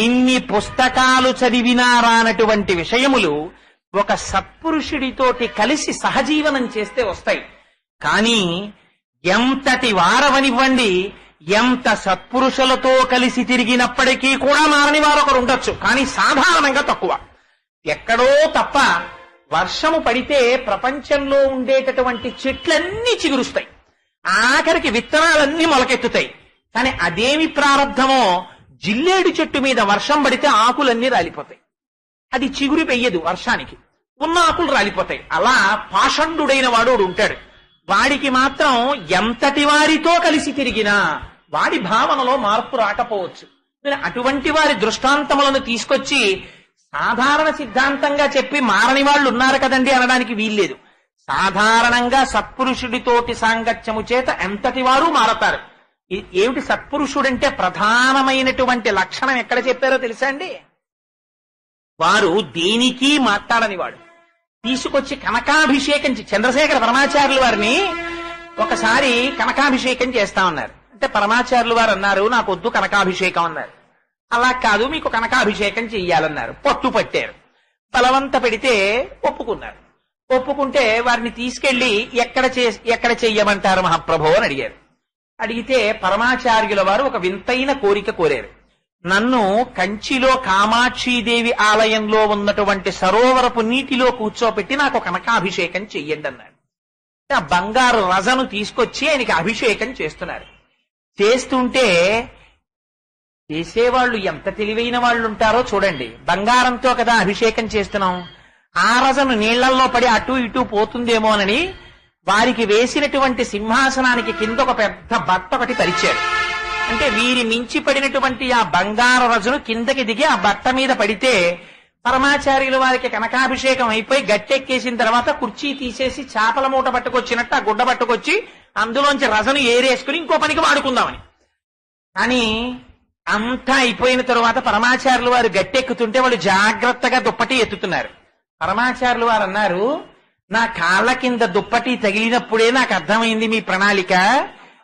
ఇన్ని పుస్తకాలు చదివినా రానటువంటి విషయములు ఒక సత్పురుషుడితోటి కలిసి సహజీవనం చేస్తే వస్తాయి. కానీ ఎంతటి వారవనివ్వండి, ఎంత సత్పురుషులతో కలిసి తిరిగినప్పటికీ కూడా మారని వారు ఒకరు ఉండొచ్చు. కానీ సాధారణంగా తక్కువ. ఎక్కడో తప్ప వర్షము పడితే ప్రపంచంలో ఉండేటటువంటి చెట్లన్నీ చిగురుస్తాయి, ఆఖరికి విత్తనాలన్నీ మొలకెత్తుతాయి. కానీ అదేమి ప్రారంధమో, జిల్లేడు చెట్టు మీద వర్షం పడితే ఆకులన్నీ రాలిపోతాయి. అది చిగురు పెయ్యదు, వర్షానికి ఉన్న ఆకులు రాలిపోతాయి. అలా పాషండుడైన వాడు ఉంటాడు. వాడికి మాత్రం ఎంతటి వారితో కలిసి తిరిగినా వాడి భావనలో మార్పు రాకపోవచ్చు. అటువంటి వారి దృష్టాంతములను తీసుకొచ్చి సాధారణ సిద్ధాంతంగా చెప్పి మారని వాళ్ళు ఉన్నారు కదండి అనడానికి వీల్లేదు. సాధారణంగా సత్పురుషుడితోటి సాంగత్యము చేత ఎంతటి వారు మారతారు. ఏమిటి సత్పురుషుడంటే ప్రధానమైనటువంటి లక్షణం ఎక్కడ చెప్పారో తెలుసా అండి? వారు దేనికి మాట్లాడని వాడు. తీసుకొచ్చి కనకాభిషేకం, చంద్రశేఖర పరమాచార్యుల వారిని ఒకసారి కనకాభిషేకం చేస్తా ఉన్నారు. అంటే పరమాచార్యులు వారు అన్నారు, నాకు వద్దు కనకాభిషేకం అన్నారు. అలా కాదు, మీకు కనకాభిషేకం చెయ్యాలన్నారు. పట్టు పట్టారు, బలవంత పెడితే ఒప్పుకున్నారు. ఒప్పుకుంటే వారిని తీసుకెళ్లి ఎక్కడ చెయ్యమంటారు మహాప్రభు అని అడిగారు. అడిగితే పరమాచార్యుల వారు ఒక వింతైన కోరిక కోరారు. నన్ను కంచిలో కామాక్షీదేవి ఆలయంలో ఉన్నటువంటి సరోవరపు నీటిలో కూర్చోపెట్టి నాకు కనకాభిషేకం చెయ్యండి అన్నాడు. ఆ బంగారు రజను తీసుకొచ్చి ఆయనకి అభిషేకం చేస్తున్నారు. చేస్తుంటే చేసేవాళ్ళు ఎంత తెలివైన వాళ్ళు ఉంటారో చూడండి. బంగారంతో కదా అభిషేకం చేస్తున్నాం, ఆ రజను నీళ్లల్లో పడి అటు ఇటు పోతుందేమోనని వారికి వేసినటువంటి సింహాసనానికి కింద ఒక పెద్ద బట్ట ఒకటి పరిచాడు. అంటే వీరి మించి పడినటువంటి ఆ బంగారు రజను కిందకి దిగి ఆ బట్ట మీద పడితే పరమాచార్యుల వారికి కనకాభిషేకం అయిపోయి గట్టెక్కేసిన తర్వాత కుర్చీ తీసేసి చేపల మూట పట్టుకొచ్చినట్టు ఆ గుడ్డ పట్టుకొచ్చి అందులోంచి రజను ఏరేసుకుని ఇంకో పనికి వాడుకుందామని. కానీ అంతా అయిపోయిన తరువాత పరమాచార్యుల వారు గట్టెక్కుతుంటే వాళ్ళు జాగ్రత్తగా దుప్పటి ఎత్తుతున్నారు. పరమాచార్యుల వారు అన్నారు, నా కాళ్ళ కింద దుప్పటి తగిలినప్పుడే నాకు అర్థమైంది మీ ప్రణాళిక.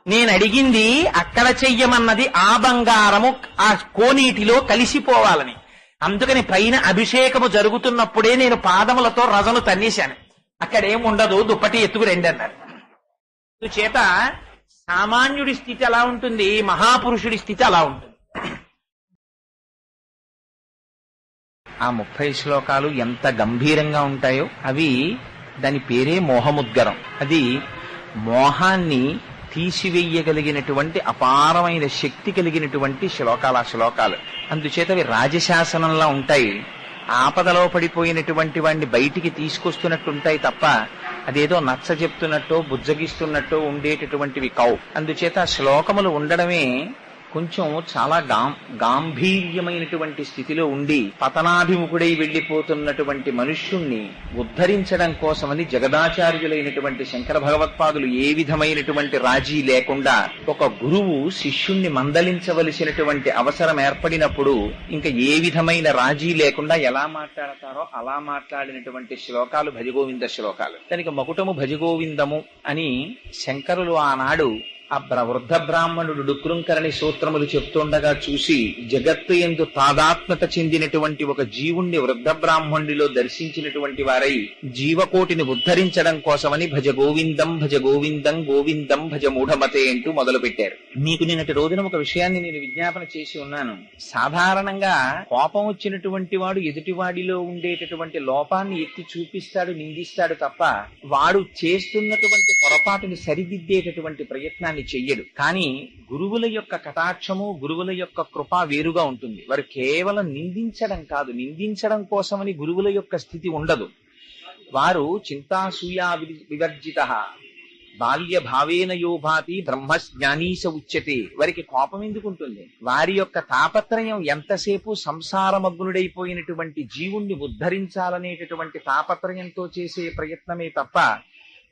నేను అడిగింది అక్కడ చెయ్యమన్నది ఆ బంగారము ఆ కోనీటిలో కలిసిపోవాలని. అందుకని పైన అభిషేకము జరుగుతున్నప్పుడే నేను పాదములతో రజను తన్నేశాను. అక్కడేముండదు, దుప్పటి ఎత్తుకు రండి అన్నారు. చేత సామాన్యుడి స్థితి అలా ఉంటుంది, మహాపురుషుడి స్థితి అలా ఉంటుంది. ఆ 30 శ్లోకాలు ఎంత గంభీరంగా ఉంటాయో, అవి దాని పేరే మోహముద్గరం. అది మోహాన్ని తీసివేయగలిగినటువంటి అపారమైన శక్తి కలిగినటువంటి శ్లోకాలు. అందుచేత అవి రాజశాసనంలా ఉంటాయి. ఆపదలో పడిపోయినటువంటి వాడిని బయటికి తీసుకొస్తున్నట్టుంటాయి తప్ప అదేదో నచ్చ చెప్తున్నట్టో బుజ్జగిస్తున్నట్టో ఉండేటటువంటివి కావు. అందుచేత శ్లోకములు ఉండడమే కొంచెం చాలా గాంభీర్యమైనటువంటి స్థితిలో ఉండి పతనాభిముఖుడై వెళ్లిపోతున్నటువంటి మనుష్యుణ్ణి ఉద్ధరించడం కోసమని జగదాచార్యులైనటువంటి శంకర భగవత్పాదులు ఏ విధమైనటువంటి రాజీ లేకుండా ఒక గురువు శిష్యుణ్ణి మందలించవలసినటువంటి అవసరం ఏర్పడినప్పుడు ఇంకా ఏ విధమైన రాజీ లేకుండా ఎలా మాట్లాడతారో అలా మాట్లాడినటువంటి శ్లోకాలు భజగోవింద శ్లోకాలు. దానికి మకుటము భజగోవిందము అని శంకరులు ఆనాడు ఆ వృద్ధ బ్రాహ్మణుడు డుక్రుంకరణి సూత్రములు చెప్తుండగా చూసి జగత్తు యందు తాదాత్మ్యత చెందినటువంటి ఒక జీవుణ్ణి వృద్ధ బ్రాహ్మణుడిలో దర్శించినటువంటి వారై జీవకోటిని ఉద్ధరించడం కోసమని భజ గోవిందం భజ గోవిందం గోవిందం భజ మూఢమతే అంటూ మొదలు పెట్టారు. మీకు నిన్నటి రోజున ఒక విషయాన్ని నేను విజ్ఞాపన చేసి ఉన్నాను. సాధారణంగా కోపం వచ్చినటువంటి వాడు ఎదుటివాడిలో ఉండేటటువంటి లోపాన్ని ఎత్తి చూపిస్తాడు, నిందిస్తాడు తప్ప వాడు చేస్తున్నటువంటి పొరపాటుని సరిదిద్దేటటువంటి ప్రయత్నాన్ని చెయ్యడు. కానీ గురువుల యొక్క కటాక్షము, గురువుల యొక్క కృప వేరుగా ఉంటుంది. వారు కేవలం నిందించడం కాదు, నిందించడం కోసమని గురువుల యొక్క స్థితి ఉండదు. వారు చింతాసూయా వివర్జిత బాల్య భావేన యోభాతి బ్రహ్మజ్ఞానీశ ఉచ్యతే. వారికి కోపం ఎందుకుంటుంది? వారి యొక్క తాపత్రయం ఎంతసేపు సంసారమగ్నుడైపోయినటువంటి జీవుణ్ణి ఉద్ధరించాలనేటటువంటి తాపత్రయంతో చేసే ప్రయత్నమే తప్ప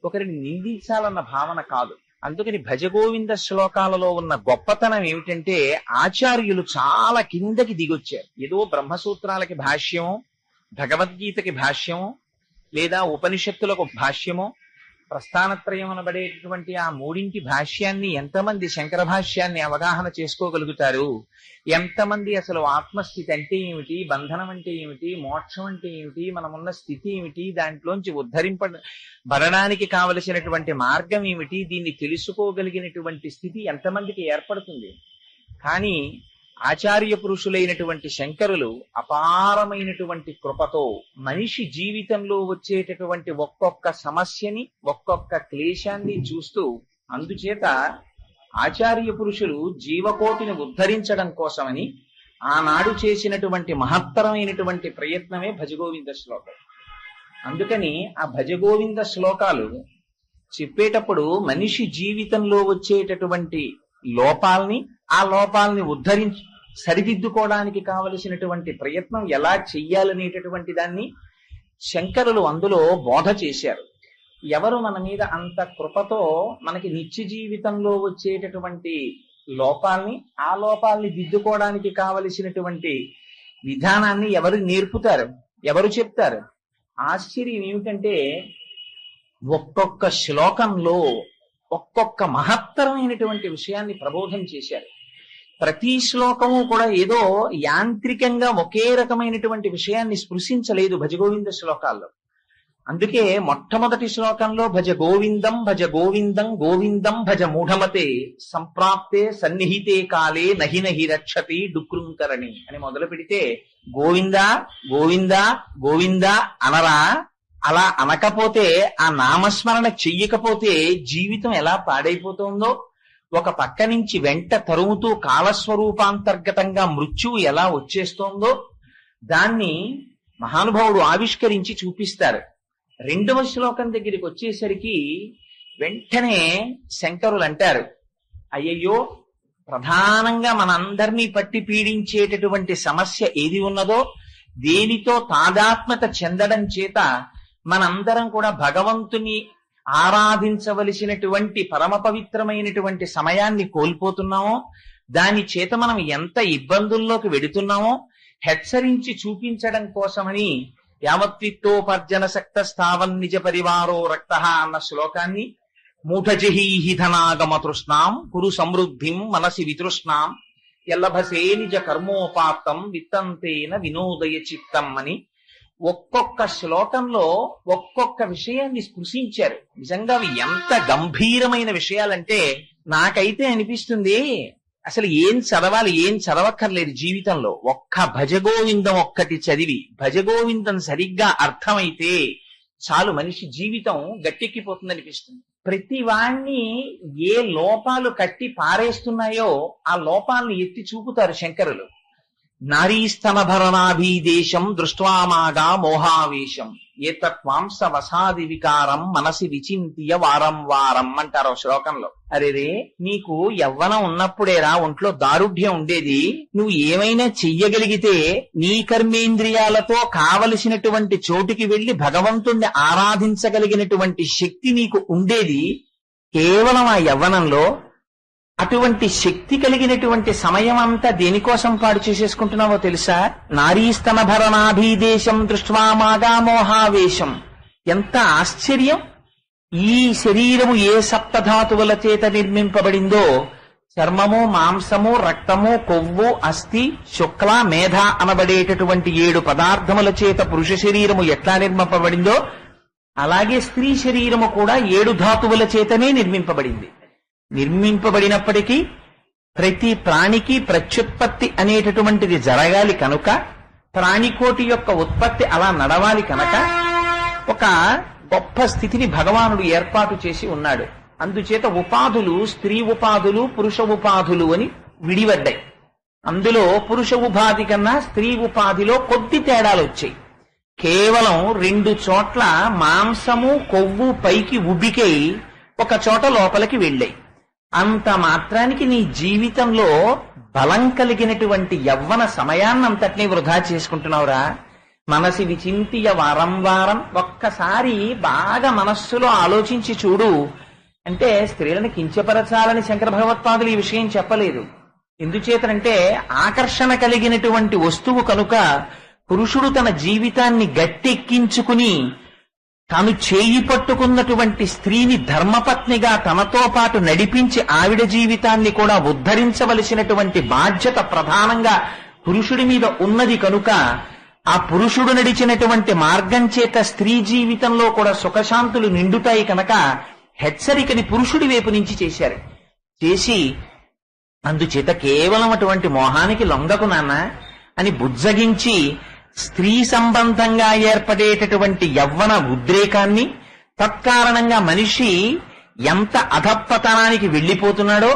ఒకరిని నిందించాలన్న భావన కాదు. అందుకని భజగోవింద శ్లోకాలలో ఉన్న గొప్పతనం ఏమిటంటే ఆచార్యులు చాలా కిందకి దిగొచ్చారు. ఏదో బ్రహ్మసూత్రాలకి భాష్యమో, భగవద్గీతకి భాష్యమో, లేదా ఉపనిషత్తులకు భాష్యమో, ప్రస్థానత్రయం అనబడేటటువంటి ఆ మూడింటి భాష్యాన్ని ఎంతమంది శంకర భాష్యాన్ని అవగాహన చేసుకోగలుగుతారు? ఎంతమంది అసలు ఆత్మస్థితి అంటే ఏమిటి, బంధనం అంటే ఏమిటి, మోక్షం అంటే ఏమిటి, మనమున్న స్థితి ఏమిటి, దాంట్లోంచి ఉద్ధరింపబడడానికి కావలసినటువంటి మార్గం ఏమిటి, దీన్ని తెలుసుకోగలిగినటువంటి స్థితి ఎంతమందికి ఏర్పడుతుంది? కానీ ఆచార్య పురుషులైనటువంటి శంకరులు అపారమైనటువంటి కృపతో మనిషి జీవితంలో వచ్చేటటువంటి ఒక్కొక్క సమస్యని, ఒక్కొక్క క్లేశాన్ని చూస్తూ, అందుచేత ఆచార్య పురుషులు జీవకోటిని ఉద్ధరించడం కోసమని ఆనాడు చేసినటువంటి మహత్తరమైనటువంటి ప్రయత్నమే భజగోవింద శ్లోకం. అందుకని ఆ భజగోవింద శ్లోకాలు చెప్పేటప్పుడు మనిషి జీవితంలో వచ్చేటటువంటి లోపాల్ని, ఆ లోపాలని సరిదిద్దుకోవడానికి కావలసినటువంటి ప్రయత్నం ఎలా చెయ్యాలనేటటువంటి దాన్ని శంకరులు అందులో బోధ చేశారు. ఎవరు మన మీద అంత కృపతో మనకి నిత్య జీవితంలో వచ్చేటటువంటి లోపాల్ని, ఆ లోపాల్ని దిద్దుకోవడానికి కావలసినటువంటి విధానాన్ని ఎవరు నేర్పుతారు, ఎవరు చెప్తారు? ఆశ్చర్యం ఏమిటంటే ఒక్కొక్క శ్లోకంలో ఒక్కొక్క మహత్తరమైనటువంటి విషయాన్ని ప్రబోధం చేశారు. ప్రతి శ్లోకము కూడా ఏదో యాంత్రికంగా ఒకే రకమైనటువంటి విషయాన్ని స్పృశించలేదు భజగోవింద శ్లోకాల్లో. అందుకే మొట్టమొదటి శ్లోకంలో భజ గోవిందం భజ గోవిందం గోవిందం భజ మూఢమతే సంప్రాప్తే సన్నిహితే కాలే నహి నహి రక్షతి డుక్రుంకరణి అని మొదలు పెడితే గోవిందా గోవిందా గోవిందా అనరా? అలా అనకపోతే, ఆ నామస్మరణ చెయ్యకపోతే జీవితం ఎలా పాడైపోతుందో, ఒక పక్క నుంచి వెంట తరుముతూ కాలస్వరూపాంతర్గతంగా మృత్యువు ఎలా వచ్చేస్తోందో దాన్ని మహానుభావుడు ఆవిష్కరించి చూపిస్తారు. రెండవ శ్లోకం దగ్గరికి వచ్చేసరికి వెంటనే శంకరులు అంటారు, అయ్యయ్యో, ప్రధానంగా మనందరినీ పట్టి పీడించేటటువంటి సమస్య ఏది ఉన్నదో, దేనితో తాదాత్మ్యత చెందడం చేత మనందరం కూడా భగవంతుని ఆరాధించవలసినటువంటి పరమ పవిత్రమైనటువంటి సమయాన్ని కోల్పోతున్నామో, దాని చేత మనం ఎంత ఇబ్బందుల్లోకి వెడుతున్నామో హెచ్చరించి చూపించడం కోసమని యావత్విత్తోపర్జన శక్త స్థావన్ నిజ పరివారో రక్త అన్న శ్లోకాన్ని మూఢజహీహి ధనాగమ తృష్ణాం కురు సమృద్ధిం మనసి వితృష్ణాం ఎల్లభసే నిజ కర్మోపాత్తం విత్తంతేన వినోదయ చిత్తం అని ఒక్కొక్క శ్లోకంలో ఒక్కొక్క విషయాన్ని స్పృశించారు. నిజంగా అవి ఎంత గంభీరమైన విషయాలంటే నాకైతే అనిపిస్తుంది అసలు ఏం చదవాలి, ఏం చదవక్కర్లేదు జీవితంలో. ఒక్క భజగోవిందం ఒక్కటి చదివి భజగోవిందం సరిగ్గా అర్థమైతే చాలు, మనిషి జీవితం గట్టెక్కిపోతుందనిపిస్తుంది. ప్రతి వాణ్ణి ఏ లోపాలు కట్టి పారేస్తున్నాయో ఆ లోపాలను ఎత్తి చూపుతారు శంకరులు. నారీస్తనభరణాభీదేశం దృష్ట్వామాగా మోహావేశం ఏతత్వాంస వసాది వికారం మనసి విచింత్య వారం వారం అంటారు శ్లోకంలో. అరేరే, నీకు యవ్వనం ఉన్నప్పుడేరా ఒంట్లో దారుఢ్యం ఉండేది. నువ్వు ఏమైనా చెయ్యగలిగితే నీ కర్మేంద్రియాలతో కావలసినటువంటి చోటుకి వెళ్లి భగవంతుణ్ణి ఆరాధించగలిగినటువంటి శక్తి నీకు ఉండేది కేవలం ఆ యవ్వనంలో. అటువంటి శక్తి కలిగినటువంటి సమయం అంతా దేనికోసం పాడు చేసేసుకుంటున్నావో తెలుసా? నారీస్తనభరణాభీదేశం దృష్ట్వామాగా మోహావేశం. ఎంత ఆశ్చర్యం! ఈ శరీరము ఏ సప్తధాతువుల చేత నిర్మింపబడిందో, చర్మము, మాంసము, రక్తము, కొవ్వు, అస్థి, శుక్ల, మేధ అనబడేటటువంటి 7 పదార్థముల చేత పురుష శరీరము ఎట్లా నిర్మింపబడిందో అలాగే స్త్రీ శరీరము కూడా 7 ధాతువుల చేతనే నిర్మింపబడింది. నిర్మింపబడినప్పటికీ ప్రతి ప్రాణికి ప్రత్యుత్పత్తి అనేటటువంటిది జరగాలి కనుక, ప్రాణికోటి యొక్క ఉత్పత్తి అలా నడవాలి కనుక ఒక గొప్ప స్థితిని భగవానుడు ఏర్పాటు చేసి ఉన్నాడు. అందుచేత ఉపాధులు స్త్రీ ఉపాధులు పురుష ఉపాధులు అని విడివడ్డాయి. అందులో పురుష ఉపాధి కన్నా స్త్రీ ఉపాధిలో కొద్ది తేడాలు వచ్చాయి. కేవలం 2 చోట్ల మాంసము కొవ్వు పైకి ఉబికై ఒక చోట లోపలికి వెళ్ళాయి. అంత మాత్రానికి నీ జీవితంలో బలం కలిగినటువంటి యవ్వన సమయాన్నంతటినీ వృధా చేసుకుంటున్నావురా. మనసి విచింతియ వారం వారం. ఒక్కసారి బాగా మనస్సులో ఆలోచించి చూడు. అంటే స్త్రీలను కించపరచాలని శంకర భగవత్పాదులు ఈ విషయం చెప్పలేదు. ఎందుచేతనంటే ఆకర్షణ కలిగినటువంటి వస్తువు కనుక పురుషుడు తన జీవితాన్ని గట్టెక్కించుకుని తాను చేయి పట్టుకున్నటువంటి స్త్రీని ధర్మపత్నిగా తనతో పాటు నడిపించి ఆవిడ జీవితాన్ని కూడా ఉద్ధరించవలసినటువంటి బాధ్యత ప్రధానంగా పురుషుడి మీద ఉన్నది కనుక ఆ పురుషుడు నడిచినటువంటి మార్గం చేత స్త్రీ జీవితంలో కూడా సుఖశాంతులు నిండుతాయి కనుక హెచ్చరికని పురుషుడి వైపు నుంచి చేశారు. చేసి అందుచేత కేవలం అటువంటి మోహానికి లొంగకు నాన్న అని బుజ్జగించి స్త్రీ సంబంధంగా ఏర్పడేటటువంటి యవ్వన ఉద్రేకాన్ని, తత్కారణంగా మనిషి ఎంత అధప్పతనానికి వెళ్లిపోతున్నాడో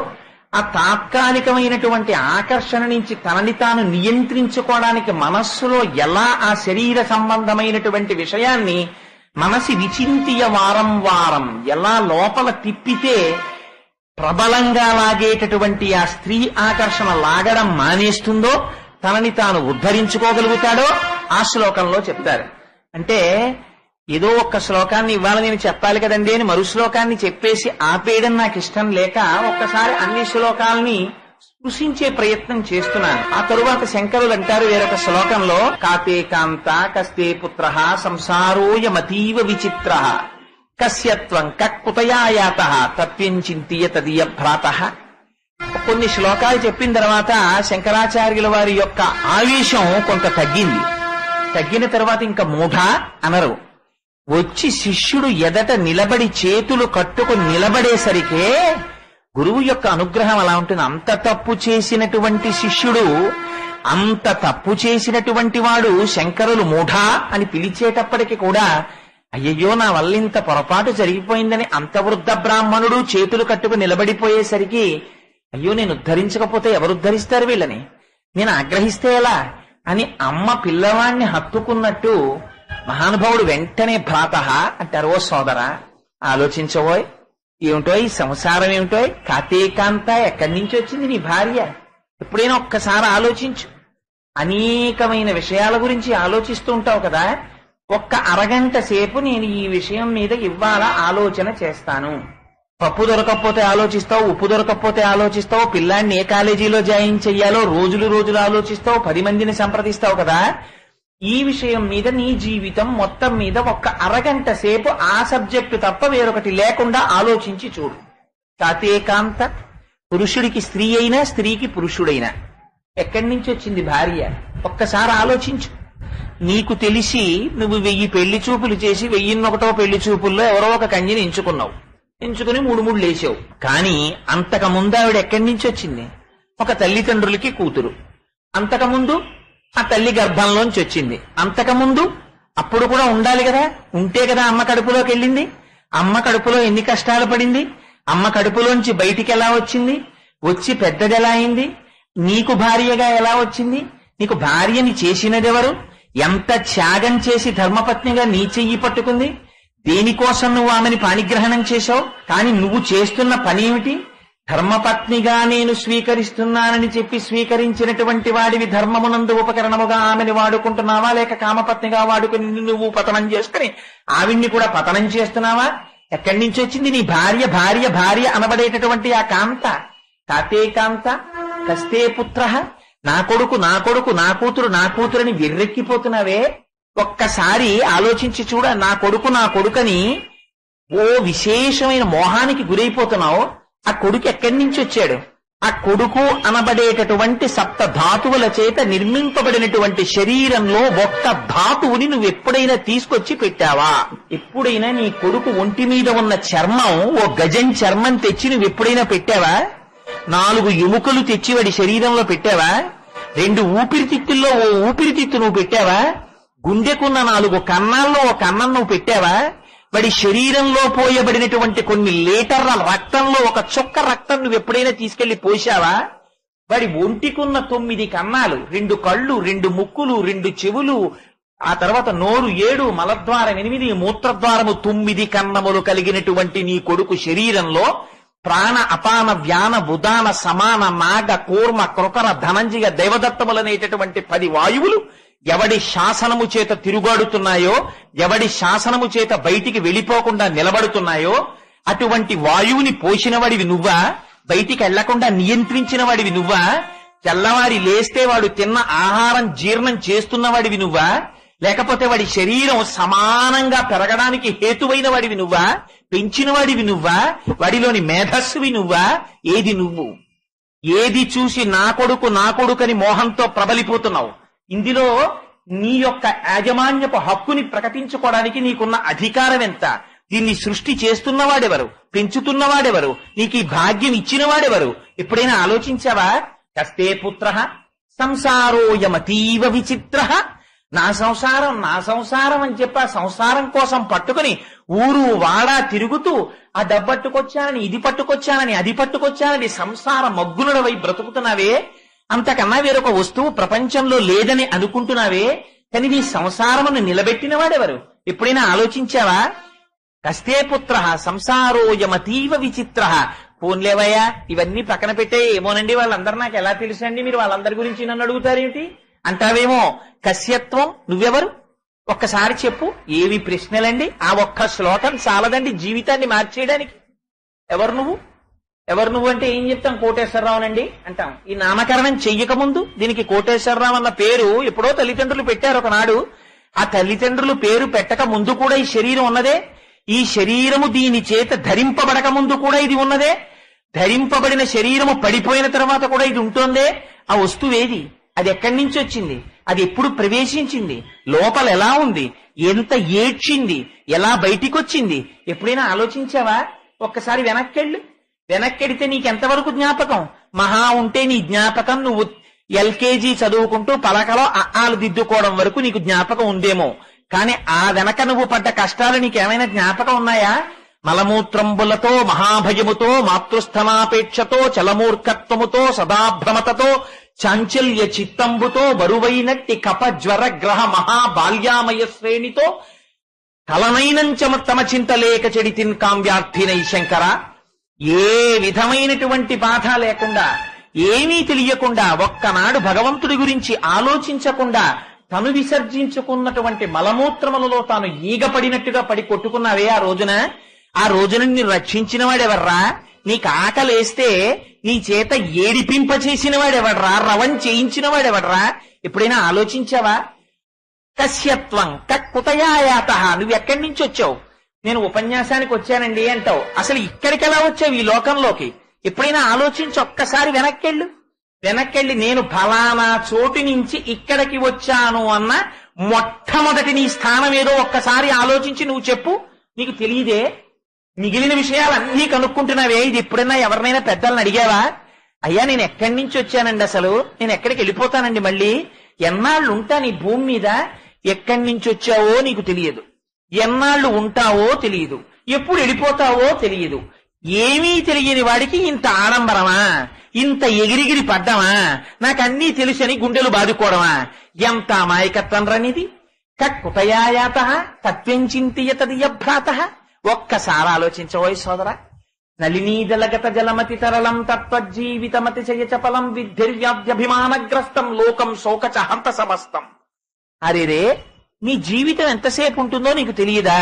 ఆ తాత్కాలికమైనటువంటి ఆకర్షణ నుంచి తనని తాను నియంత్రించుకోవడానికి మనస్సులో ఎలా ఆ శరీర సంబంధమైనటువంటి విషయాన్ని మనసి విచింతియ వారం వారం ఎలా లోపల తిప్పితే ప్రబలంగా లాగేటటువంటి ఆ స్త్రీ ఆకర్షణ లాగడం మానేస్తుందో, తనని తాను ఉద్ధరించుకోగలుగుతాడో ఆ శ్లోకంలో చెప్తారు. అంటే ఏదో ఒక్క శ్లోకాన్ని ఇవాళ నేను చెప్పాలి కదండి అని మరు శ్లోకాన్ని చెప్పేసి ఆపేయడం నాకు ఇష్టం లేక ఒక్కసారి అన్ని శ్లోకాలని స్పృశించే ప్రయత్నం చేస్తున్నాను. ఆ తరువాత శంకరులు అంటారు వేరొక శ్లోకంలో, కాతే కాంత కస్తే పుత్ర సంసారోయమతీవ విచిత్ర కస్యత్వం కక్కుతయాయాత తత్వం చింతియ తదీయ భ్రాత. కొన్ని శ్లోకాలు చెప్పిన తర్వాత శంకరాచార్యుల వారి యొక్క ఆవేశం కొంత తగ్గిన తర్వాత ఇంకా మూఢ అనరు. వచ్చి శిష్యుడు ఎదట నిలబడి చేతులు కట్టుకుని నిలబడేసరికే గురువు యొక్క అనుగ్రహం అలా ఉంటుంది. అంత తప్పు చేసినటువంటి శిష్యుడు, అంత తప్పు చేసినటువంటి వాడు శంకరులు మూఢ అని పిలిచేటప్పటికి కూడా అయ్యయ్యో నా వల్ల ఇంత పొరపాటు జరిగిపోయిందని అంత వృద్ధ బ్రాహ్మణుడు చేతులు కట్టుకు నిలబడిపోయేసరికి అయ్యో నేను ఉద్ధరించకపోతే ఎవరు ఉద్ధరిస్తారు వీళ్ళని, నేను ఆగ్రహిస్తే ఎలా అని అమ్మ పిల్లవాణ్ణి హత్తుకున్నట్టు మహానుభావుడు వెంటనే భ్రాత అంటారు. ఓ సోదరా ఆలోచించబోయ్, ఏమిటో ఈ సంసారం ఏమిటో, కాతేకాంత ఎక్కడి నుంచి వచ్చింది నీ భార్య, ఎప్పుడైనా ఒక్కసారి ఆలోచించు. అనేకమైన విషయాల గురించి ఆలోచిస్తూ ఉంటావు కదా, ఒక్క అరగంట సేపు నేను ఈ విషయం మీద ఇవాళ ఆలోచన చేస్తాను. పప్పు దొరకకపోతే ఆలోచిస్తావు, ఉప్పు దొరకకపోతే ఆలోచిస్తావు, పిల్లాన్ని ఏ కాలేజీలో జాయిన్ చెయ్యాలో రోజులు ఆలోచిస్తావు, 10 మందిని సంప్రదిస్తావు కదా. ఈ విషయం మీద నీ జీవితం మొత్తం మీద ఒక్క అరగంట సేపు ఆ సబ్జెక్టు తప్ప వేరొకటి లేకుండా ఆలోచించి చూడు. కాతేకాంత, పురుషుడికి స్త్రీ అయినా స్త్రీకి పురుషుడైనా ఎక్కడి నుంచి వచ్చింది భార్య ఒక్కసారి ఆలోచించు. నీకు తెలిసి నువ్వు 1000 పెళ్లి చూపులు చేసి 1001వ పెళ్లి చూపుల్లో ఎవరో ఒక కన్యని ఎంచుకుని 3 లేచావు. కానీ అంతకుముందు ఆవిడ ఎక్కడి నుంచి వచ్చింది? ఒక తల్లిదండ్రులకి కూతురు. అంతకుముందు ఆ తల్లి గర్భంలోంచి వచ్చింది. అంతకుముందు అప్పుడు కూడా ఉండాలి కదా, ఉంటే కదా అమ్మ కడుపులోకి వెళ్ళింది. అమ్మ కడుపులో ఎన్ని కష్టాలు పడింది, అమ్మ కడుపులోంచి బయటికి ఎలా వచ్చింది, వచ్చి పెద్దది ఎలా అయింది, నీకు భార్యగా ఎలా వచ్చింది, నీకు భార్యని చేసినదెవరు, ఎంత త్యాగం చేసి ధర్మపత్నిగా నీ చెయ్యి పట్టుకుంది, దేనికోసం నువ్వు ఆమెని పాణిగ్రహణం చేశావు. కానీ నువ్వు చేస్తున్న పని ఏమిటి? ధర్మపత్నిగా నేను స్వీకరిస్తున్నానని చెప్పి స్వీకరించినటువంటి వాడివి ధర్మమునందు ఉపకరణముగా ఆమెని వాడుకుంటున్నావా, లేక కామపత్నిగా వాడుకుని నువ్వు పతనం చేసుకుని ఆవిడ్ని కూడా పతనం చేస్తున్నావా? ఎక్కడి నుంచి వచ్చింది నీ భార్య భార్య భార్య అనబడేటటువంటి ఆ కాంత? కాతేకాంత కస్తే పుత్ర, నా కొడుకు నా కొడుకు, నా కూతురు నా కూతురని విర్రెక్కిపోతున్నావే. ఒక్కసారి ఆలోచించి చూడ, నా కొడుకని ఓ విశేషమైన మోహానికి గురైపోతున్నావు. ఆ కొడుకు ఎక్కడి నుంచి వచ్చాడు? ఆ కొడుకు అనబడేటటువంటి 7 ధాతువుల చేత నిర్మింపబడినటువంటి శరీరంలో ఒక్క ధాతువుని నువ్వు ఎప్పుడైనా తీసుకొచ్చి పెట్టావా? ఎప్పుడైనా నీ కొడుకు ఒంటి మీద ఉన్న చర్మం ఓ గజం చర్మం తెచ్చి నువ్వు ఎప్పుడైనా పెట్టావా? 4 ఎముకలు తెచ్చి వాడి శరీరంలో పెట్టావా? 2 ఊపిరితిత్తుల్లో ఓ ఊపిరితిత్తు నువ్వు పెట్టావా? గుండెకున్న 4 కన్నాల్లో ఓ కన్నం నువ్వు పెట్టావా? వాడి శరీరంలో పోయబడినటువంటి కొన్ని లీటర్ల రక్తంలో ఒక చుక్క రక్తం నువ్వు ఎప్పుడైనా తీసుకెళ్లి పోసావా? వాడి ఒంటికున్న 9 కన్నాలు, 2 కళ్ళు, 2 ముక్కులు, 2 చెవులు, ఆ తర్వాత నోరు 7, మలద్వారం 8, మూత్రద్వారము 9 కన్నములు కలిగినటువంటి నీ కొడుకు శరీరంలో ప్రాణ అపాన వ్యాన ఉదాన సమాన నాగ కూర్మ కృకర ధనంజయ దైవదత్తములనేటటువంటి 10 వాయువులు ఎవడి శాసనము చేత తిరుగాడుతున్నాయో, ఎవడి శాసనము చేత బయటికి వెళ్ళిపోకుండా నిలబడుతున్నాయో అటువంటి వాయువుని పోసిన వాడివి నువ్వా? బయటికి వెళ్లకుండా నియంత్రించిన వాడివి నువ్వా? తెల్లవారి లేస్తే వాడు తిన్న ఆహారం జీర్ణం చేస్తున్న వాడివి నువ్వా? లేకపోతే వాడి శరీరం సమానంగా పెరగడానికి హేతువైన వాడివి నువ్వా? పెంచిన వాడివి నువ్వా? వాడిలోని మేధస్సువి నువ్వా? ఏది నువ్వు? ఏది చూసి నా కొడుకని మోహంతో ప్రబలిపోతున్నావు? ఇందులో నీ యొక్క యాజమాన్యపు హక్కుని ప్రకటించుకోవడానికి నీకున్న అధికారం ఎంత? దీన్ని సృష్టి చేస్తున్నవాడెవరు? పెంచుతున్నవాడెవరు? నీకు ఈ భాగ్యం ఇచ్చిన వాడెవరు? ఎప్పుడైనా ఆలోచించావా? కస్తే పుత్ర సంసారోయమతీవ విచిత్ర. నా సంసారం అని చెప్పి ఆ సంసారం కోసం పట్టుకుని ఊరు వాడా తిరుగుతూ ఆ డబ్బట్టుకొచ్చానని, ఇది పట్టుకొచ్చానని, అది పట్టుకొచ్చానని సంసార మగ్గునుడవై బ్రతుకుతున్నావే. అంతకన్నా వేరొక వస్తువు ప్రపంచంలో లేదని అనుకుంటున్నావే. కానీ నీ సంసారమును నిలబెట్టిన వాడెవరు? ఎప్పుడైనా ఆలోచించావా? కస్తే పుత్ర సంసారోయమతీవ విచిత్ర. పోన్లేవయ్యా, ఇవన్నీ పక్కన పెట్టే. ఏమోనండి, వాళ్ళందరూ నాకు ఎలా తెలుసండి, మీరు వాళ్ళందరి గురించి నన్ను అడుగుతారేమిటి అంటావేమో. కస్యత్వం, నువ్వెవరు? ఒక్కసారి చెప్పు. ఏవి ప్రశ్నలండి? ఆ ఒక్క శ్లోకం చాలదండి జీవితాన్ని మార్చేయడానికి. ఎవరు నువ్వు అంటే ఏం చెప్తాం? కోటేశ్వరరావునండి అంటాం. ఈ నామకరణం చెయ్యక ముందు దీనికి కోటేశ్వరరావు అన్న పేరు ఎప్పుడో తల్లిదండ్రులు పెట్టారు ఒకనాడు. ఆ తల్లిదండ్రులు పేరు పెట్టక ముందు కూడా ఈ శరీరం ఉన్నదే. ఈ శరీరము దీని చేత ధరింపబడక ముందు కూడా ఇది ఉన్నదే. ధరింపబడిన శరీరము పడిపోయిన తర్వాత కూడా ఇది ఉంటుందే. ఆ వస్తువేది? అది ఎక్కడి నుంచి వచ్చింది? అది ఎప్పుడు ప్రవేశించింది? లోపల ఎలా ఉంది? ఎంత ఏడ్చింది? ఎలా బయటికొచ్చింది? ఎప్పుడైనా ఆలోచించావా? ఒక్కసారి వెనక్కెడితే నీకెంతవరకు జ్ఞాపకం? మహా ఉంటే నీ జ్ఞాపకం నువ్వు ఎల్కేజీ చదువుకుంటూ పలకలో ఆలు దిద్దుకోవడం వరకు నీకు జ్ఞాపకం ఉందేమో. కానీ ఆ వెనక నువ్వు పడ్డ కష్టాలు నీకేమైనా జ్ఞాపకం ఉన్నాయా? మలమూత్రంబులతో, మహాభయముతో, మాతృస్థనాపేక్షతో, చలమూర్ఖత్వముతో, సదాభ్రమతతో, చాంచల్య చిత్తంబుతో, బరువైనట్టి కప జ్వర గ్రహ మహాబాల్యామయ శ్రేణితో కలనైనంచమ చింతలేక చెడితిన్ కామ్యార్థినై శంకర. ఏ విధమైనటువంటి బాధ లేకుండా, ఏమీ తెలియకుండా, ఒక్కనాడు భగవంతుడి గురించి ఆలోచించకుండా తను విసర్జించుకున్నటువంటి మలమూత్రములలో తాను ఈగపడినట్టుగా పడి కొట్టుకున్నావే ఆ రోజున నిన్ను రక్షించిన వాడెవర్రా? నీకు ఆకలేస్తే నీ చేత ఏడిపింప చేసిన వాడెవడ్రా? రవం చేయించిన వాడెవడ్రా? ఎప్పుడైనా ఆలోచించావా? కస్యత్వం కుతయాయాత. నువ్వు ఎక్కడి నుంచి వచ్చావు? నేను ఉపన్యాసానికి వచ్చానండి అంటావు. అసలు ఇక్కడికి ఎలా వచ్చావు ఈ లోకంలోకి? ఎప్పుడైనా ఆలోచించి ఒక్కసారి వెనక్కెళ్ళి నేను ఫలానా చోటు నుంచి ఇక్కడికి వచ్చాను అన్న మొట్టమొదటి నీ స్థానం ఏదో ఒక్కసారి ఆలోచించి నువ్వు చెప్పు. నీకు తెలియదే? మిగిలిన విషయాలన్నీ కనుక్కుంటున్నావే. ఇది ఎప్పుడైనా ఎవరినైనా పెద్దలను అడిగావా? అయ్యా, నేను ఎక్కడి నుంచి వచ్చానండి, అసలు నేను ఎక్కడికి వెళ్ళిపోతానండి, మళ్ళీ ఎన్నాళ్ళు ఉంటాను ఈ భూమి మీద? ఎక్కడి నుంచి వచ్చావో నీకు తెలియదు, ఎన్నాళ్ళు ఉంటావో తెలియదు, ఎప్పుడు వెళ్ళిపోతావో తెలియదు. ఏమీ తెలియని వాడికి ఇంత ఆడంబరమా? ఇంత ఎగిరిగిరి పడ్డమా? నాకన్నీ తెలుసని గుండెలు బాదుకోవడమా? ఎంత అమాయకత్వం రనిది. కుతయాయాత తత్వంచింతయతదియభ్రాత. ఒక్కసారి ఆలోచించవోయ్ సోదరా. నళినీజలగత జలమతి తరళం తత్వజీవితమతి చయచపలం విద్ధిర్వ్యాధ్యభిమానగ్రస్తం లోకం శోకచ హంత సమస్తం. అరేరే, నీ జీవితం ఎంతసేపు ఉంటుందో నీకు తెలియదా?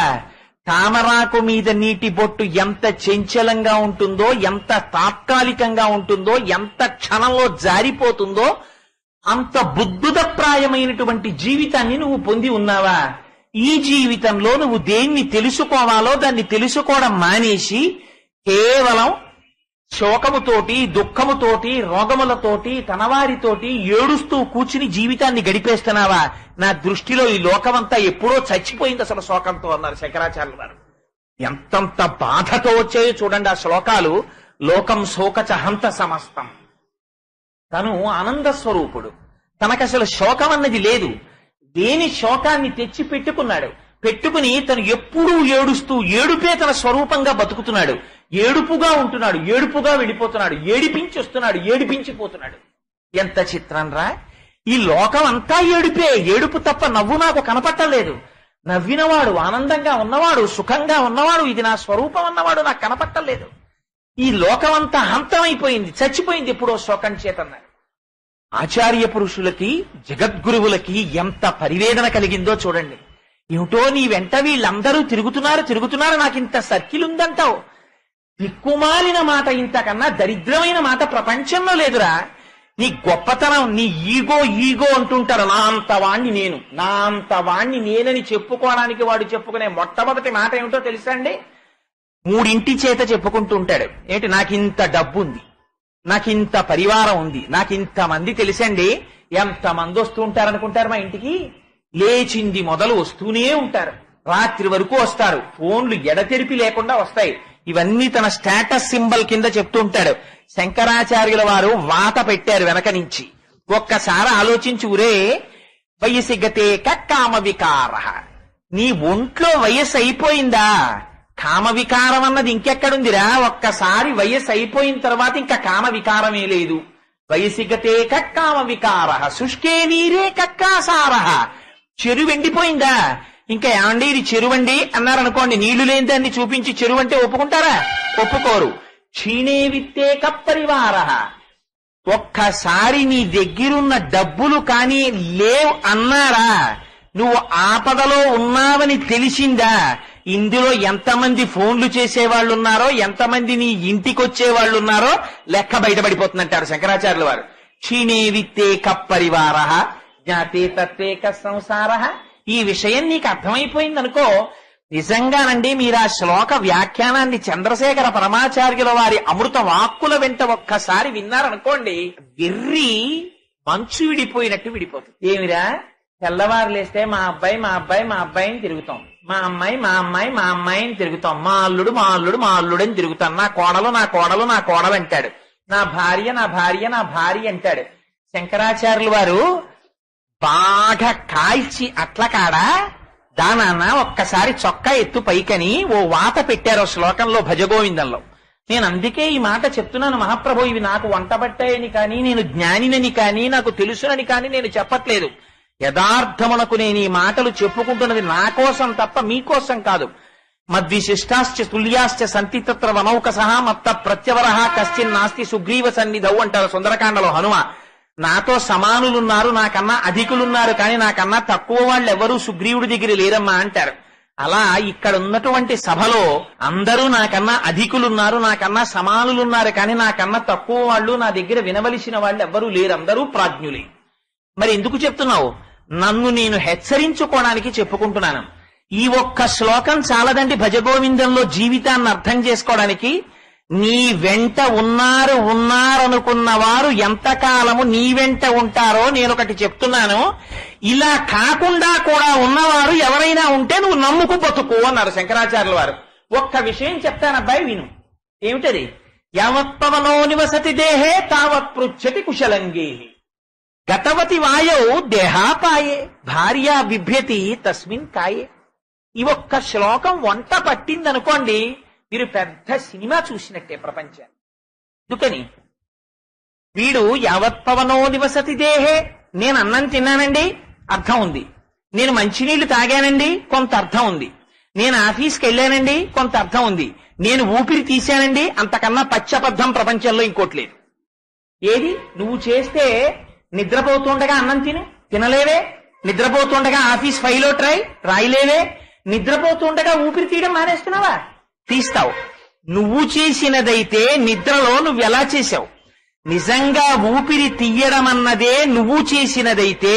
తామరాకు మీద నీటి బొట్టు ఎంత చంచలంగా ఉంటుందో, ఎంత తాత్కాలికంగా ఉంటుందో, ఎంత క్షణంలో జారిపోతుందో, అంత బుద్ధుదప్రాయమైనటువంటి జీవితాన్ని నువ్వు పొంది ఉన్నావా? ఈ జీవితంలో నువ్వు దేన్ని తెలుసుకోవాలో దాన్ని తెలుసుకోవడం మానేసి కేవలం శోకముతోటి, దుఃఖముతోటి, రోగములతోటి, తనవారితోటి ఏడుస్తూ కూర్చుని జీవితాన్ని గడిపేస్తున్నావా? నా దృష్టిలో ఈ లోకమంతా ఎప్పుడో చచ్చిపోయింది అసలు శోకంతో అన్నారు శంకరాచార్యులు వారు. ఎంతంత బాధతో వచ్చాయో చూడండి ఆ శ్లోకాలు. లోకం శోకచ హంత సమస్తం. తను ఆనంద స్వరూపుడు, తనకసలు శోకం అన్నది లేదు. దేని శోకాన్ని తెచ్చి పెట్టుకుని తను ఎప్పుడూ ఏడుస్తూ, ఏడుపే తన స్వరూపంగా బతుకుతున్నాడు. ఏడుపుగా ఉంటున్నాడు, ఏడుపుగా వెళ్ళిపోతున్నాడు, ఏడిపించి వస్తున్నాడు, ఏడిపించిపోతున్నాడు. ఎంత చిత్రం రా! ఈ లోకం అంతా ఏడుపే. ఏడుపు తప్ప నవ్వు నాకు కనపట్టలేదు. నవ్వినవాడు, ఆనందంగా ఉన్నవాడు, సుఖంగా ఉన్నవాడు, ఇది నా స్వరూపం అన్నవాడు నాకు కనపట్టలేదు. ఈ లోకం అంతా హంతమైపోయింది, చచ్చిపోయింది ఎప్పుడో శోకం చేతన్నారు. ఆచార్య పురుషులకి, జగద్గురువులకి ఎంత పరివేదన కలిగిందో చూడండి. ఏమిటో నీ వెంట వీళ్ళందరూ తిరుగుతున్నారు, నాకింత సర్కిల్ ఉందంటావు. దిక్కుమాలిన మాట, ఇంతకన్నా దరిద్రమైన మాట ప్రపంచంలో లేదురా. నీ గొప్పతనం, నీ ఈగో ఈగో అంటుంటారు. నా అంత వాణ్ణి నేనని చెప్పుకోవడానికి వాడు చెప్పుకునే మొట్టమొదటి మాట ఏమిటో తెలుసా అండి? 3 చేత చెప్పుకుంటూ ఉంటాడు. ఏంటి? నాకింత డబ్బు ఉంది, నాకింత పరివారం ఉంది, నాకింత మంది తెలుసండి. ఎంతమంది వస్తూ ఉంటారనుకుంటారు మా ఇంటికి? లేచింది మొదలు వస్తూనే ఉంటారు, రాత్రి వరకు వస్తారు, ఫోన్లు ఎడతెరిపి లేకుండా వస్తాయి. ఇవన్నీ తన స్టేటస్ సింబల్ కింద చెప్తూ ఉంటాడు. శంకరాచార్యుల వారు వాత పెట్టారు వెనక నుంచి. ఒక్కసారి ఆలోచించి, ఊరే వయసిగతే కామ వికార, నీ ఒంట్లో వయస్సు అయిపోయిందా? కామ వికారం అన్నది ఇంకెక్కడుందిరా? ఒక్కసారి వయస్సు అయిపోయిన తర్వాత ఇంకా కామ వికారమే లేదు. వయసిగతే కామ వికార శుష్కే నీరే కక్కాసార. చెరువు ఎండిపోయిందా? ఇంకా ఏమండి ఇది చెరువండి అన్నారనుకోండి, నీళ్లు లేని దాన్ని చూపించి చెరువు అంటే ఒప్పుకుంటారా? ఒప్పుకోరు. క్షీణే విత్తే కప్పరివార, ఒక్కసారి నీ దగ్గరున్న డబ్బులు కానీ లేవు అన్నారా? నువ్వు ఆపదలో ఉన్నావని తెలిసిందా? ఇందులో ఎంతమంది ఫోన్లు చేసేవాళ్ళు ఉన్నారో, ఎంతమంది నీ ఇంటికి వచ్చేవాళ్ళు ఉన్నారో లెక్క బయటపడిపోతుందంటారు శంకరాచార్యుల వారు. క్షీణే విత్తే కప్పరివార జ్ఞాతే తత్వేక సంసార. ఈ విషయం నీకు అర్థమైపోయిందనుకో, నిజంగానండి మీరు ఆ శ్లోక వ్యాఖ్యానాన్ని చంద్రశేఖర పరమాచార్యుల వారి అమృత వాక్కుల వెంట ఒక్కసారి విన్నారనుకోండి, వెర్రి మంచు విడిపోయినట్టు విడిపోతుంది. ఏమిరా, తెల్లవారు లేస్తే మా అబ్బాయిని తిరుగుతాం, మా అమ్మాయిని తిరుగుతాం, మా అల్లుడు అని తిరుగుతాం, నా కోడలు అంటాడు, నా భార్య అంటాడు. శంకరాచార్యుల వారు బాగా కాల్చి అట్ల కాడా దానాన్న ఒక్కసారి చొక్కా ఎత్తు పైకని ఓ వాత పెట్టారు శ్లోకంలో భజగోవిందంలో. నేను అందుకే ఈ మాట చెప్తున్నాను. మహాప్రభు, ఇవి నాకు వంటబట్టాయని కానీ, నేను జ్ఞానినని కానీ, నాకు తెలుసునని కానీ నేను చెప్పట్లేదు. యథార్థమునకు నేను ఈ మాటలు చెప్పుకుంటున్నది నా కోసం తప్ప మీకోసం కాదు. మద్విశిష్టాశ్చ తుల్యాశ్చ సంతి తత్ర వనౌకసహ మత్త ప్రత్యవరః కశ్చిన్ నాస్తి సుగ్రీవ సన్నిధౌ అంటారు సుందరకాండలో హనుమ. నాతో సమానులున్నారు, నాకన్నా అధికులున్నారు, కానీ నాకన్నా తక్కువ వాళ్ళు ఎవరూ సుగ్రీవుడి దగ్గర లేరమ్మా అంటారు. అలా ఇక్కడ ఉన్నటువంటి సభలో అందరూ నాకన్నా అధికులున్నారు, నాకన్నా సమానులున్నారు, కానీ నాకన్నా తక్కువ వాళ్ళు, నా దగ్గర వినవలసిన వాళ్ళు ఎవ్వరూ లేరు, అందరూ ప్రాజ్ఞులే. మరి ఎందుకు చెప్తున్నావు? నన్ను నేను హెచ్చరించుకోవడానికి చెప్పుకుంటున్నాను. ఈ ఒక్క శ్లోకం చాలదండి భజగోవిందంలో జీవితాన్ని అర్థం చేసుకోవడానికి. నీ వెంట ఉన్నారనుకున్న వారు ఎంతకాలము నీ వెంట ఉంటారో నేనొకటి చెప్తున్నాను. ఇలా కాకుండా కూడా ఉన్నవారు ఎవరైనా ఉంటే నువ్వు నమ్ముకు బతుకు అన్నారు శంకరాచార్యుల వారు. ఒక్క విషయం చెప్తానబ్బాయి, విను. ఏమిటది? యావత్పవనో నివసతి దేహే తావత్ పృచ్చతి కుశలంగేహి గతవతి వాయౌ దేహాపాయే భార్యా బిభ్యతి తస్మిన్ కాయే. ఈ ఒక్క శ్లోకం వంట పట్టిందనుకోండి, మీరు పెద్ద సినిమా చూసినట్టే ప్రపంచాన్ని. ఎందుకని? వీడు యావత్పవనో నివసతి దేహే, నేను అన్నం తిన్నానండి అర్థం ఉంది, నేను మంచినీళ్లు తాగానండి కొంత అర్థం ఉంది, నేను ఆఫీస్కి వెళ్ళానండి కొంత అర్థం ఉంది, నేను ఊపిరి తీశానండి, అంతకన్నా పచ్చబద్ధం ప్రపంచంలో ఇంకోటి లేదు. ఏది? నువ్వు చేస్తే నిద్రపోతుండగా అన్నం తినలేవే, నిద్రపోతుండగా ఆఫీస్ ఫైలో రాయలేవే, నిద్రపోతుండగా ఊపిరి తీయడం మానేస్తున్నావా? తీస్తావు. నువ్వు చేసినదైతే నిద్రలో నువ్వెలా చేశావు? నిజంగా ఊపిరి తీయడం అన్నదే నువ్వు చేసినదైతే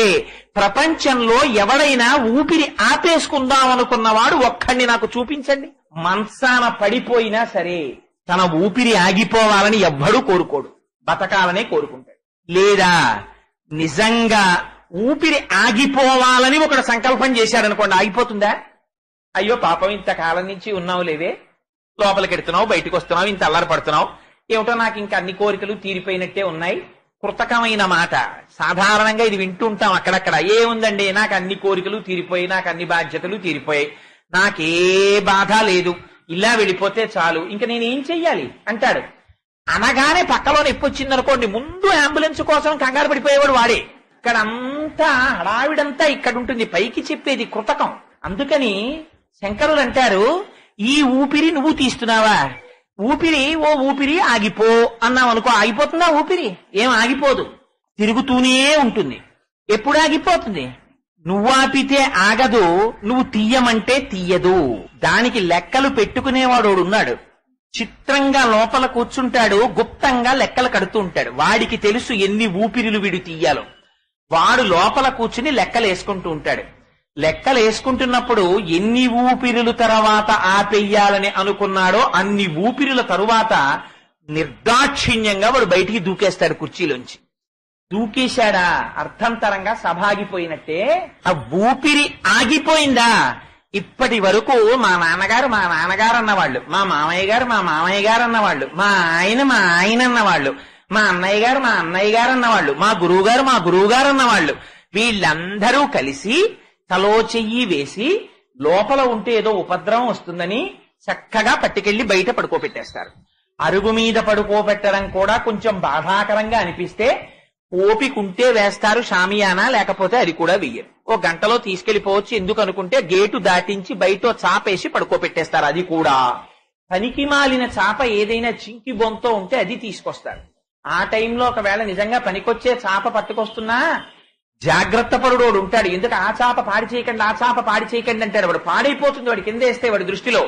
ప్రపంచంలో ఎవడైనా ఊపిరి ఆపేసుకుందాం అనుకున్నవాడు ఒక్కడిని నాకు చూపించండి. మంచాన పడిపోయినా సరే తన ఊపిరి ఆగిపోవాలని ఎవ్వడూ కోరుకోడు, బతకాలనే కోరుకుంటాడు. లేదా నిజంగా ఊపిరి ఆగిపోవాలని ఒకడు సంకల్పం చేశాడనుకోండి, ఆగిపోతుందా? అయ్యో పాపం ఇంతకాలం నుంచి ఉన్నావు లేవే, లోపలికి ఎడుతున్నావు, బయటకు వస్తున్నావు, ఇంత అల్లరి పడుతున్నావు, ఏమిటో నాకు ఇంకా అన్ని కోరికలు తీరిపోయినట్టే ఉన్నాయి. కృతకమైన మాట, సాధారణంగా ఇది వింటుంటాం అక్కడక్కడ. ఏముందండి, నాకు అన్ని కోరికలు తీరిపోయి, నాకు అన్ని బాధ్యతలు తీరిపోయాయి, నాకే బాధ లేదు, ఇలా వెళ్ళిపోతే చాలు, ఇంకా నేనేం చెయ్యాలి అంటాడు. అనగానే పక్కలో నొప్పి వచ్చిందనుకోండి, ముందు అంబులెన్స్ కోసం కంగారు పడిపోయేవాడు వాడే. ఇక్కడంతా హడావిడంతా ఇక్కడ ఉంటుంది, పైకి చెప్పేది కృతకం. అందుకని శంకరులు అంటారు, ఈ ఊపిరి నువ్వు తీస్తున్నావా? ఓ ఊపిరి ఆగిపో అన్నావు అనుకో, ఆగిపోతుందా ఊపిరి? ఏం ఆగిపోదు, తిరుగుతూనే ఉంటుంది. ఎప్పుడు ఆగిపోతుంది? నువ్వు ఆపితే ఆగదు, నువ్వు తీయమంటే తీయదు. దానికి లెక్కలు పెట్టుకునేవాడు ఉన్నాడు. చిత్రంగా లోపల కూర్చుంటాడు, గుప్తంగా లెక్కలు కడుతూ ఉంటాడు. వాడికి తెలుసు ఎన్ని ఊపిరులు వీడు తీయాలో. వాడు లోపల కూర్చుని లెక్కలు వేసుకుంటూ ఉంటాడు. లెక్కలు వేసుకుంటున్నప్పుడు ఎన్ని ఊపిరుల తర్వాత ఆపేయాలని అనుకున్నాడో అన్ని ఊపిరుల తరువాత నిర్దాక్షిణ్యంగా వాడు బయటికి దూకేస్తాడు కుర్చీలోంచి. దూకేశాడా అర్థంతరంగా సభ ఆగిపోయినట్టే. ఆ ఊపిరి ఆగిపోయిందా? ఇప్పటి వరకు మా నాన్నగారు అన్నవాళ్ళు, మా మామయ్య గారు అన్నవాళ్ళు, మా ఆయన అన్నవాళ్ళు, మా అన్నయ్య గారు అన్నవాళ్ళు, మా గురువు గారు అన్నవాళ్ళు, వీళ్ళందరూ కలిసి తలో చెయ్యి వేసి లోపల ఉంటే ఏదో ఉపద్రవం వస్తుందని చక్కగా పట్టుకెళ్లి బయట పడుకోబెట్టేస్తారు. అరుగు మీద పడుకోబెట్టడం కూడా కొంచెం బాధాకరంగా అనిపిస్తే ఓపికంటే వేస్తారు షామియానా, లేకపోతే అది కూడా వెయ్యరు. ఓ గంటలో తీసుకెళ్లిపోవచ్చు ఎందుకు అనుకుంటే గేటు దాటించి బయట చాపేసి పడుకోబెట్టేస్తారు. అది కూడా పనికి మాలిన చాప ఏదైనా చింకి బొంతో ఉంటే అది తీసుకొస్తారు. ఆ టైంలో ఒకవేళ నిజంగా పనికొచ్చే చాప పట్టుకొస్తున్నా జాగ్రత్త పరుడోడు ఉంటాడు. ఎందుకు ఆ చాప పాడి చేయకండి అంటాడు. వాడు పాడైపోతుంది వాడి కింద వేస్తే వాడి దృష్టిలో.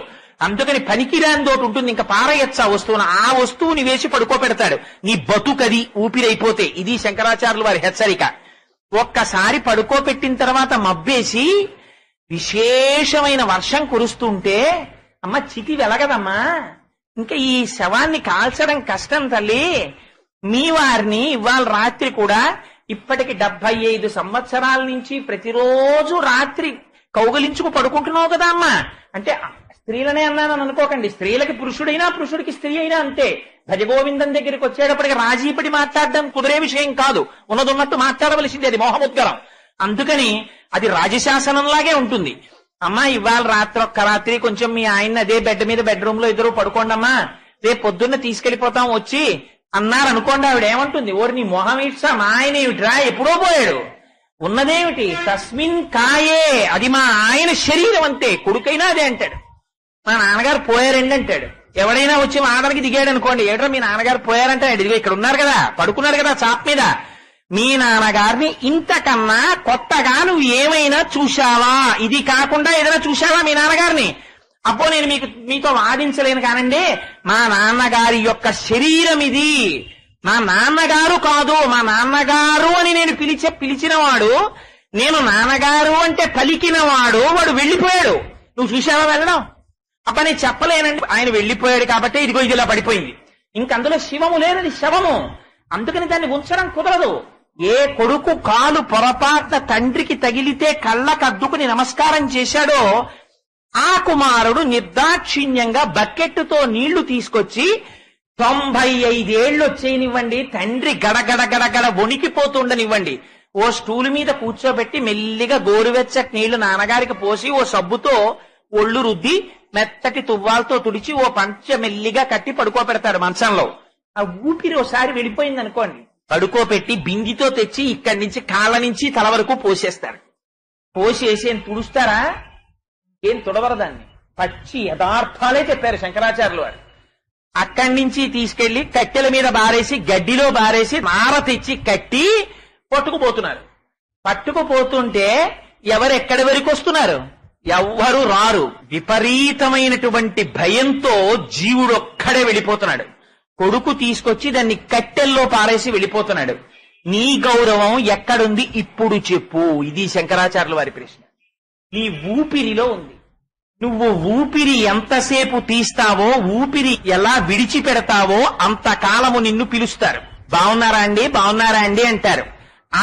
అందుకని పనికిరానిదోటి ఉంటుంది, ఇంకా పారయచ్చా వస్తువును, ఆ వస్తువుని వేసి పడుకోపెడతాడు. నీ బతుకది ఊపిరైపోతే. ఇది శంకరాచార్యుల వారి హెచ్చరిక. ఒక్కసారి పడుకోపెట్టిన తర్వాత మబ్బేసి విశేషమైన వర్షం కురుస్తుంటే అమ్మ చితి వెలగదమ్మా, ఇంకా ఈ శవాన్ని కాల్చడం కష్టం తల్లి, మీ వారిని ఇవాళ రాత్రి కూడా ఇప్పటికి 75 సంవత్సరాల నుంచి ప్రతిరోజు రాత్రి కౌగలించుకు పడుకుంటున్నావు కదా అమ్మా అంటే, స్త్రీలనే అన్నానని అనుకోకండి, స్త్రీలకి పురుషుడైనా పురుషుడికి స్త్రీ అయినా అంతే. భజగోవిందం దగ్గరికి వచ్చేటప్పటికి రాజీపడి మాట్లాడడం కుదిరే విషయం కాదు, ఉన్నదున్నట్టు మాట్లాడవలసింది, అది మోహముద్గరం. అందుకని అది రాజశాసనంలాగే ఉంటుంది. అమ్మా ఇవాళ ఒక్క రాత్రి కొంచెం మీ ఆయన అదే బెడ్ మీద బెడ్రూమ్ లో ఇద్దరు పడుకోండమ్మా, రేపు పొద్దున్న తీసుకెళ్లిపోతాం వచ్చి అన్నారు అనుకోండి. ఆవిడ ఏమంటుంది? ఓరి నీ మొహం ఇట్సా, మా ఆయన ఏమిట్రా ఎప్పుడో పోయాడు, ఉన్నదేమిటి తస్మిన్ కాయే, అది మా ఆయన శరీరం అంతే. కొడుకైనా అదే అంటాడు. మా నాన్నగారు పోయారండి అంటాడు. ఎవడైనా వచ్చి మాటలకి దిగాడు అనుకోండి, ఏట్రా మీ నాన్నగారు పోయారంటే, ఇదిగో ఇక్కడ ఉన్నారు కదా, పడుకున్నారు కదా చాప్ మీద, మీ నాన్నగారిని ఇంతకన్నా కొత్తగా నువ్వు ఏమైనా చూశావా? ఇది కాకుండా ఏదైనా చూశావా మీ నాన్నగారిని? అబ్బో నేను మీతో వాదించలేను కానండి, మా నాన్నగారి యొక్క శరీరం ఇది, మా నాన్నగారు కాదు, మా నాన్నగారు అని నేను పిలిచినవాడు, నేను నాన్నగారు అంటే పలికినవాడు, వాడు వెళ్ళిపోయాడు. నువ్వు చూశావా వెళ్ళడం? అబ్బా నేను చెప్పలేనండి, ఆయన వెళ్ళిపోయాడు కాబట్టి ఇదిగో ఇది ఇలా పడిపోయింది. ఇంకందులో శివము లేదు, అది శవము. అందుకని దాన్ని ఉంచడం కుదరదు. ఏ కొడుకు కాలు పొరపాటున తండ్రికి తగిలితే కళ్ళకద్దుకుని నమస్కారం చేశాడో ఆ కుమారుడు నిర్దాక్షిణ్యంగా బకెట్టుతో నీళ్లు తీసుకొచ్చి 95 ఏళ్ళు వచ్చేయనివ్వండి, తండ్రి గడగడ వణికిపోతుండనివ్వండి, ఓ స్టూలు మీద కూర్చోబెట్టి మెల్లిగా గోరువెచ్చటి నీళ్లు నాన్నగారికి పోసి ఓ సబ్బుతో ఒళ్ళు రుద్ది మెత్తటి తువ్వాలతో తుడిచి ఓ పంచ మెల్లిగా కట్టి పడుకోబెడతాడు మంచంలో. ఆ ఊపిరి ఓసారి వెళ్ళిపోయింది అనుకోండి, పడుకోపెట్టి బిందితో తెచ్చి ఇక్కడి నుంచి కాళ్ళ నుంచి తల వరకు పోసేస్తారు. పోసేసి ఏం తుడుస్తారా? ఏం తుడవరదాన్ని, పచ్చి యథార్థాలే చెప్పారు శంకరాచార్యులు వారు. అక్కడి నుంచి తీసుకెళ్లి కట్టెల మీద బారేసి గడ్డిలో బారేసి మార తెచ్చి కట్టి పట్టుకుపోతున్నారు. పట్టుకుపోతుంటే ఎవరెక్కడి వరకు వస్తున్నారు? ఎవ్వరూ రారు. విపరీతమైనటువంటి భయంతో జీవుడొక్కడే వెళ్ళిపోతున్నాడు. కొడుకు తీసుకొచ్చి దాన్ని కట్టెల్లో పారేసి వెళ్ళిపోతున్నాడు. నీ గౌరవం ఎక్కడుంది ఇప్పుడు చెప్పు? ఇది శంకరాచార్యుల వారి ప్రశ్న. నీ ఊపిరిలో ఉంది. నువ్వు ఊపిరి ఎంతసేపు తీస్తావో, ఊపిరి ఎలా విడిచిపెడతావో అంతకాలము నిన్ను పిలుస్తారు. బాగున్నారా అండి అంటారు.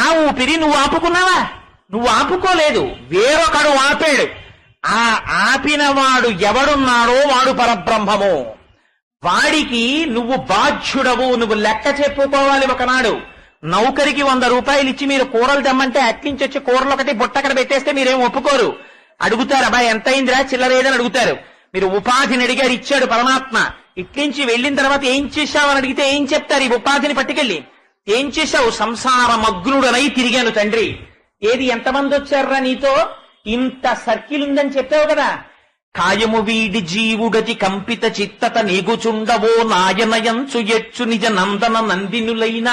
ఆ ఊపిరి నువ్వు ఆపుకున్నావా? నువ్వు ఆపుకోలేదు, వేరొకడు ఆపాడు. ఆ ఆపినవాడు ఎవడున్నాడో వాడు పరబ్రహ్మము. వాడికి నువ్వు బాధ్యుడవు, నువ్వు లెక్క చెప్పుకోవాలి. ఒకనాడు నౌకరికి 100 రూపాయలు ఇచ్చి మీరు కూరలు తెమ్మంటే అట్నుంచి వచ్చి కూరలు ఒకటి బుట్టక్కడ పెట్టేస్తే మీరేం ఒప్పుకోరు. అడుగుతారు, అబ్బాయి ఎంత అయిందిరా చిల్లరేదని అడుగుతారు. మీరు ఉపాధిని అడిగారు, ఇచ్చాడు పరమాత్మ. ఇట్నుంచి వెళ్ళిన తర్వాత ఏం చేశావని అడిగితే ఏం చెప్తారు? ఈ ఉపాధిని పట్టుకెళ్ళి ఏం చేశావు? సంసారమగ్నుడనై తిరిగాను తండ్రి. ఏది ఎంతమంది వచ్చారా నీతో? ఇంత సర్కిల్ ఉందని చెప్పావు కదా. కాయము వీడి జీవుడతి కంపిత చిత్తత నీగుచుండవో నాయనయంచు ఎచ్చు నిజ నందన నందినులైన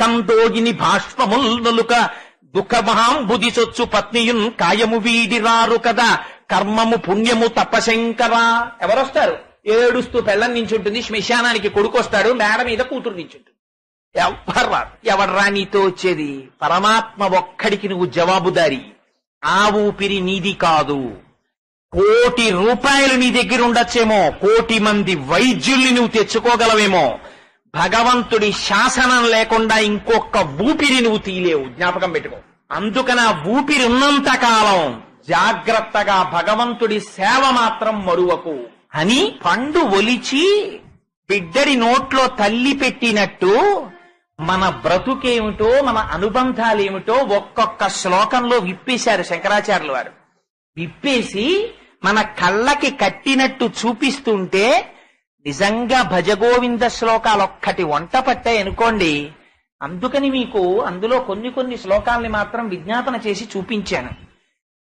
కందోగిని భాష్పముల్ నలుక దుఃఖమహాంబుది చొచ్చు పత్నియున్ కాయము వీడి రారు కదా కర్మము పుణ్యము తపశంకరా. ఎవరొస్తారు? ఏడుస్తూ పెళ్ళం నించుంటుంది, శ్మశానానికి కొడుకొస్తాడు, మేడ మీద కూతురు నించుంటుంది. ఎవడ్రా నీతో వచ్చేది? పరమాత్మ ఒక్కడికి నువ్వు జవాబుదారి. ఆ ఊపిరి నీది కాదు. 1,00,00,000 రూపాయలు నీ దగ్గర ఉండొచ్చేమో, 1,00,00,000 మంది వైద్యుల్ని నువ్వు తెచ్చుకోగలవేమో, భగవంతుడి శాసనం లేకుండా ఇంకొక ఊపిరి నువ్వు తీయలేవు. జ్ఞాపకం పెట్టుకో. అందుకని ఆ ఊపిరి ఉన్నంత కాలం జాగ్రత్తగా భగవంతుడి సేవ మాత్రం మరువకు అని పండు ఒలిచి బిడ్డడి నోట్లో తల్లి పెట్టినట్టు మన బ్రతుకేమిటో, మన అనుబంధాలేమిటో ఒక్కొక్క శ్లోకంలో విప్పేశారు శంకరాచార్యుల వారు. విప్పేసి మన కళ్ళకి కట్టినట్టు చూపిస్తుంటే నిజంగా భజగోవింద శ్లోకాలు ఒక్కటి వంట పట్టాయి అనుకోండి. అందుకని మీకు అందులో కొన్ని శ్లోకాల్ని మాత్రం విజ్ఞాపన చేసి చూపించాను.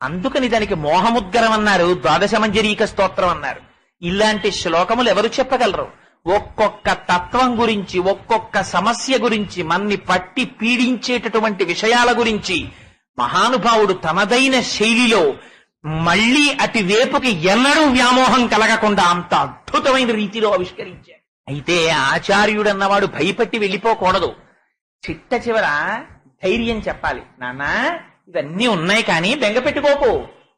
అందుకని దానికి మోహముద్గరం అన్నారు, ద్వాదశ మంజరీక స్తోత్రం అన్నారు. ఇలాంటి శ్లోకములు ఎవరు చెప్పగలరు? ఒక్కొక్క తత్వం గురించి, ఒక్కొక్క సమస్య గురించి, మన్ని పట్టి పీడించేటటువంటి విషయాల గురించి మహానుభావుడు తనదైన శైలిలో మళ్లీ అటువైపుకి ఎన్నడూ వ్యామోహం కలగకుండా అంత అద్భుతమైన రీతిలో ఆవిష్కరించాడు. అయితే ఆచార్యుడు అన్నవాడు భయపట్టి వెళ్ళిపోకూడదు. చిట్ట చివర ధైర్యం చెప్పాలి. నాన్నా ఇవన్నీ ఉన్నాయి కానీ బెంగ పెట్టుకోకు,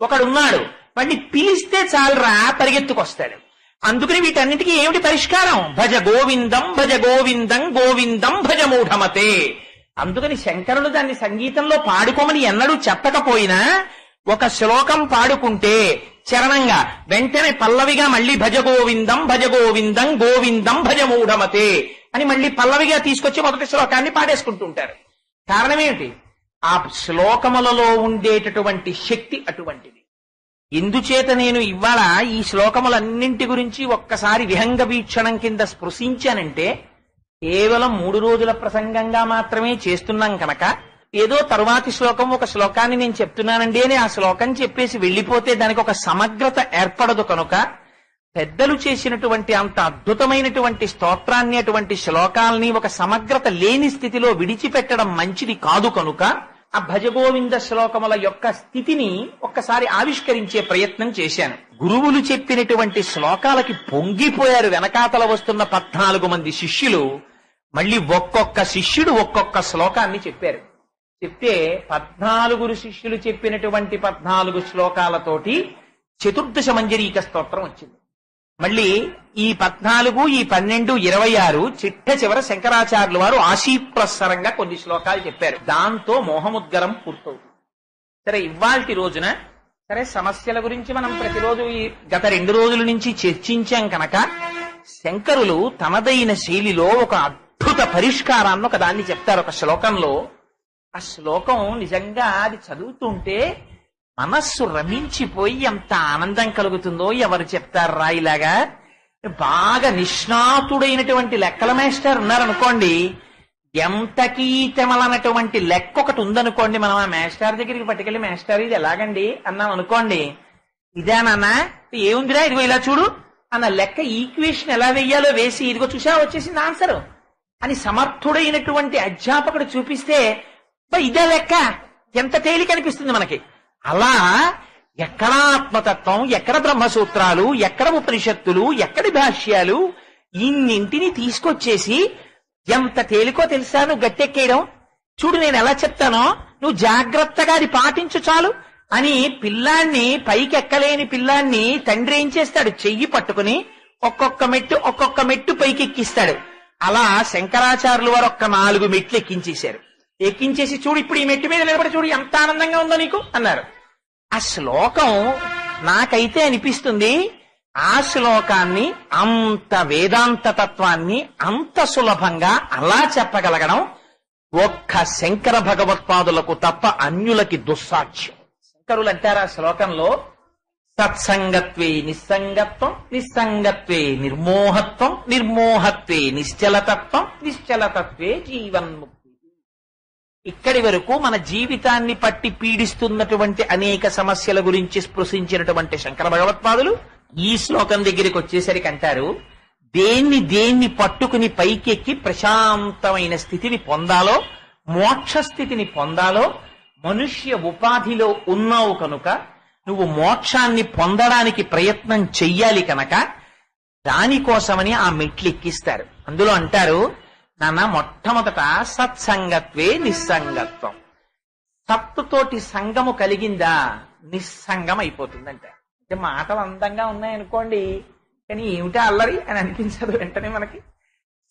ఒకడున్నాడు, వాడిని పిలిస్తే చాలరా పరిగెత్తుకొస్తాడు. అందుకని వీటన్నిటికీ ఏమిటి పరిష్కారం? భజ గోవిందం భజ గోవిందం గోవిందం భజ మూఢమతే. అందుకని శంకరులు దాన్ని సంగీతంలో పాడుకోమని ఎన్నడూ చెప్పకపోయినా ఒక శ్లోకం పాడుకుంటే చరణంగా వెంటనే పల్లవిగా మళ్ళీ భజ గోవిందం భజ గోవిందం గోవిందం భజ మూఢమతే అని మళ్ళీ పల్లవిగా తీసుకొచ్చి మొదటి శ్లోకాన్ని పాడేసుకుంటుంటారు. కారణం ఏమిటి? ఆ శ్లోకములలో ఉండేటటువంటి శక్తి అటువంటిది. ఎందుచేత నేను ఇవాళ ఈ శ్లోకములన్నింటి గురించి ఒక్కసారి విహంగ వీక్షణం కింద స్పృశించానంటే కేవలం 3 రోజుల ప్రసంగంగా మాత్రమే చేస్తున్నాం కనుక, ఏదో తరువాతి శ్లోకం ఒక శ్లోకాన్ని నేను చెప్తున్నానండి అని ఆ శ్లోకం చెప్పేసి వెళ్ళిపోతే దానికి ఒక సమగ్రత ఏర్పడదు. కనుక పెద్దలు చేసినటువంటి అంత అద్భుతమైనటువంటి స్తోత్రాన్ని, అటువంటి శ్లోకాల్ని ఒక సమగ్రత లేని స్థితిలో విడిచిపెట్టడం మంచిది కాదు. కనుక ఆ భజగోవింద శ్లోకముల యొక్క స్థితిని ఒక్కసారి ఆవిష్కరించే ప్రయత్నం చేశాను. గురువులు చెప్పినటువంటి శ్లోకాలకి పొంగిపోయారు. వెనకాతల వస్తున్న 14 మంది శిష్యులు మళ్ళీ ఒక్కొక్క శిష్యుడు ఒక్కొక్క శ్లోకాన్ని చెప్పారు. చెప్తే 14 శిష్యులు చెప్పినటువంటి 14 శ్లోకాలతోటి చతుర్దశ మంజరీక స్తోత్రం వచ్చింది. మళ్ళీ ఈ 14, ఈ 12, 26 చిట్ట చివర శంకరాచార్యుల వారు ఆశీప్రసరంగా కొన్ని శ్లోకాలు చెప్పారు. దాంతో మోహముద్గరం పూర్తవుతుంది. సరే, ఇవాల్టి రోజున సరే సమస్యల గురించి మనం ప్రతిరోజు ఈ గత 2 రోజుల నుంచి చర్చించాం కనుక శంకరులు తనదైన శైలిలో ఒక అద్భుత పరిష్కారాన్ని ఒక దాన్ని చెప్తారు ఒక శ్లోకంలో. ఆ శ్లోకం నిజంగా అది చదువుతుంటే మనస్సు రమించిపోయి ఎంత ఆనందం కలుగుతుందో ఎవరు చెప్తారు రాయిలాగా. బాగా నిష్ణాతుడైనటువంటి లెక్కల మేస్టర్ ఉన్నారనుకోండి, ఎంతకీ తెమలనటువంటి లెక్క ఒకటి ఉందనుకోండి, మనం ఆ మేస్టర్ దగ్గరికి పట్టుకెళ్ళి మేస్టర్ ఇది ఎలాగండి అన్నాం అనుకోండి, ఇదేనన్నా ఏముందిరా ఇదిగో ఇలా చూడు అన్న లెక్క ఈక్వేషన్ ఎలా వెయ్యాలో వేసి ఇదిగో చూసా వచ్చేసింది ఆన్సర్ అని సమర్థుడైనటువంటి అధ్యాపకుడు చూపిస్తే ఇదే లెక్క ఎంత తేలిక అనిపిస్తుంది మనకి. అలా ఎక్కడ ఆత్మతత్వం, ఎక్కడ బ్రహ్మసూత్రాలు, ఎక్కడ ఉపనిషత్తులు, ఎక్కడి భాష్యాలు, ఇన్నింటినీ తీసుకొచ్చేసి ఎంత తేలికో తెలుసా నువ్వు గట్టెక్కేయడం. చూడు నేను ఎలా చెప్తానో నువ్వు జాగ్రత్తగా అది పాటించు చాలు అని పిల్లాన్ని, పైకి ఎక్కలేని పిల్లాన్ని తండ్రి ఏం చేస్తాడు? చెయ్యి పట్టుకుని ఒక్కొక్క మెట్టు పైకి ఎక్కిస్తాడు. అలా శంకరాచార్యులు వారు 4 మెట్లు ఎక్కించేశారు. ఎక్కించేసి చూడు ఇప్పుడు ఈ మెట్టు మీద నిలబడి చూడు ఎంత ఆనందంగా ఉందో నీకు అన్నారు. ఆ శ్లోకం నాకైతే అనిపిస్తుంది, ఆ శ్లోకాన్ని అంత వేదాంత తత్వాన్ని అంత సులభంగా అలా చెప్పగలగడం ఒక్క శంకర భగవత్పాదులకు తప్ప అన్యులకి దుస్సాధ్యం. శంకరులు అంటారు ఆ శ్లోకంలో, సత్సంగత్వే నిస్సంగత్వం, నిస్సంగత్వే నిర్మోహత్వం, నిర్మోహత్వే నిశ్చలతత్వం, నిశ్చలతత్వే జీవన్ముక్తి. ఇక్కడి వరకు మన జీవితాన్ని పట్టి పీడిస్తున్నటువంటి అనేక సమస్యల గురించి స్పృశించినటువంటి శంకర భగవత్పాదులు ఈ శ్లోకం దగ్గరికి వచ్చేసరికి అంటారు, దేన్ని పట్టుకుని పైకెక్కి ప్రశాంతమైన స్థితిని పొందాలో, మోక్ష స్థితిని పొందాలో, మనుష్య ఉపాధిలో ఉన్నావు కనుక నువ్వు మోక్షాన్ని పొందడానికి ప్రయత్నం చెయ్యాలి కనుక దానికోసమని ఆ మెట్లు ఎక్కిస్తారు. అందులో అంటారు, నాన్న మొట్టమొదట సత్సంగత్వే నిస్సంగత్వం. సత్తుతోటి సంగము కలిగిందా నిస్సంగం అయిపోతుందంట. అంటే మాటలు అందంగా ఉన్నాయనుకోండి, కానీ ఏమిటా అల్లరి అని అనిపించదు వెంటనే మనకి.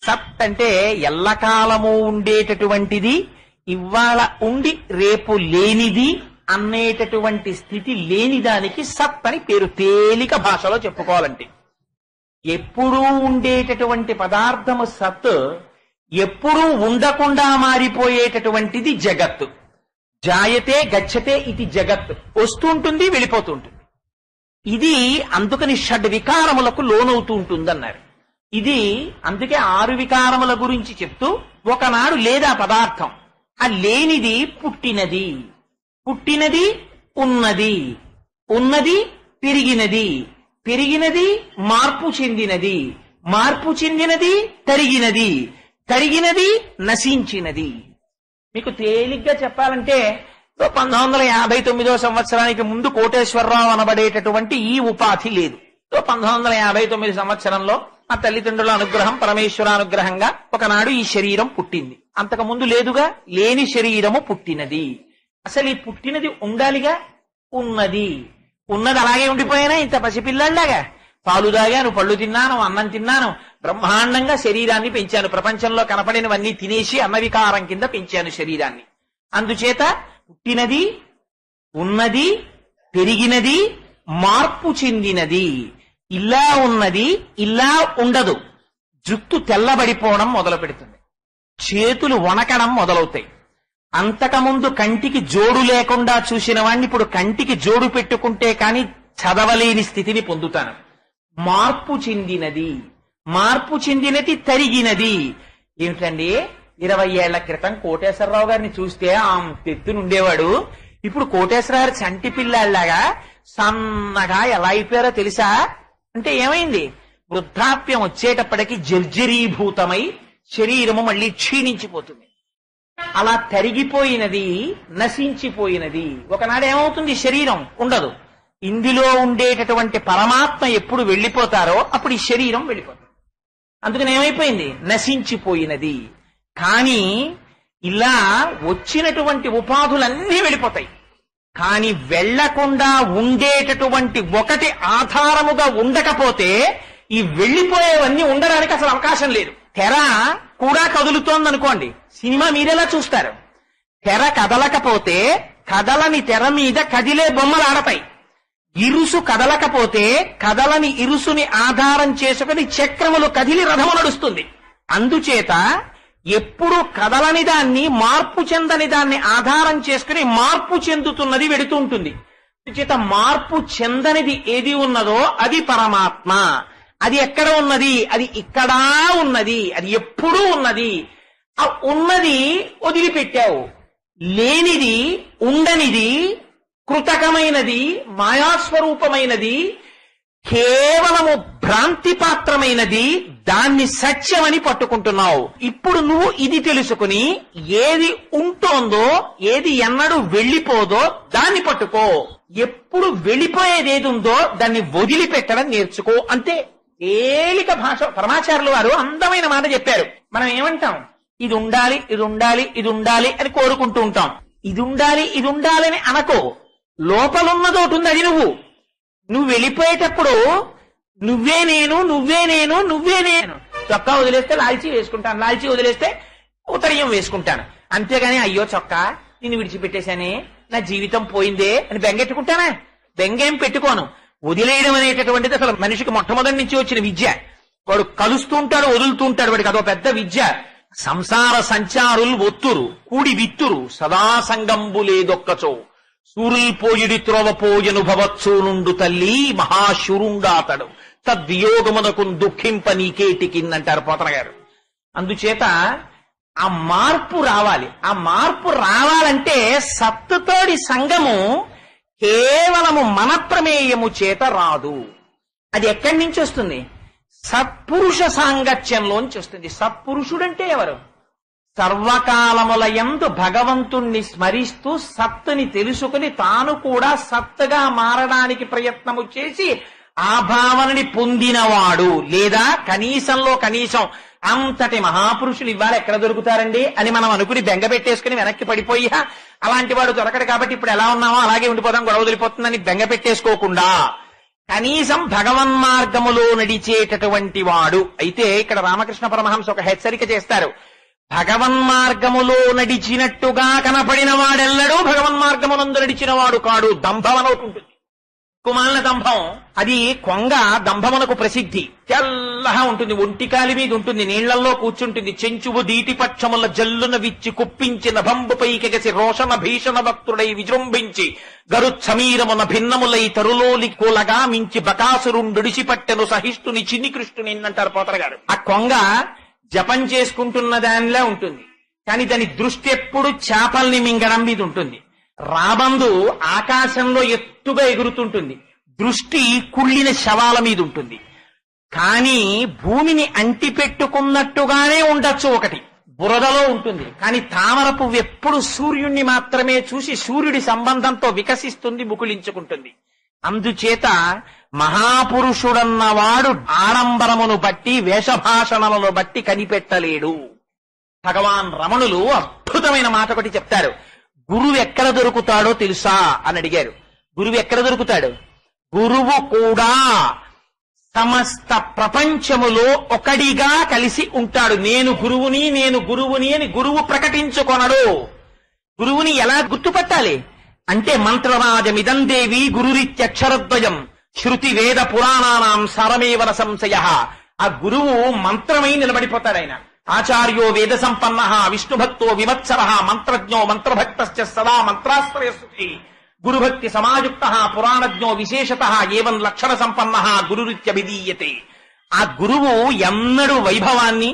సత్ అంటే ఎల్లకాలము ఉండేటటువంటిది, ఇవాళ ఉండి రేపు లేనిది అనేటటువంటి స్థితి లేని దానికి సత్ అని పేరు. తేలిక భాషలో చెప్పుకోవాలంటే ఎప్పుడూ ఉండేటటువంటి పదార్థము సత్, ఎప్పుడూ ఉండకుండా మారిపోయేటటువంటిది జగత్తు. జాయతే గచ్చతే ఇది జగత్, వస్తుంటుంది వెళ్ళిపోతూ ఉంటుంది. ఇది అందుకని షడ్ వికారములకు లోనవుతూ ఉంటుందన్నారు. ఇది అందుకే 6 వికారముల గురించి చెప్తూ ఒకనాడు లేదా పదార్థం, ఆ లేనిది పుట్టినది, పుట్టినది ఉన్నది, ఉన్నది పెరిగినది, పెరిగినది మార్పు చెందినది, మార్పు చెందినది తరిగినది, తరిగినది నశించినది. మీకు తేలిగ్గా చెప్పాలంటే 1959వ సంవత్సరానికి ముందు కోటేశ్వరరావు అనబడేటటువంటి ఈ ఉపాధి లేదు. 1959 సంవత్సరంలో ఆ తల్లిదండ్రుల అనుగ్రహం, పరమేశ్వరానుగ్రహంగా ఒకనాడు ఈ శరీరం పుట్టింది. అంతకు ముందు లేదుగా. లేని శరీరము పుట్టినది. అసలు ఈ పుట్టినది ఉండాలిగా, ఉన్నది. ఉన్నది అలాగే ఉండిపోయినా ఇంత పసిపిల్లల్లాగా పాలు తాగాను, పళ్ళు తిన్నాను, అన్నం తిన్నాను, బ్రహ్మాండంగా శరీరాన్ని పెంచాను. ప్రపంచంలో కనపడినవన్నీ తినేసి అన్నవికారం కింద పెంచాను శరీరాన్ని. అందుచేత పుట్టినది, ఉన్నది, పెరిగినది, మార్పు చెందినది. ఇలా ఉన్నది ఇలా ఉండదు. జుట్టు తెల్లబడిపోవడం మొదలు పెడుతుంది, చేతులు వణకడం మొదలవుతాయి. అంతకుముందు కంటికి జోడు లేకుండా చూసిన వాడిని ఇప్పుడు కంటికి జోడు పెట్టుకుంటే కాని చదవలేని స్థితిని పొందుతాను. మార్పు చెందినది, మార్పు చెందినది తరిగినది. ఏమిటండి, 20 ఏళ్ల క్రితం కోటేశ్వరరావు గారిని చూస్తే తెత్తునుండేవాడు. ఇప్పుడు కోటేశ్వరరావు గారి చంటి పిల్లాళ్లాగా సన్నగా ఎలా అయిపోయారో తెలుసా? అంటే ఏమైంది? వృద్ధాప్యం వచ్చేటప్పటికి జర్జరీభూతమై శరీరము మళ్ళీ క్షీణించిపోతుంది. అలా తరిగిపోయినది, నశించిపోయినది. ఒకనాడు ఏమవుతుంది? శరీరం ఉండదు. ఇందులో ఉండేటటువంటి పరమాత్మ ఎప్పుడు వెళ్ళిపోతారో అప్పుడు ఈ శరీరం వెళ్ళిపోతుంది. అందుకని ఏమైపోయింది? నశించిపోయినది. కానీ ఇలా వచ్చినటువంటి ఉపాధులన్నీ వెళ్ళిపోతాయి. కానీ వెళ్లకుండా ఉండేటటువంటి ఒకటి ఆధారముగా ఉండకపోతే ఈ వెళ్లిపోయేవన్నీ ఉండడానికి అసలు అవకాశం లేదు. తెర కూడా కదులుతోందనుకోండి, సినిమా మీరెలా చూస్తారు? తెర కదలకపోతే కదలని తెర మీద కదిలే బొమ్మలు ఆడతాయి. ఇరుసు కదలకపోతే కదలని ఇరుసుని ఆధారం చేసుకుని చక్రములు కదిలి రథము నడుస్తుంది. అందుచేత ఎప్పుడు కదలని దాన్ని, మార్పు చెందని దాన్ని ఆధారం చేసుకుని మార్పు చెందుతున్నది వెడుతూ ఉంటుంది. అందుచేత మార్పు చెందనిది ఏది ఉన్నదో అది పరమాత్మ. అది ఎక్కడ ఉన్నది? అది ఇక్కడా ఉన్నది. అది ఎప్పుడూ ఉన్నది. ఆ ఉన్నది వదిలిపెట్టావు. లేనిది, ఉండనిది, కృతకమైనది, మాయాస్వరూపమైనది, కేవలము భ్రాంతి పాత్రమైనది, దాన్ని సత్యమని పట్టుకుంటున్నావు. ఇప్పుడు నువ్వు ఇది తెలుసుకుని ఏది ఉంటోందో, ఏది ఎన్నడూ వెళ్ళిపోదో దాన్ని పట్టుకో. ఎప్పుడు వెళ్ళిపోయేది ఏది ఉందో దాన్ని వదిలిపెట్టడం నేర్చుకో. అంతే. తేలిక భాష. పరమాచార్యులు వారు అందమైన మాట చెప్పారు. మనం ఏమంటాం? ఇది ఉండాలి, ఇది ఉండాలి, ఇది ఉండాలి అని కోరుకుంటూ ఉంటాం. ఇది ఉండాలి, ఇది ఉండాలని అనకో. లోపలున్నదోటి ఉంది, అది నువ్వు వెళ్ళిపోయేటప్పుడు నువ్వే నేను, నువ్వే నేను, నువ్వే నేను. చొక్కా వదిలేస్తే లాల్చీ వేసుకుంటాను, లాల్చీ వదిలేస్తే ఉత్తరీయం వేసుకుంటాను. అంతేగాని అయ్యో చొక్కా నిన్ను విడిచిపెట్టేశానే, నా జీవితం పోయిందే అని బెంగెట్టుకుంటానా? బెంగేం పెట్టుకోను. వదిలేయడం అనేటటువంటిది అసలు మనిషికి మొట్టమొదటి నుంచి వచ్చిన విద్య. వాడు కలుస్తూ ఉంటాడు, వదులుతూ ఉంటాడు. వాడికి అదో పెద్ద విద్య. సంసార సంచారులు ఒత్తురు కూడి విత్తురు సదా సంగంబులేదొక్కచో సూరుల్ పోయిడి త్రోవ పోయను భవత్సూ నుండు తల్లి మహాశురుండాతడు తద్వియోగమునకు దుఃఖింప నీకేటికిందంటారు పోతన గారు. అందుచేత ఆ మార్పు రావాలి. ఆ మార్పు రావాలంటే సత్తుతోడి సంగము కేవలము మన ప్రమేయము చేత రాదు. అది ఎక్కడి నుంచి వస్తుంది? సత్పురుష సాంగత్యంలోంచి వస్తుంది. సత్పురుషుడంటే ఎవరు? సర్వకాలముల యందు భగవంతుణ్ణి స్మరిస్తూ సత్తుని తెలుసుకుని తాను కూడా సత్తుగా మారడానికి ప్రయత్నము చేసి ఆ భావనని పొందినవాడు, లేదా కనీసంలో కనీసం అంతటి మహాపురుషులు ఇవాళ ఎక్కడ దొరుకుతారండి అని మనం అనుకుని బెంగ పెట్టేసుకుని వెనక్కి పడిపోయి అలాంటి వాడు దొరకడు కాబట్టి ఇప్పుడు ఎలా ఉన్నామో అలాగే ఉండిపోతాం, గొడవ వదిలిపోతుందని బెంగ పెట్టేసుకోకుండా కనీసం భగవన్మార్గములో నడిచేటటువంటి వాడు అయితే, ఇక్కడ రామకృష్ణ పరమహంస ఒక హెచ్చరిక చేస్తారు. భగవన్మార్గములో నడిచినట్టుగా కనపడిన వాడెల్లడూ భగవన్మార్గమునందు నడిచిన వాడు కాడు. దంభం అని ఒకటి ఉంటుంది, కుమాలన దంభం. అది కొంగ దంభమునకు ప్రసిద్ధి. తెల్లగా ఉంటుంది, ఒంటికాలి మీద ఉంటుంది, నీళ్లలో కూర్చుంటుంది. చెంచువు దీటి పక్షముల జల్లున విచ్చి కుప్పించిన బంబుపైకెగసి రోషణ భీషణ భక్తుడై విజృంభించి గరుత్సమీరమున భిన్నములై తరులోలి కూలగా మించి బకాసురుండుడిసిపట్టెను సహిష్ఠుని చిన్ని కృష్ణుని అంటారు పోతర గారు. ఆ కొంగ జపం చేసుకుంటున్న దానిలా ఉంటుంది, కానీ దాని దృష్టి ఎప్పుడు చేపల్ని మింగడం మీద ఉంటుంది. రాబందు ఆకాశంలో ఎత్తుగా ఎగురుతుంటుంది, దృష్టి కుళ్ళిన శవాల మీద ఉంటుంది. కానీ భూమిని అంటిపెట్టుకున్నట్టుగానే ఉండొచ్చు, ఒకటి బురదలో ఉంటుంది. కానీ తామర పువ్వు ఎప్పుడు సూర్యుణ్ణి మాత్రమే చూసి సూర్యుడి సంబంధంతో వికసిస్తుంది, ముకుళించుకుంటుంది. అందుచేత మహాపురుషుడన్నవాడు ఆడంబరమును బట్టి వేషభాషణలను బట్టి కనిపెట్టలేడు. భగవాన్ రమణులు అద్భుతమైన మాట ఒకటి చెప్తారు. గురువు ఎక్కడ దొరుకుతాడో తెలుసా అని అడిగారు. గురువు ఎక్కడ దొరుకుతాడు? గురువు కూడా సమస్త ప్రపంచములో ఒకడిగా కలిసి ఉంటాడు. నేను గురువుని, నేను గురువుని అని గురువు ప్రకటించుకొనడు. గురువుని ఎలా గుర్తుపట్టాలి అంటే, మంత్రరాజమిదం దేవి గురురిత్యక్షరద్వయం శృతి వేద పురాణానాం సారమేవన సంశయ. ఆ గురువు మంత్రమై నిలబడిపోతాడు. ఆయన ఆచార్యో వేద సంపన్న విష్ణుభక్తో విమత్సర మంత్రజ్ఞో మంత్రభక్త సదా మంత్రాశ్రయస్సుతి గురుభక్తి సమాయుక్త పురాణజ్ఞో విశేషత ఏవం లక్షణ సంపన్న గురురిత్యభిధీయతే. ఆ గురువు ఎన్నడూ వైభవాన్ని,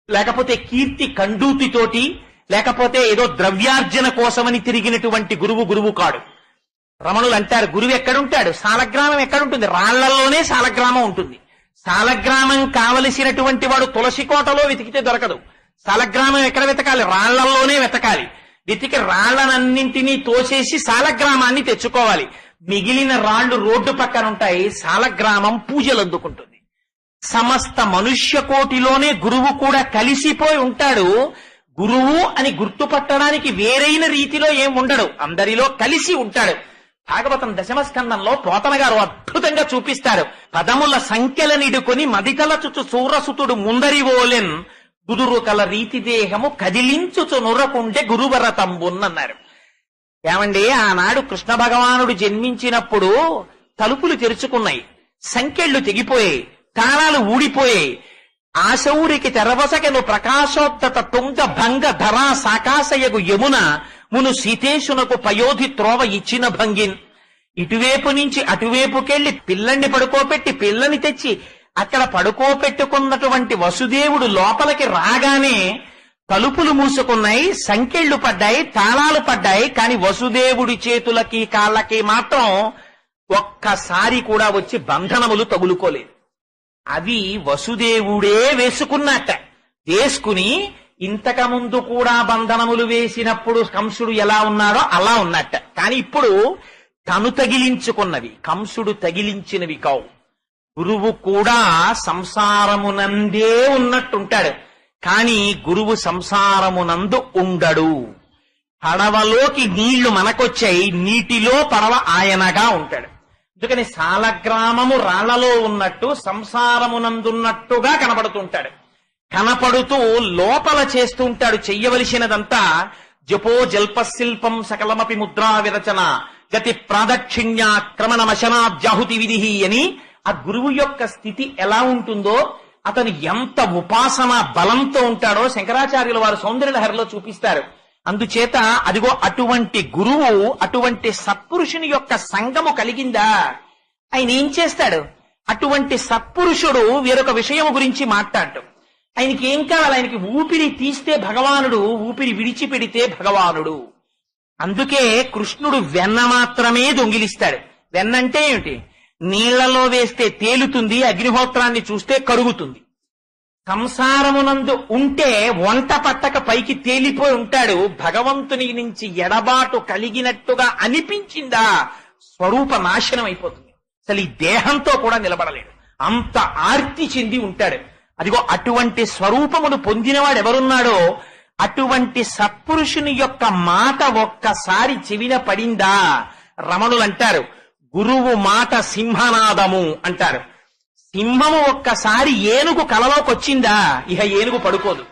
లేకపోతే కీర్తి కండూతితోటి, లేకపోతే ఏదో ద్రవ్యార్జన కోసమని తిరిగినటువంటి గురువు కాడు. రమణులు అంటారు, గురువు ఎక్కడుంటాడు? సాలగ్రామం ఎక్కడుంటుంది? రాళ్లలోనే సాలగ్రామం ఉంటుంది. సాలగ్రామం కావలసినటువంటి వాడు తులసి కోటలో వెతికితే దొరకదు. సాలగ్రామం ఎక్కడ వెతకాలి? రాళ్లలోనే వెతకాలి. వెతికి రాళ్లనన్నింటినీ తోసేసి సాలగ్రామాన్ని తెచ్చుకోవాలి. మిగిలిన రాళ్లు రోడ్డు పక్కన ఉంటాయి. సాలగ్రామం పూజలు అందుకుంటుంది. సమస్త మనుష్య కోటిలోనే గురువు కూడా కలిసిపోయి ఉంటాడు. గురువు అని గుర్తుపట్టడానికి వేరైన రీతిలో ఏం ఉండడు, అందరిలో కలిసి ఉంటాడు. భాగవతం దశమస్కందంలో పోతన గారు అద్భుతంగా చూపిస్తారు. పదముల సంఖ్యల నిడుకొని మదితల చుచు సూరసుతుడు ముందరివోలెన్ గురురు కల రీతి దేహము కదిలించుచు నురకుండే గురువరతంబున్నన్నారు. ఏమండి, ఆనాడు కృష్ణ భగవానుడు జన్మించినప్పుడు తలుపులు తెరుచుకున్నాయి, సంఖ్యళ్లు తెగిపోయాయి, తాళాలు ఊడిపోయాయి. ఆశౌరికి తెరవసకెను ప్రకాశోత్తత తుంగ భంగ ధరా సాకాశయగు యమున మును సీతేశునకు పయోధి త్రోవ ఇచ్చిన భంగిన్. ఇటువైపు నుంచి అటువైపుకెళ్లి పిల్లని పడుకోపెట్టి పిల్లని తెచ్చి అక్కడ పడుకోపెట్టుకున్నటువంటి వసుదేవుడు లోపలికి రాగానే తలుపులు మూసుకున్నాయి, సంకెళ్లు పడ్డాయి, తాళాలు పడ్డాయి. కాని వసుదేవుడి చేతులకి కాళ్ళకి మాత్రం ఒక్కసారి కూడా వచ్చి బంధనములు తగులుకోలేదు. అవి వసుదేవుడే వేసుకున్నట్ట. వేసుకుని ఇంతకుముందు కూడా బంధనములు వేసినప్పుడు కంసుడు ఎలా ఉన్నాడో అలా ఉన్నట్ట. కాని ఇప్పుడు తను తగిలించుకున్నవి, కంసుడు తగిలించినవి కావు. గురువు కూడా సంసారమునందే ఉన్నట్టుంటాడు, కాని గురువు సంసారమునందు ఉండడు. పడవలోకి నీళ్లు మనకొచ్చాయి, నీటిలో పడవ ఆయనగా ఉంటాడు. అందుకని సాలగ్రామము రాళ్లలో ఉన్నట్టు సంసారమునందున్నట్టుగా కనపడుతుంటాడు. కనపడుతూ లోపల చేస్తూ ఉంటాడు చెయ్యవలసినదంతా. జపో జల్పశిల్పం సకలమపి ముద్రా విరచన గతి ప్రాదక్షిణ్యాక్రమణమశనాబ్జాహుతి విధి అని ఆ గురువు యొక్క స్థితి ఎలా ఉంటుందో, అతను ఎంత ఉపాసన బలంతో ఉంటాడో శంకరాచార్యుల వారు సౌందర్యలహరిలో చూపిస్తారు. అందుచేత అదిగో అటువంటి గురువు, అటువంటి సత్పురుషుని యొక్క సంగము కలిగిందా, ఆయన ఏం చేస్తాడు? అటువంటి సత్పురుషుడు వేరొక విషయం గురించి మాట్లాడటం. ఆయనకి ఏం కావాలి? ఆయనకి ఊపిరి తీస్తే భగవానుడు, ఊపిరి విడిచిపెడితే భగవానుడు. అందుకే కృష్ణుడు వెన్న మాత్రమే దొంగిలిస్తాడు. వెన్నంటే ఏమిటి? నీళ్లలో వేస్తే తేలుతుంది, అగ్నిహోత్రాన్ని చూస్తే కరుగుతుంది. సంసారమునందు ఉంటే వంట పట్టక పైకి తేలిపోయి ఉంటాడు. భగవంతుని నుంచి ఎడబాటు కలిగినట్టుగా అనిపించిందా స్వరూప నాశనం అయిపోతుంది. అసలు ఈ దేహంతో కూడా నిలబడలేడు, అంత ఆర్తి చెంది ఉంటాడు. అదిగో అటువంటి స్వరూపమును పొందినవాడు ఎవరున్నాడో అటువంటి సత్పురుషుని యొక్క మాట ఒక్కసారి చెవిన పడిందా, రమణులు అంటారు గురువు మాట సింహనాదము అంటారు. సింహము ఒక్కసారి ఏనుగు కలలోకి వచ్చిందా ఇహ ఏనుగు పడుకోదు.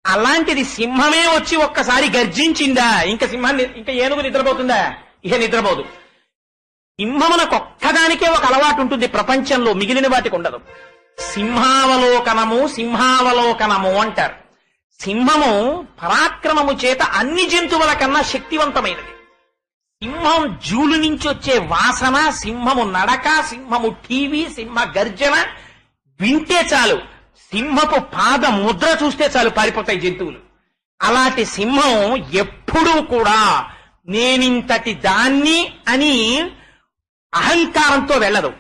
అలాంటిది సింహమే వచ్చి ఒక్కసారి గర్జించిందా ఇంకా ఏనుగు నిద్రపోతుందా, ఇహ నిద్రపోదు. సింహమునకొక్కదానికే ఒక అలవాటు ఉంటుంది ప్రపంచంలో, మిగిలిన వాటికి ఉండదు. సింహావలోకనము అంటారు. సింహము పరాక్రమము చేత అన్ని జంతువుల కన్నా శక్తివంతమైనది. సింహం జూలు నుంచి వచ్చే వాసన, సింహము నడక, సింహము టీవీ, సింహ గర్జన వింటే చాలు, సింహపు పాద ముద్ర చూస్తే చాలు పారిపోతాయి జంతువులు. అలాంటి సింహం ఎప్పుడూ కూడా నేనింతటి దాన్ని అని అహంకారంతో వెళ్ళదు.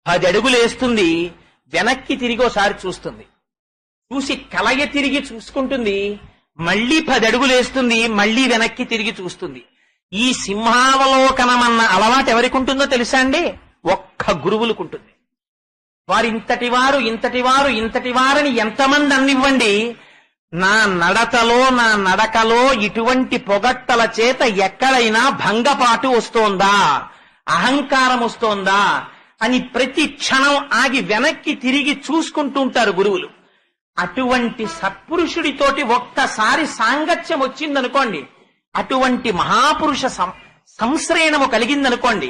10 అడుగులు వేస్తుంది, వెనక్కి తిరిగి ఒకసారి చూస్తుంది, చూసి కలయ తిరిగి చూసుకుంటుంది, మళ్ళీ 10 అడుగులు వేస్తుంది, మళ్ళీ వెనక్కి తిరిగి చూస్తుంది. ఈ సింహావలోకనమన్న అలవాటు ఎవరికి ఉంటుందో తెలుసా అండి? ఒక్క గురువులకుంటుంది. వారు ఇంతటి వారని ఎంతమంది అన్నివ్వండి, నా నడతలో నా నడకలో ఇటువంటి పొగట్టల చేత ఎక్కడైనా భంగపాటు వస్తోందా, అహంకారం వస్తోందా అని ప్రతి క్షణం ఆగి వెనక్కి తిరిగి చూసుకుంటూ ఉంటారు గురువులు. అటువంటి సత్పురుషుడితోటి ఒక్కసారి సాంగత్యం వచ్చిందనుకోండి, అటువంటి మహాపురుష సంశ్రయణము కలిగిందనుకోండి,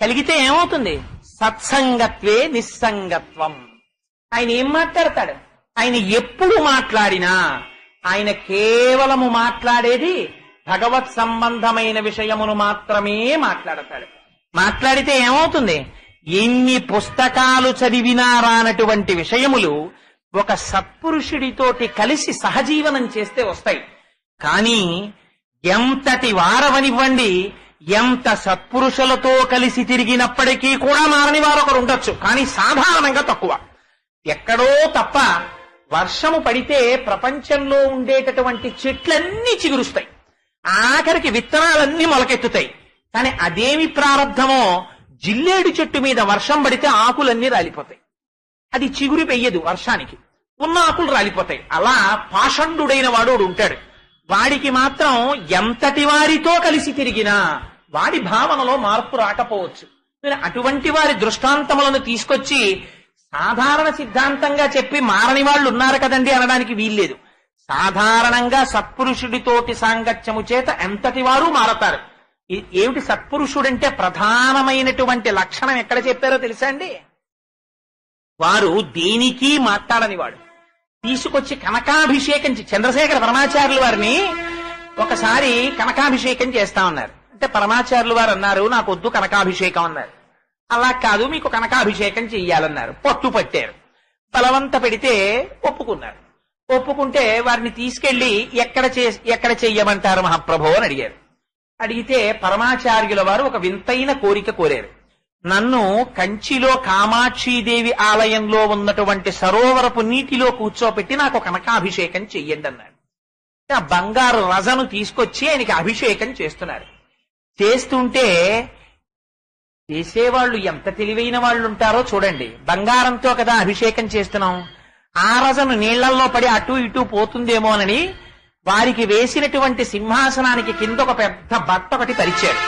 కలిగితే ఏమవుతుంది? సత్సంగత్వే నిస్సంగత్వం. ఆయన ఏం మాట్లాడతాడు? ఆయన ఎప్పుడు మాట్లాడినా ఆయన కేవలము మాట్లాడేది భగవత్ సంబంధమైన విషయమును మాత్రమే మాట్లాడతాడు. మాట్లాడితే ఏమవుతుంది? ఎన్ని పుస్తకాలు చదివినా రానటువంటి విషయములు ఒక సత్పురుషుడితోటి కలిసి సహజీవనం చేస్తే వస్తాయి. కానీ ఎంతటి వారవనివ్వండి, ఎంత సత్పురుషులతో కలిసి తిరిగినప్పటికీ కూడా మారని వారు ఒకరు ఉండొచ్చు, కానీ సాధారణంగా తక్కువ. ఎక్కడో తప్ప వర్షము పడితే ప్రపంచంలో ఉండేటటువంటి చెట్లన్నీ చిగురుస్తాయి, ఆఖరికి విత్తనాలన్నీ మొలకెత్తుతాయి. కానీ అదేమి ప్రారంధమో, జిల్లేడు చెట్టు మీద వర్షం పడితే ఆకులన్నీ రాలిపోతాయి, అది చిగురు పెయ్యదు, వర్షానికి ఉన్న ఆకులు రాలిపోతాయి. అలా పాషండుడైన వాడు ఉంటాడు, వాడికి మాత్రం ఎంతటి వారితో కలిసి తిరిగినా వాడి భావనలో మార్పు రాకపోవచ్చు. అటువంటి వారి దృష్టాంతములను తీసుకొచ్చి సాధారణ సిద్ధాంతంగా చెప్పి మారని వాళ్ళు ఉన్నారు కదండి అనడానికి వీల్లేదు. సాధారణంగా సత్పురుషుడితోటి సాంగత్యము చేత ఎంతటి వారు మారతారు. ఏమిటి సత్పురుషుడంటే ప్రధానమైనటువంటి లక్షణం ఎక్కడ చెప్పారో తెలుసా అండి? వారు దేనికి మాట్లాడని వాడు. తీసుకొచ్చి కనకాభిషేకం, చంద్రశేఖర పరమాచార్యుల వారిని ఒకసారి కనకాభిషేకం చేస్తా ఉన్నారు. అంటే పరమాచార్యులు వారు అన్నారు, నాకు వద్దు కనకాభిషేకం అన్నారు. అలా కాదు, మీకు కనకాభిషేకం చెయ్యాలన్నారు. పట్టు పట్టారు, బలవంత పెడితే ఒప్పుకున్నారు. ఒప్పుకుంటే వారిని తీసుకెళ్లి ఎక్కడ చెయ్యమంటారు మహాప్రభు అని అడిగారు. అడిగితే పరమాచార్యుల వారు ఒక వింతైన కోరిక కోరారు. నన్ను కంచిలో కామాక్షీదేవి ఆలయంలో ఉన్నటువంటి సరోవరపు నీటిలో కూర్చోపెట్టి నాకు కనకాభిషేకం చెయ్యండి అన్నాడు. ఆ బంగారు రజను తీసుకొచ్చి ఆయనకి అభిషేకం చేస్తున్నారు. చేస్తుంటే చేసేవాళ్ళు ఎంత తెలివైన వాళ్ళు ఉంటారో చూడండి. బంగారంతో కదా అభిషేకం చేస్తున్నాం, ఆ రజను నీళ్లల్లో పడి అటు ఇటు పోతుందేమోనని వారికి వేసినటువంటి సింహాసనానికి కింద ఒక పెద్ద బట్ట ఒకటి పరిచాడు.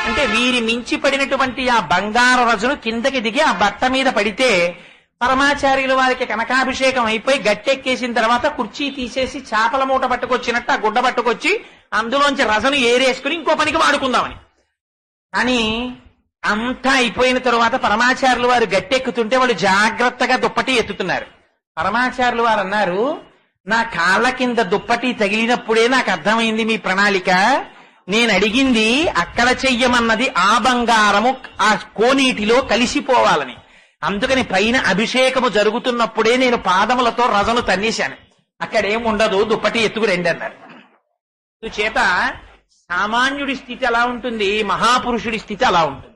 అంటే వీరి మించి పడినటువంటి ఆ బంగారు రజను కిందకి దిగి ఆ బట్ట మీద పడితే పరమాచార్యుల వారికి కనకాభిషేకం అయిపోయి గట్టెక్కేసిన తర్వాత కుర్చీ తీసేసి చేపల మూట పట్టుకొచ్చినట్టు ఆ గుడ్డ పట్టుకొచ్చి అందులోంచి రజను ఏరేసుకుని ఇంకో పనికి వాడుకుందామని. కానీ అంతా అయిపోయిన తరువాత పరమాచార్యుల వారు గట్టెక్కుతుంటే వాళ్ళు జాగ్రత్తగా దుప్పటి ఎత్తుతున్నారు. పరమాచార్యుల వారు అన్నారు, నా కాళ్ళ కింద దుప్పటి తగిలినప్పుడే నాకు అర్థమైంది మీ ప్రణాళిక. నేను అడిగింది అక్కడ చెయ్యమన్నది ఆ బంగారము ఆ కోనీటిలో కలిసిపోవాలని. అందుకని పైన అభిషేకము జరుగుతున్నప్పుడే నేను పాదములతో రజను తన్నేశాను. అక్కడేముండదు, దుప్పటి ఎత్తుకు రండి అన్నారు. చేత సామాన్యుడి స్థితి అలా ఉంటుంది, మహాపురుషుడి స్థితి అలా ఉంటుంది.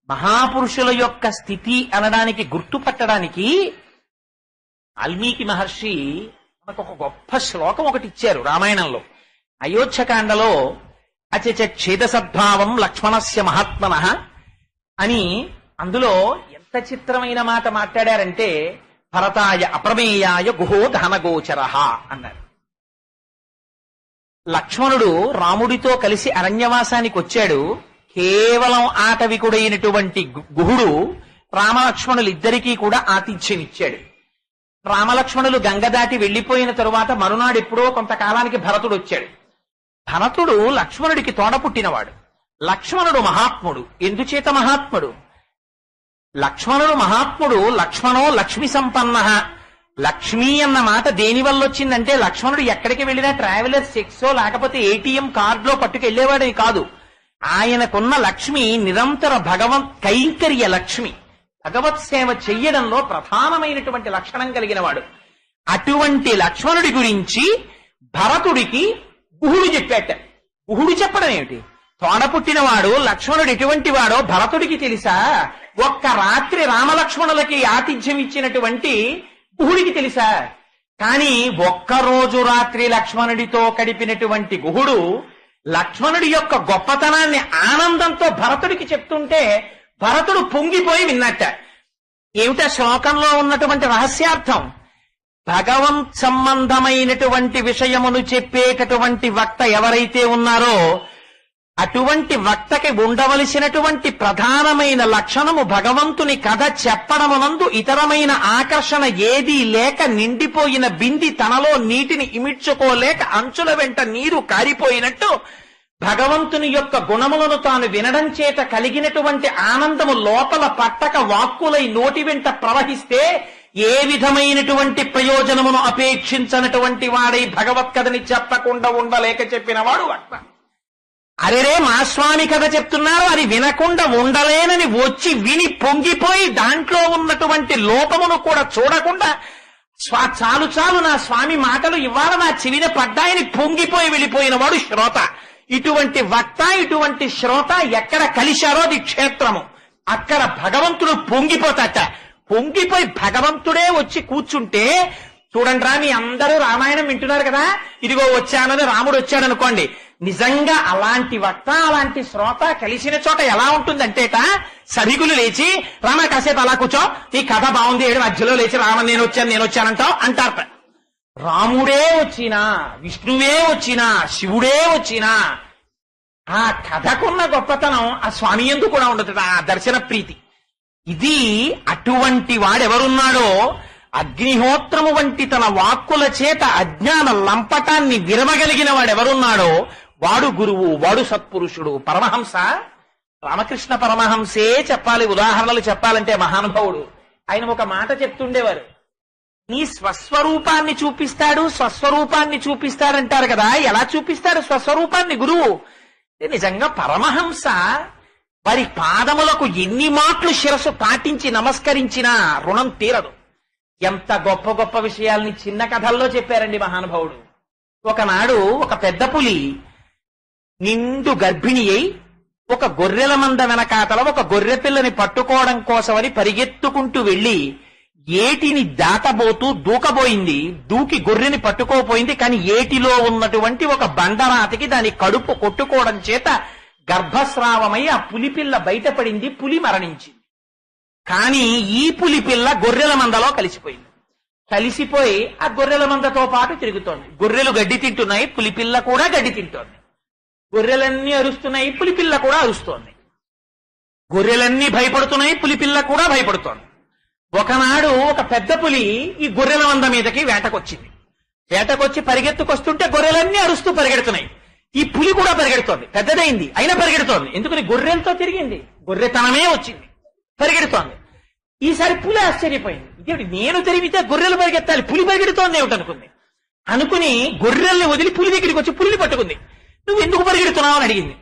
మహాపురుషుల యొక్క స్థితి అనడానికి గుర్తుపట్టడానికి వాల్మీకి మహర్షి మనకు ఒక గొప్ప శ్లోకం ఒకటి ఇచ్చారు రామాయణంలో. అయోధ్యకాండలో అచచ ఛేద సద్భావం లక్ష్మణస్య మహాత్మనః అని అందులో ఎంత చిత్రమైన మాట మాట్లాడారంటే, భరతాయ అప్రమేయాయ గుహో దహనగోచరః అన్నారు. లక్ష్మణుడు రాముడితో కలిసి అరణ్యవాసానికి వచ్చాడు. కేవలం ఆటవికుడైనటువంటి గుహుడు రామలక్ష్మణులిద్దరికీ కూడా ఆతిథ్యం ఇచ్చాడు. రామలక్ష్మణులు గంగ దాటి వెళ్లిపోయిన తరువాత మరునాడు ఎప్పుడో కొంతకాలానికి భరతుడు వచ్చాడు. భరతుడు లక్ష్మణుడికి తోడ పుట్టినవాడు. లక్ష్మణుడు మహాత్ముడు. ఎందుచేత మహాత్ముడు? లక్ష్మణుడు మహాత్ముడు. లక్ష్మణో లక్ష్మి సంపన్న. లక్ష్మి అన్న మాట దేని వల్ల వచ్చిందంటే, లక్ష్మణుడు ఎక్కడికి వెళ్ళినా ట్రావెలర్స్ చెక్సో లేకపోతే ఏటీఎం కార్డులో పట్టుకెళ్లేవాడే కాదు. ఆయనకున్న లక్ష్మి నిరంతర భగవత్ కైంకర్య లక్ష్మి, భగవత్ సేవ చెయ్యడంలో ప్రధానమైనటువంటి లక్షణం కలిగిన వాడు. అటువంటి లక్ష్మణుడి గురించి భరతుడికి గుహుడు చెప్పాట. గుహుడు చెప్పడం ఏమిటి? తోడ పుట్టినవాడు లక్ష్మణుడు ఎటువంటి వాడో భరతుడికి తెలుసా? ఒక్క రాత్రి రామలక్ష్మణులకి ఆతిథ్యం ఇచ్చినటువంటి గుహుడికి తెలుసా? కానీ ఒక్కరోజు రాత్రి లక్ష్మణుడితో గడిపినటువంటి గుహుడు లక్ష్మణుడి యొక్క గొప్పతనాన్ని ఆనందంతో భరతుడికి చెప్తుంటే భరతుడు పొంగిపోయి విన్నట్ట. ఏమిటా శ్లోకంలో ఉన్నటువంటి రహస్యార్థం? భగవంత్ సంబంధమైనటువంటి విషయమును చెప్పేటటువంటి వక్త ఎవరైతే ఉన్నారో అటువంటి వక్తకి ఉండవలసినటువంటి ప్రధానమైన లక్షణము భగవంతుని కథ చెప్పడమునందు ఇతరమైన ఆకర్షణ ఏదీ లేక, నిండిపోయిన బింది తనలో నీటిని ఇమిడ్చుకోలేక అంచుల వెంట నీరు కారిపోయినట్టు భగవంతుని యొక్క గుణములను తాను వినడం చేత కలిగినటువంటి ఆనందము లోపల పట్టక వాక్కులై నోటి వెంట ప్రవహిస్తే ఏ విధమైనటువంటి ప్రయోజనమును అపేక్షించనటువంటి వాడై భగవత్కథని చెప్పకుండా ఉండలేక చెప్పినవాడు వక్త. అరెరే మా స్వామి కథ చెప్తున్నారు, అది వినకుండా ఉండలేనని వచ్చి విని పొంగిపోయి దాంట్లో ఉన్నటువంటి లోపమును కూడా చూడకుండా చాలు చాలు నా స్వామి మాటలు ఇవాళ నా చెవిన పడ్డాయని పొంగిపోయి వెళ్ళిపోయిన వాడు శ్రోత. ఇటువంటి వక్త, ఇటువంటి శ్రోత ఎక్కడ కలిశారో అది క్షేత్రము. అక్కడ భగవంతుడు పొంగిపోతాట. పొంగిపోయి భగవంతుడే వచ్చి కూర్చుంటే, చూడండి రా మీ అందరూ రామాయణం వింటున్నారు కదా, ఇదిగో వచ్చానని రాముడు వచ్చాడు అనుకోండి, నిజంగా అలాంటి వక్త అలాంటి శ్రోత కలిసిన చోట ఎలా ఉంటుందంటేట, సభికులు లేచి రామ కాసేపు అలా కూర్చో, ఈ కథ బాగుంది, ఏడు మధ్యలో లేచి రామ నేను వచ్చానంటావు అంటారట. రాముడే వచ్చినా, విష్ణువే వచ్చినా, శివుడే వచ్చినా ఆ కథకున్న గొప్పతనం ఆ స్వామి యందు కూడా ఉండదు, ఆ దర్శన ప్రీతి. ఇది అటువంటి వాడెవరున్నాడో, అగ్నిహోత్రము వంటి తన వాక్కుల చేత అజ్ఞాన లంపటాన్ని విరమగలిగిన వాడెవరున్నాడో వాడు గురువు, వాడు సత్పురుషుడు. పరమహంస రామకృష్ణ పరమహంసే చెప్పాలి, ఉదాహరణలు చెప్పాలంటే మహానుభావుడు. ఆయన ఒక మాట చెప్తుండేవారు, నీ స్వస్వరూపాన్ని చూపిస్తాడంటారు కదా, ఎలా చూపిస్తాడు స్వస్వరూపాన్ని గురువు? నిజంగా పరమహంస వారి పాదములకు ఎన్ని మాటలు శిరస్సు పాటించి నమస్కరించినా రుణం తీరదు. ఎంత గొప్ప గొప్ప విషయాల్ని చిన్న కథల్లో చెప్పారండి మహానుభావుడు. ఒకనాడు ఒక పెద్ద పులి నిండు గర్భిణి అయి ఒక గొర్రెల మంద వెనకాతల ఒక గొర్రె పిల్లని పట్టుకోవడం కోసమని పరిగెత్తుకుంటూ వెళ్లి ఏటిని దాటబోతూ దూకబోయింది. దూకి గొర్రెని పట్టుకోపోయింది. కానీ ఏటిలో ఉన్నటువంటి ఒక బండరాతికి దాని కడుపు కొట్టుకోవడం చేత గర్భస్రావమై ఆ పులిపిల్ల బయటపడింది. పులి మరణించింది. కానీ ఈ పులిపిల్ల గొర్రెల మందలో కలిసిపోయి ఆ గొర్రెల మందతో పాటు తిరుగుతోంది. గొర్రెలు గడ్డి తింటున్నాయి, పులిపిల్ల కూడా గడ్డి తింటోంది. గొర్రెలన్నీ అరుస్తున్నాయి, పులిపిల్ల కూడా అరుస్తోంది. గొర్రెలన్నీ భయపడుతున్నాయి, పులిపిల్ల కూడా భయపడుతోంది. ఒకనాడు ఒక పెద్ద పులి ఈ గొర్రెల మంద మీదకి వేటకొచ్చి పరిగెత్తుకొస్తుంటే గొర్రెలన్నీ అరుస్తూ పరిగెడుతున్నాయి. ఈ పులి కూడా పరిగెడుతోంది. పెద్దదైంది అయినా పరిగెడుతోంది. ఎందుకని? గొర్రెలతో తిరిగింది, గొర్రెతనమే వచ్చింది, పరిగెడుతోంది. ఈసారి పులి ఆశ్చర్యపోయింది, ఇదేమిటి నేను తిరిగితే గొర్రెలు పరిగెత్తాలి, పులి పరిగెడుతోంది ఏమిటనుకుంది. అనుకుని గొర్రెల్ని వదిలి పులి దగ్గరికి వచ్చి పులిని పట్టుకుంది. నువ్వు ఎందుకు పరిగెడుతున్నావు అని అడిగింది.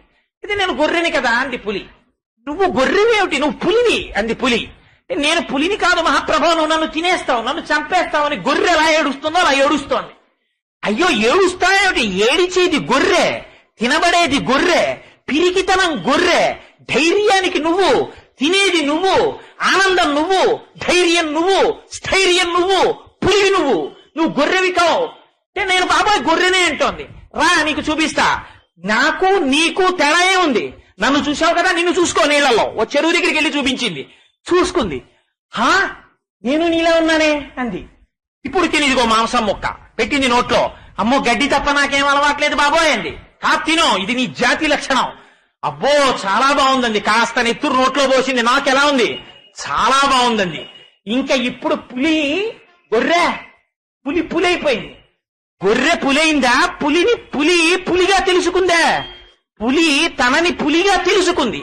ఇది నేను గొర్రెని కదా అంది పులి. నువ్వు గొర్రెవేమిటి, నువ్వు పులివి అంది పులి. నేను పులిని కాదు మహాప్రభు, నువ్వు నన్ను తినేస్తావు, నన్ను చంపేస్తావు అని గొర్రె ఎలా ఏడుస్తుందో అలా ఏడుస్తోంది. అయ్యో ఏడుస్తాయేమిటి, ఏడిచేది గొర్రె, తినబడేది గొర్రె, పిరికితనం గొర్రె, ధైర్యానికి నువ్వు, తినేది నువ్వు, ఆనందం నువ్వు, ధైర్యం నువ్వు, స్థైర్యం నువ్వు, పులివి నువ్వు గొర్రెవి కావు. అంటే నేను బాబాయ్ గొర్రెనే అంటోంది. రా నీకు చూపిస్తా, నాకు నీకు తేడా ఉంది. నన్ను చూసావు కదా, నిన్ను చూసుకో నీళ్లలో. ఓ చెరువు దగ్గరికి వెళ్ళి చూపించింది, చూసుకుంది. హా, నేను నీలా ఉన్నానే అంది. ఇప్పుడు తినిదిగో మాంసం ముక్క పెట్టింది నోట్లో. అమ్మో, గడ్డి తప్ప నాకేం అలవాట్లేదు బాబోయ్ అంది. తినో, ఇది నీ జాతి లక్షణం. అబ్బో చాలా బాగుందండి. కాస్త నెత్తురు నోట్లో పోసింది. నాకెలా ఉంది? చాలా బాగుందండి. ఇంకా ఇప్పుడు పులి పులైపోయింది. గొర్రె పులైందా? పులిగా తెలుసుకుందా? పులి తనని పులిగా తెలుసుకుంది.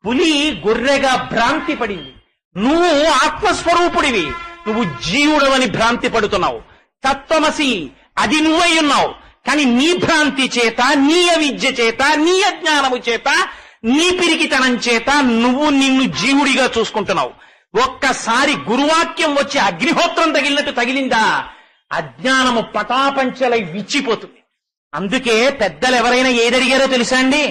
పులి గొర్రెగా భ్రాంతి పడింది. నువ్వు ఆత్మస్వరూపుడివి, నువ్వు జీవుడవని భ్రాంతి పడుతున్నావు. తత్వమసి అది నువ్వై ఉన్నావు. కానీ నీ భ్రాంతి చేత, నీ అవిద్య చేత, నీ అజ్ఞానము చేత, నీ పిరికితనం చేత నువ్వు నిన్ను జీవుడిగా చూసుకుంటున్నావు. ఒక్కసారి గురువాక్యం వచ్చి అగ్నిహోత్రం తగిలినట్టు తగిలిందా, అజ్ఞానము పటాపంచలై విచ్చిపోతుంది. అందుకే పెద్దలు ఎవరైనా ఏదడిగారో తెలుసా అండి?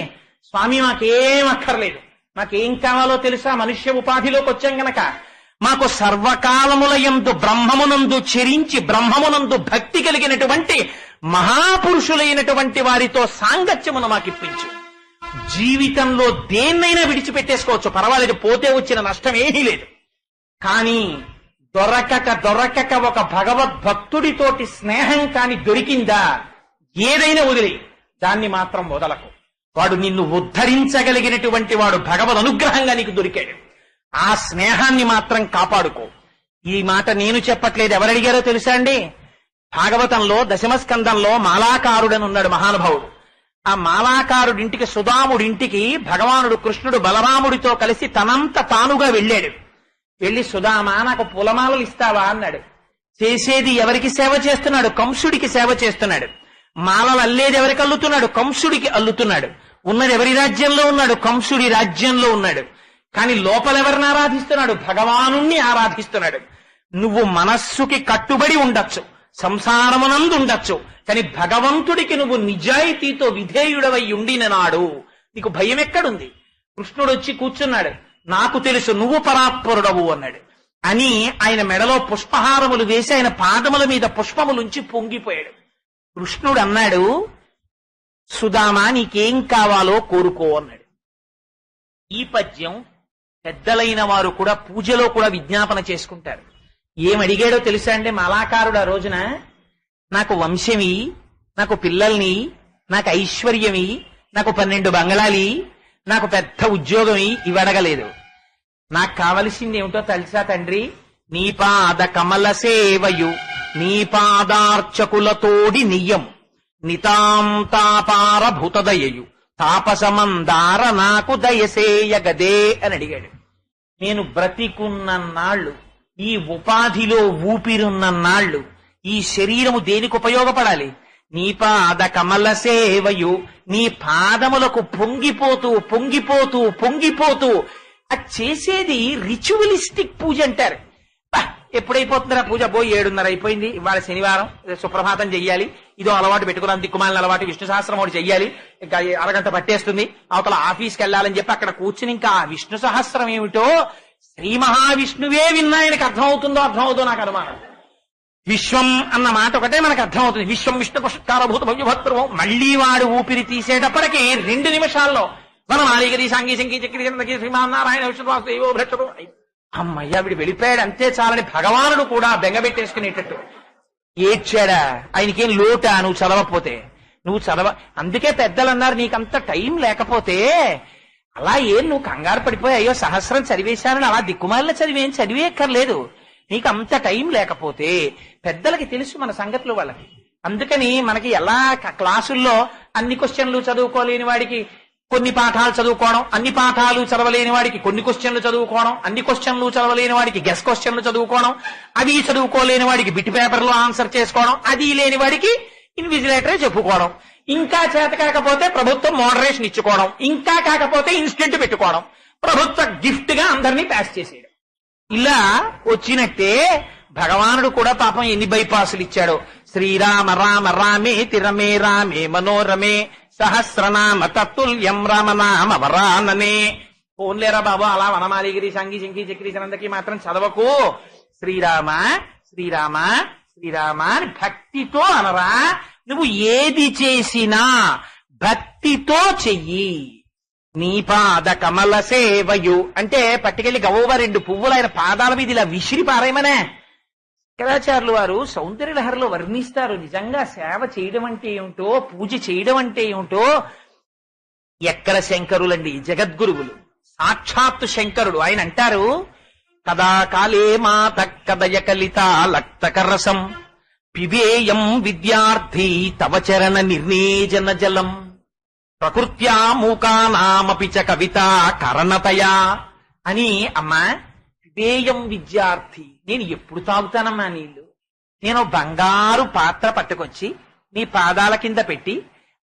స్వామి మాకేం అక్కర్లేదు, మాకేం కావాలో తెలుసా? మనుష్య ఉపాధిలోకి వచ్చాం గనక మాకు సర్వకాలములయందు బ్రహ్మమునందు చెరించి బ్రహ్మమునందు భక్తి కలిగినటువంటి మహాపురుషులైనటువంటి వారితో సాంగత్యమును మాకిప్పించు. జీవితంలో దేన్నైనా విడిచిపెట్టేసుకోవచ్చు, పర్వాలేదు, పోతే వచ్చిన నష్టం ఏమీ లేదు. కానీ దొరకక ఒక భగవద్భక్తుడితోటి స్నేహం కాని దొరికిందా, ఏదైనా వదిలి దాన్ని మాత్రం వదలకు. వాడు నిన్ను ఉద్ధరించగలిగినటువంటి వాడు భగవద్ అనుగ్రహంగా నీకు దొరికాడు. ఆ స్నేహాన్ని మాత్రం కాపాడుకో. ఈ మాట నేను చెప్పట్లేదు, ఎవరడిగారో తెలుసా అండి? భాగవతంలో దశమస్కందంలో మాలాకారుడని ఉన్నాడు మహానుభావుడు. ఆ మాలాకారుడింటికి, సుదాముడింటికి భగవానుడు కృష్ణుడు బలరాముడితో కలిసి తనంత తానుగా వెళ్ళాడు. వెళ్ళి, సుదామా నాకు పూలమాలలు ఇస్తావా అన్నాడు. చేసేది ఎవరికి సేవ చేస్తున్నాడు? కంసుడికి సేవ చేస్తున్నాడు. మాలలు అల్లేది ఎవరికి అల్లుతున్నాడు? కంసుడికి అల్లుతున్నాడు. ఉన్నది ఎవరి రాజ్యంలో ఉన్నాడు? కంసుడి రాజ్యంలో ఉన్నాడు. కానీ లోపలెవరిని ఆరాధిస్తున్నాడు? భగవానుణ్ణి ఆరాధిస్తున్నాడు. నువ్వు మనస్సుకి కట్టుబడి ఉండొచ్చు, సంసారమునందు ఉండొచ్చు, కానీ భగవంతుడికి నువ్వు నిజాయితీతో విధేయుడవై ఉండిన నాడు నీకు భయం ఎక్కడుంది? కృష్ణుడు వచ్చి కూర్చున్నాడు. నాకు తెలుసు నువ్వు పరాత్పరుడవు అన్నాడు. అని ఆయన మెడలో పుష్పహారములు వేసి ఆయన పాదముల మీద పుష్పములుంచి పొంగిపోయాడు. కృష్ణుడు అన్నాడు, సుదామా నీకేం కావాలో కోరుకో అన్నాడు. ఈ పద్యం పెద్దలైన వారు కూడా పూజలో కూడా విజ్ఞాపన చేసుకుంటారు. ఏమడిగాడో తెలుసా అంటే, మాలాకారుడు ఆ రోజున నాకు వంశమి, నాకు పిల్లల్ని, నాకు ఐశ్వర్యమి, నాకు 12 బంగళాలి, నాకు పెద్ద ఉద్యోగమి ఇవడగలేదు. నాకు కావలసింది ఏమిటో తెలుసా తండ్రి? నీ పాద కమల సేవయు నీ పాదార్చకులతోడి నియ్యం నితాంతాపార భూతదయయు తాపసమందార నాకు దయసేయగదే అని అడిగాడు. నేను బ్రతికున్న నాళ్లు, ఈ ఉపాధిలో ఊపిరున్న నాళ్లు ఈ శరీరము దేనికి ఉపయోగపడాలి? నీ పాద కమల సేవయు, నీ పాదములకు పొంగిపోతూ పొంగిపోతూ పొంగిపోతూ. అది చేసేది రిచువలిస్టిక్ పూజ అంటారు. ఎప్పుడైపోతుందిరా పూజ? 7:30 అయిపోయింది, ఇవాళ శనివారం, సుప్రభాతం చెయ్యాలి, ఇదో అలవాటు పెట్టుకున్నాను, దిక్కుమాలిన అలవాటు, విష్ణు సహస్రం ఒకటి చెయ్యాలి, ఇంకా అరగంట పట్టేస్తుంది, అవతల ఆఫీస్కి వెళ్ళాలని చెప్పి అక్కడ కూర్చుని ఇంకా ఆ విష్ణు సహస్రం ఏమిటో శ్రీ మహావిష్ణువే విన్నా ఆయనకు అర్థమవుతుందో నాకు అనుమానం. విశ్వం అన్న మాట ఒకటే మనకు అర్థమవుతుంది. విశ్వం విష్ణు పుష్కారభూత భవ్యభద్రవం. మళ్లీ వాడు ఊపిరి తీసేటప్పటికి 2 నిమిషాల్లో మనం ఆలిగరి సాంగీ శంకీ చక్రీ శ్రీమానారాయణ విష్ణువాసు భ్రష్టరు. అమ్మయ్య వీడు వెళ్ళిపోయాడు అంతే చాలని భగవానుడు కూడా బెంగబెట్టేసుకునేటట్టు ఏడ్చాడా? ఆయనకేం లోటా నువ్వు చదవకపోతే? అందుకే పెద్దలు అన్నారు, నీకంత టైం లేకపోతే అలా నువ్వు కంగారు పడిపోయి అయ్యో సహస్రం చదివేశానని అలా దిక్కుమాలిన చదివేయక్కర్లేదు. నీకు అంత టైం లేకపోతే, పెద్దలకి తెలుసు మన సంగతులు వాళ్ళకి. అందుకని మనకి ఎలా క్లాసుల్లో అన్ని క్వశ్చన్లు చదువుకోలేని వాడికి కొన్ని పాఠాలు చదువుకోవడం, అన్ని పాఠాలు చదవలేని వాడికి కొన్ని క్వశ్చన్లు చదువుకోవడం, అన్ని క్వశ్చన్లు చదవలేని వాడికి గెస్ క్వశ్చన్లు చదువుకోవడం, అవి చదువుకోలేని వాడికి బిట్ పేపర్లో ఆన్సర్ చేసుకోవడం, అది లేని వాడికి ఇన్విజిలేటరే చెప్పుకోవడం, ఇంకా చేత కాకపోతే ప్రభుత్వం మోడరేషన్ ఇచ్చుకోవడం, ఇంకా కాకపోతే ఇన్స్టెంట్ పెట్టుకోవడం, ప్రభుత్వ గిఫ్ట్ గా అందరినీ పాస్ చేసేయడం. ఇలా వచ్చినట్టే భగవానుడు కూడా పాపం ఎన్ని బైపాసులు ఇచ్చాడో. శ్రీరామ రామ రామే తిరమే రామే మనోరమే సహస్రనామ తత్తుల్యం రామనామ వరాననే. పోన్లేరా బాబు అలా వనమాలిగిరి సంగీ శంకీ చక్రీ సనందకి మాత్రం చదవకు. శ్రీరామ శ్రీరామ శ్రీరామ అని భక్తితో అనరా. నువ్వు ఏది చేసినా భక్తితో చెయ్యి. నీ పాద కమల సేవయు అంటే పట్టుకెళ్లి గవ్వ 2 పువ్వులు ఆయన పాదాల మీద ఇలా విసిరి పారేయమనే. శంకరాచార్యులు వారు సౌందర్యలహరిలో వర్ణిస్తారు నిజంగా సేవ చేయడం అంటే ఏమిటో, పూజ చేయడం అంటే ఏమిటో. ఎక్కడ శంకరులండి, జగద్గురువులు, సాక్షాత్తు శంకరుడు. ఆయన అంటారు, కదా కాలే మాత కదయ కలిత లక్తకరసం పిబేయం విద్యార్థి తవ చరణ నిర్ణేజన జలం ప్రకృత్యా మూకానామపి చ కవిత కరణతయా అని. అమ్మా, పిబేయం విద్యార్థి, నేను ఎప్పుడు తాగుతానమ్మా నీళ్లు? నేను బంగారు పాత్ర పట్టుకొచ్చి నీ పాదాల కింద పెట్టి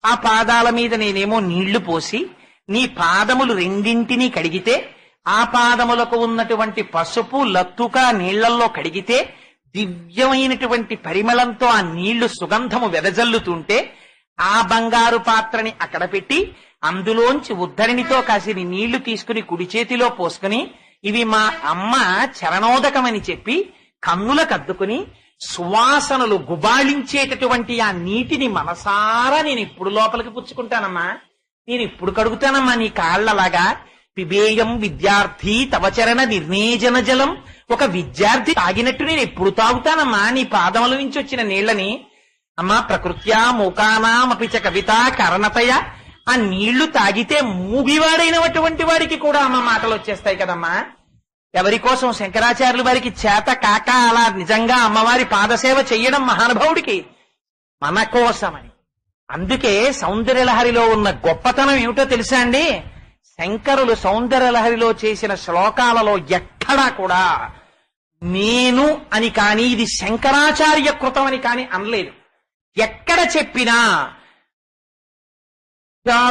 ఆ పాదాల మీద నేనేమో నీళ్లు పోసి నీ పాదములు రెండింటినీ కడిగితే ఆ పాదములకు ఉన్నటువంటి పసుపు లత్తుక నీళ్లల్లో కడిగితే దివ్యమైనటువంటి పరిమళంతో ఆ నీళ్లు సుగంధము వెదజల్లుతుంటే ఆ బంగారు పాత్రని అక్కడ పెట్టి అందులోంచి ఉద్ధరణితో కాసిని నీళ్లు తీసుకుని కుడి చేతిలో పోసుకుని ఇవి మా అమ్మ చరణోదకమని చెప్పి కన్నులకద్దుకుని సువాసనలు గుబాళించేటటువంటి ఆ నీటిని మనసారా నేను ఇప్పుడు లోపలికి పుచ్చుకుంటానమ్మా, నేను ఇప్పుడు కడుగుతానమ్మా నీ కాళ్లలాగా. పిబేయం విద్యార్థి తవచరణ నిర్ణేజన జలం, ఒక విద్యార్థి తాగినట్టు నేను ఎప్పుడు తాగుతానమ్మా నీ పాదముల నుంచి వచ్చిన నీళ్లని. అమ్మా, ప్రకృత్యా మూకానామపి చ కవిత కరణతయ, ఆ నీళ్లు తాగితే మూగివాడైనటువంటి వాడికి కూడా అమ్మ మాటలు వచ్చేస్తాయి కదమ్మా. ఎవరి కోసం? శంకరాచార్యుల వారికి చేత కాక అలా నిజంగా అమ్మవారి పాదసేవ చెయ్యడం మహానుభావుడికి, మన కోసమని. అందుకే సౌందర్యలహరిలో ఉన్న గొప్పతనం ఏమిటో తెలుసా అండి? శంకరులు సౌందర్యలహరిలో చేసిన శ్లోకాలలో ఎక్కడా కూడా నేను అని కాని ఇది శంకరాచార్య కృతం అని కాని అనలేదు. ఎక్కడ చెప్పినా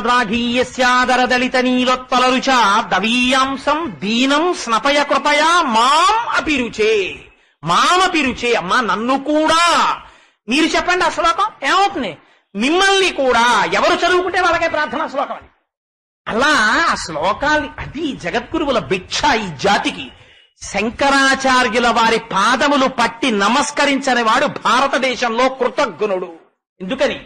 రాఘీయస్యాదరదళిత నీలోత్పలరుచ దవీయాంసం దీనం స్నపయ కృపయా మాం అపిరుచే, మామపిరుచే. అమ్మా, నన్ను కూడా మీరు చెప్పండి ఆ శ్లోకం ఏమవుతుంది? మిమ్మల్ని కూడా ఎవరు చదువుకుంటే వాళ్ళకే ప్రార్థనా శ్లోకం అని. అలా ఆ శ్లోకాలు, అది జగద్గురువుల భిక్ష ఈ జాతికి. శంకరాచార్యుల వారి పాదములు పట్టి నమస్కరించని వాడు భారతదేశంలో కృతజ్ఞుడు. ఎందుకని?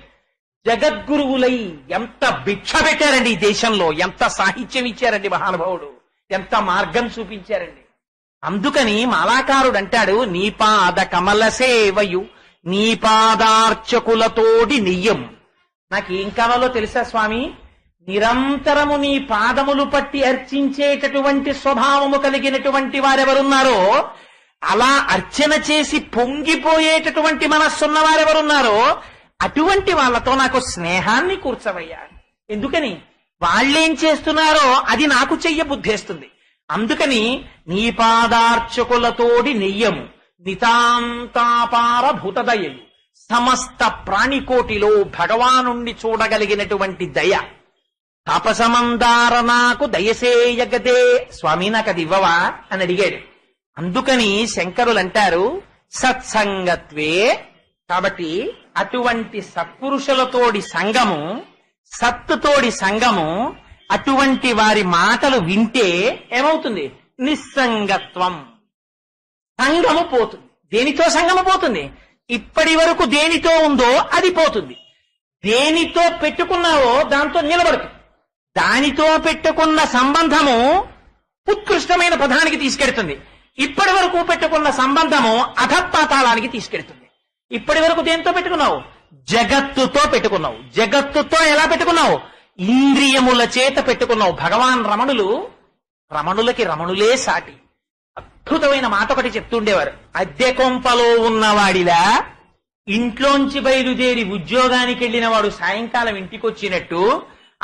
జగద్గురువులై ఎంత భిక్ష పెట్టారండి ఈ దేశంలో, ఎంత సాహిత్యం ఇచ్చారండి మహానుభావుడు, ఎంత మార్గం చూపించారండి. అందుకని మాలాకారుడు అంటాడు, నీ పాద కమల సేవయు నీ పాదార్చకులతోడి నెయ్యం. నాకేం కావాలో తెలుసా స్వామి? నిరంతరము నీ పాదములు పట్టి అర్చించేటటువంటి స్వభావము కలిగినటువంటి వారెవరున్నారో, అలా అర్చన చేసి పొంగిపోయేటటువంటి మనస్సున్న వారెవరున్నారో అటువంటి వాళ్ళతో నాకు స్నేహాన్ని కూర్చవయ్యా. ఎందుకని? వాళ్ళేం చేస్తున్నారో అది నాకు చెయ్య బుద్ధేస్తుంది. అందుకని నీ పాదార్చకులతోడి నెయ్యము నితాంతాపార భూతదయు, సమస్త ప్రాణికోటిలో భగవానుణ్ణి చూడగలిగినటువంటి దయ. తాపసమందార నాకు దయసేయగదే, స్వామి నాకు అది ఇవ్వవా అని అడిగాడు. అందుకని శంకరులు అంటారు, సత్సంగత్వే. కాబట్టి అటువంటి సత్పురుషులతోడి సంగము, సత్తుతోడి సంగము, అటువంటి వారి మాటలు వింటే ఏమవుతుంది? నిస్సంగత్వం, సంగము పోతుంది. దేనితో సంగము పోతుంది? ఇప్పటి వరకు దేనితో ఉందో అది పోతుంది. దేనితో పెట్టుకున్నావో దాంతో నిలబడుతుంది. దానితో పెట్టుకున్న సంబంధము ఉత్కృష్టమైన పదానికి తీసుకెడుతుంది. ఇప్పటి వరకు పెట్టుకున్న సంబంధము అధపాతాళానికి తీసుకెడుతుంది. ఇప్పటి వరకు దేంతో పెట్టుకున్నావు? జగత్తుతో పెట్టుకున్నావు. జగత్తుతో ఎలా పెట్టుకున్నావు? ఇంద్రియముల చేత పెట్టుకున్నావు. భగవాన్ రమణులకి రమణులే సాటి. అద్భుతమైన మాట ఒకటి చెప్తుండేవారు. అద్దె కొంపలో ఉన్నవాడిలా ఇంట్లోంచి బయలుదేరి ఉద్యోగానికి వెళ్ళిన వాడు సాయంకాలం ఇంటికి వచ్చినట్టు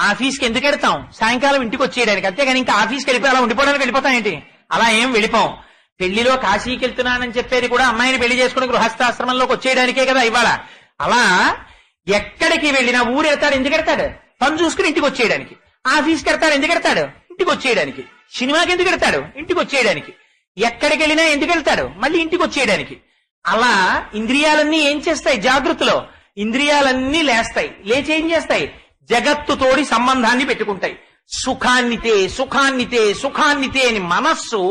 ఆఫీస్కి ఎందుకు వెళ్తాం? సాయంకాలం ఇంటికి వచ్చేయడానికి. అంతేగాని ఇంకా ఆఫీస్కి వెళ్ళిపోయి అలా ఉండిపోవడానికి వెళ్ళిపోతాం ఏంటి? అలా ఏం వెళ్ళిపోం. పెళ్లిలో కాశీకి వెళ్తున్నానని చెప్పేది కూడా అమ్మాయిని పెళ్లి చేసుకుని గృహస్థాశ్రమంలోకి వచ్చేయడానికే కదా ఇవాళ. అలా ఎక్కడికి వెళ్ళినా ఊరు వెళ్తాడు ఎందుకు వెళ్తాడు? పని చూసుకుని ఇంటికి వచ్చేయడానికి. ఆఫీస్కి వెళ్తాడు ఎందుకు వెళ్తాడు? ఇంటికి వచ్చేయడానికి. సినిమాకి ఎందుకు వెళ్తాడు? ఇంటికి వచ్చేయడానికి. ఎక్కడికి వెళ్ళినా ఎందుకు వెళ్తాడు? మళ్ళీ ఇంటికి వచ్చేయడానికి. అలా ఇంద్రియాలన్నీ ఏం చేస్తాయి? జాగృతిలో ఇంద్రియాలన్నీ లేస్తాయి. లేచి ఏం చేస్తాయి? జగత్తుతోడి సంబంధాన్ని పెట్టుకుంటాయి. సుఖాన్నితే సుఖాన్నితే సుఖాన్నితే అని మనస్సు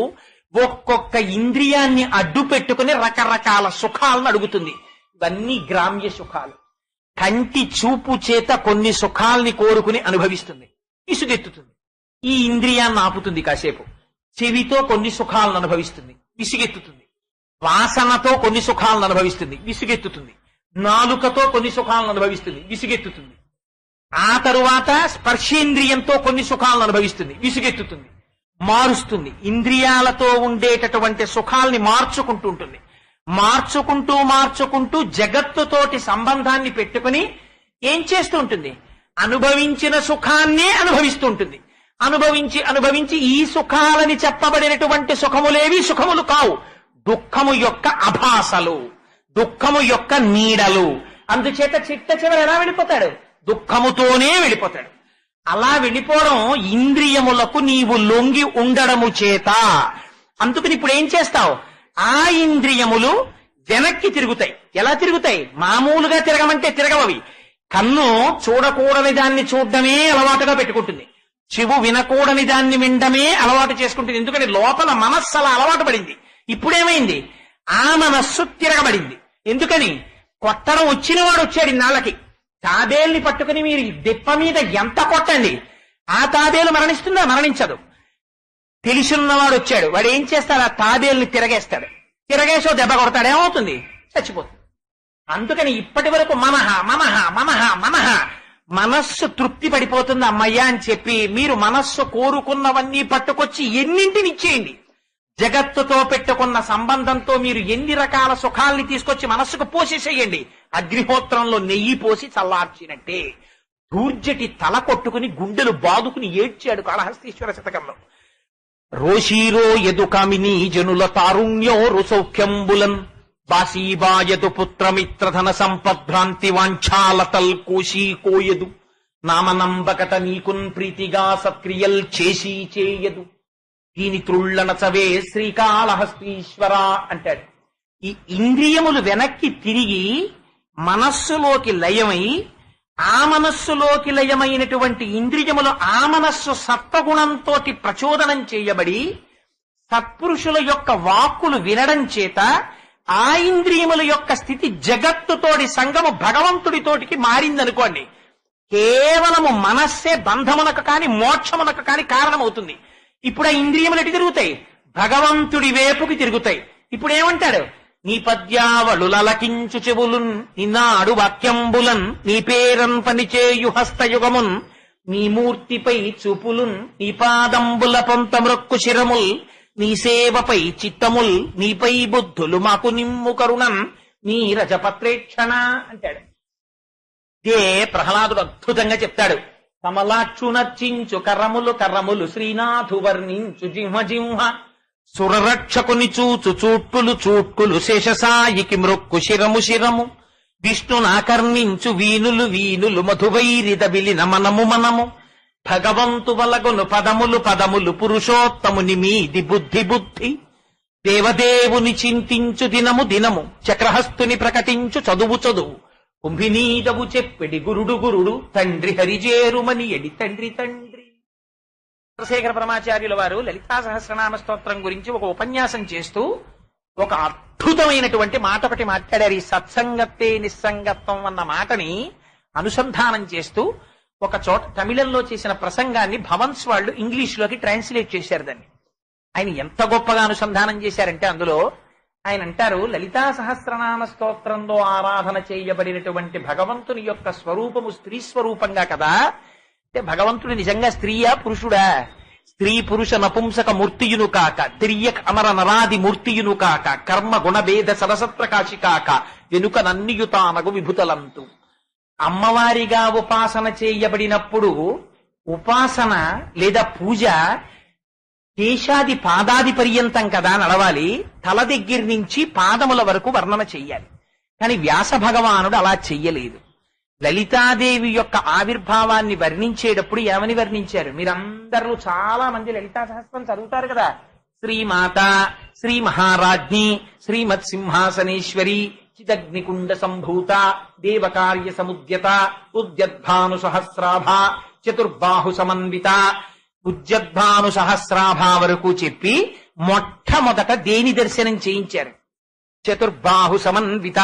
ఒక్కొక్క ఇంద్రియాన్ని అడ్డు పెట్టుకుని రకరకాల సుఖాలను అడుగుతుంది. ఇవన్నీ గ్రామ్య సుఖాలు. కంటి చూపు చేత కొన్ని సుఖాల్ని కోరుకుని అనుభవిస్తుంది, ఇసుగెత్తుతుంది. ఈ ఇంద్రియాన్ని ఆపుతుంది కాసేపు. చెవితో కొన్ని సుఖాలను అనుభవిస్తుంది, విసిగెత్తుతుంది. వాసనతో కొన్ని సుఖాలను అనుభవిస్తుంది, విసిగెత్తుతుంది. నాలుకతో కొన్ని సుఖాలను అనుభవిస్తుంది, విసిగెత్తుతుంది. ఆ తరువాత స్పర్శేంద్రియంతో కొన్ని సుఖాలను అనుభవిస్తుంది, విసిగెత్తుతుంది, మారుస్తుంది. ఇంద్రియాలతో ఉండేటటువంటి సుఖాల్ని మార్చుకుంటూ ఉంటుంది. మార్చుకుంటూ జగత్తుతోటి సంబంధాన్ని పెట్టుకుని ఏం చేస్తూ ఉంటుంది? అనుభవించిన సుఖాన్నే అనుభవిస్తూ ఉంటుంది. అనుభవించి ఈ సుఖాలని చెప్పబడినటువంటి సుఖములేవి సుఖములు కావు, దుఃఖము యొక్క అభాసలు, దుఃఖము యొక్క నీడలు. అందుచేత చిట్ట చివర ఎలా వెళ్ళిపోతాడు? దుఃఖముతోనే వెళ్ళిపోతాడు. అలా వెళ్ళిపోవడం ఇంద్రియములకు నీవు లొంగి ఉండడము చేత. అందుకని ఇప్పుడు ఏం చేస్తావు? ఆ ఇంద్రియములు వెనక్కి తిరుగుతాయి. ఎలా తిరుగుతాయి? మామూలుగా తిరగమంటే తిరగవవి. కన్ను చూడకూడని దాన్ని చూడడమే అలవాటుగా పెట్టుకుంటుంది, చెవు వినకూడని దాన్ని వినడమే అలవాటు చేసుకుంటుంది. ఎందుకంటే లోపల మనస్సు అలా అలవాటు పడింది. ఇప్పుడేమైంది? ఆ మనస్సు తిరగబడింది. ఎందుకని? కొట్టడం వచ్చిన వాడు వచ్చాడు ఇన్నాళ్ళకి. తాబేల్ని పట్టుకుని మీరు దెప్ప మీద ఎంత కొట్టండి, ఆ తాబేలు మరణిస్తుందా? మరణించదు. తెలిసిన్నవాడు వచ్చాడు, వాడు ఏం చేస్తాడు? ఆ తాబేల్ని తిరగేస్తాడు. తిరగేసో దెబ్బ కొడతాడు, ఏమవుతుంది? చచ్చిపోతుంది. అందుకని ఇప్పటి వరకు మనహ మనహ మనహ మనహ, మనస్సు తృప్తి పడిపోతుంది అమ్మయ్యా అని చెప్పి మీరు మనస్సు కోరుకున్నవన్నీ పట్టుకొచ్చి ఎన్నింటిని ఇచ్చేయండి. జగత్తుతో పెట్టుకున్న సంబంధంతో మీరు ఎన్ని రకాల సుఖాల్ని తీసుకొచ్చి మనస్సుకు పోసేసేయండి. అగ్నిహోత్రంలో నెయ్యి పోసి చల్లార్చినట్టే. దూర్జటి తల కొట్టుకుని గుండెలు బాదుకుని ఏడ్చాడు కాళహస్తీశ్వర శతకంలో. రోషీరో యదు కామిని జనుల తారుణ్యో రుసౌఖ్యంబులన్ బాసీబాయదు పుత్రమిత్రధన సంపద్భ్రాంతి వాంఛాలతల్ కోశీ కోయదు నామనంబకట నీకున్ ప్రీతిగా సత్క్రియల్ చేసి చేయదు దీని త్రుళ్ళనచవే శ్రీకాళహస్తీశ్వర అంటాడు. ఈ ఇంద్రియములు వెనక్కి తిరిగి మనస్సులోకి లయమై, ఆ మనస్సులోకి లయమైనటువంటి ఇంద్రియములు ఆ మనస్సు సత్వగుణంతో ప్రచోదనం చేయబడి సత్పురుషుల యొక్క వాక్కులు వినడం చేత ఆ ఇంద్రియముల యొక్క స్థితి జగత్తుతోటి సంగము భగవంతుడితోటికి మారిందనుకోండి. కేవలము మనస్సే బంధమునకు కాని మోక్షమునకు కాని కారణమవుతుంది. ఇప్పుడు ఆ ఇంద్రియములు ఎటు తిరుగుతాయి? భగవంతుడి వైపుకి తిరుగుతాయి. ఇప్పుడు ఏమంటాడు? నీ పద్యావళులకించు చెవులున్ నిన్నాడు వాక్యంబులన్ నీ పేరన్ పనిచేయు హస్తయుగమున్ నీ మూర్తిపై చూపులున్ నీ పాదంబుల పొంతమృక్కు శిరముల్ నీ సేవపై చిత్తముల్ నీపై బుద్ధులు మాకు నిమ్ము కరుణన్ నీ రజపత్రేక్షణ అంటాడు. ఇదే ప్రహ్లాదుడు అద్భుతంగా చెప్తాడు. కమలాక్షు నర్చించు కర్రములు కర్రములు శ్రీనాథు వర్ణించు జింహ జింహ సురరక్షకుని చూచు చూట్కులు చూట్కులు శేషసాయికి మృక్కు శిరము శిరము విష్ణునాకర్ణించు వీనులు వీనులు మధువైరిద విలిన మనము మనము భగవంతు వలగొను పదములు పదములు పురుషోత్తముని మీది బుద్ధి బుద్ధి దేవదేవుని చింతించు దినము దినము చక్రహస్తుని ప్రకటించు చదువు చదువు కుంభినీదవు చెప్పెడి గురుడు గురుడు తండ్రి హరిజేరుమని ఎడి తండ్రి తండ్రి. చంద్రశేఖర పరమాచార్యుల వారు లలితా సహస్రనామ స్తోత్రం గురించి ఒక ఉపన్యాసం చేస్తూ ఒక అద్భుతమైనటువంటి మాట ఒకటి మాట్లాడారు. ఈ సత్సంగత్తే నిస్సంగత్వం అన్న మాటని అనుసంధానం చేస్తూ ఒక చోట తమిళంలో చేసిన ప్రసంగాన్ని భవన్స్ వాళ్ళు ఇంగ్లీష్లోకి ట్రాన్స్లేట్ చేశారు. దాన్ని ఆయన ఎంత గొప్పగా అనుసంధానం చేశారంటే అందులో ఆయన అంటారు, లలితా సహస్రనామ స్తోత్రంలో ఆరాధన చేయబడినటువంటి భగవంతుని యొక్క స్వరూపము స్త్రీ స్వరూపంగా కదా. అంటే భగవంతుడు నిజంగా స్త్రీయా పురుషుడా? స్త్రీ పురుష నపుంసక మూర్తియును కాక తిరియక్ అమర నరాది మూర్తియును కాక కర్మ గుణభేద సరసత్ప్రకాశి కాక వెనుక నన్నియుతానగు విభుతలంతు. అమ్మవారిగా ఉపాసన చేయబడినప్పుడు ఉపాసన లేదా పూజ కేశాది పాదాది పర్యంతం కదా నడవాలి. తల దగ్గర నుంచి పాదముల వరకు వర్ణన చెయ్యాలి. కానీ వ్యాస భగవానుడు అలా చెయ్యలేదు. లలితాదేవి యొక్క ఆవిర్భావాన్ని వర్ణించేటప్పుడు ఏమని వర్ణించారు? మీరందరూ చాలా మంది లలితా సహస్రం చదువుతారు కదా. శ్రీమాత, శ్రీ మహారాజ్ఞి, శ్రీమత్ సింహాసనేశ్వరి, చిదగ్నికుండ సంభూత, దేవకార్య సముద్యత, ఉద్యద్భాను సహస్రాభ, చతుర్బాహు సమన్విత. ఉద్యద్భాను సహస్రాభ వరకు చెప్పి మొట్టమొదట దేని దర్శనం చేయించారు? చతుర్బాహు సమన్విత,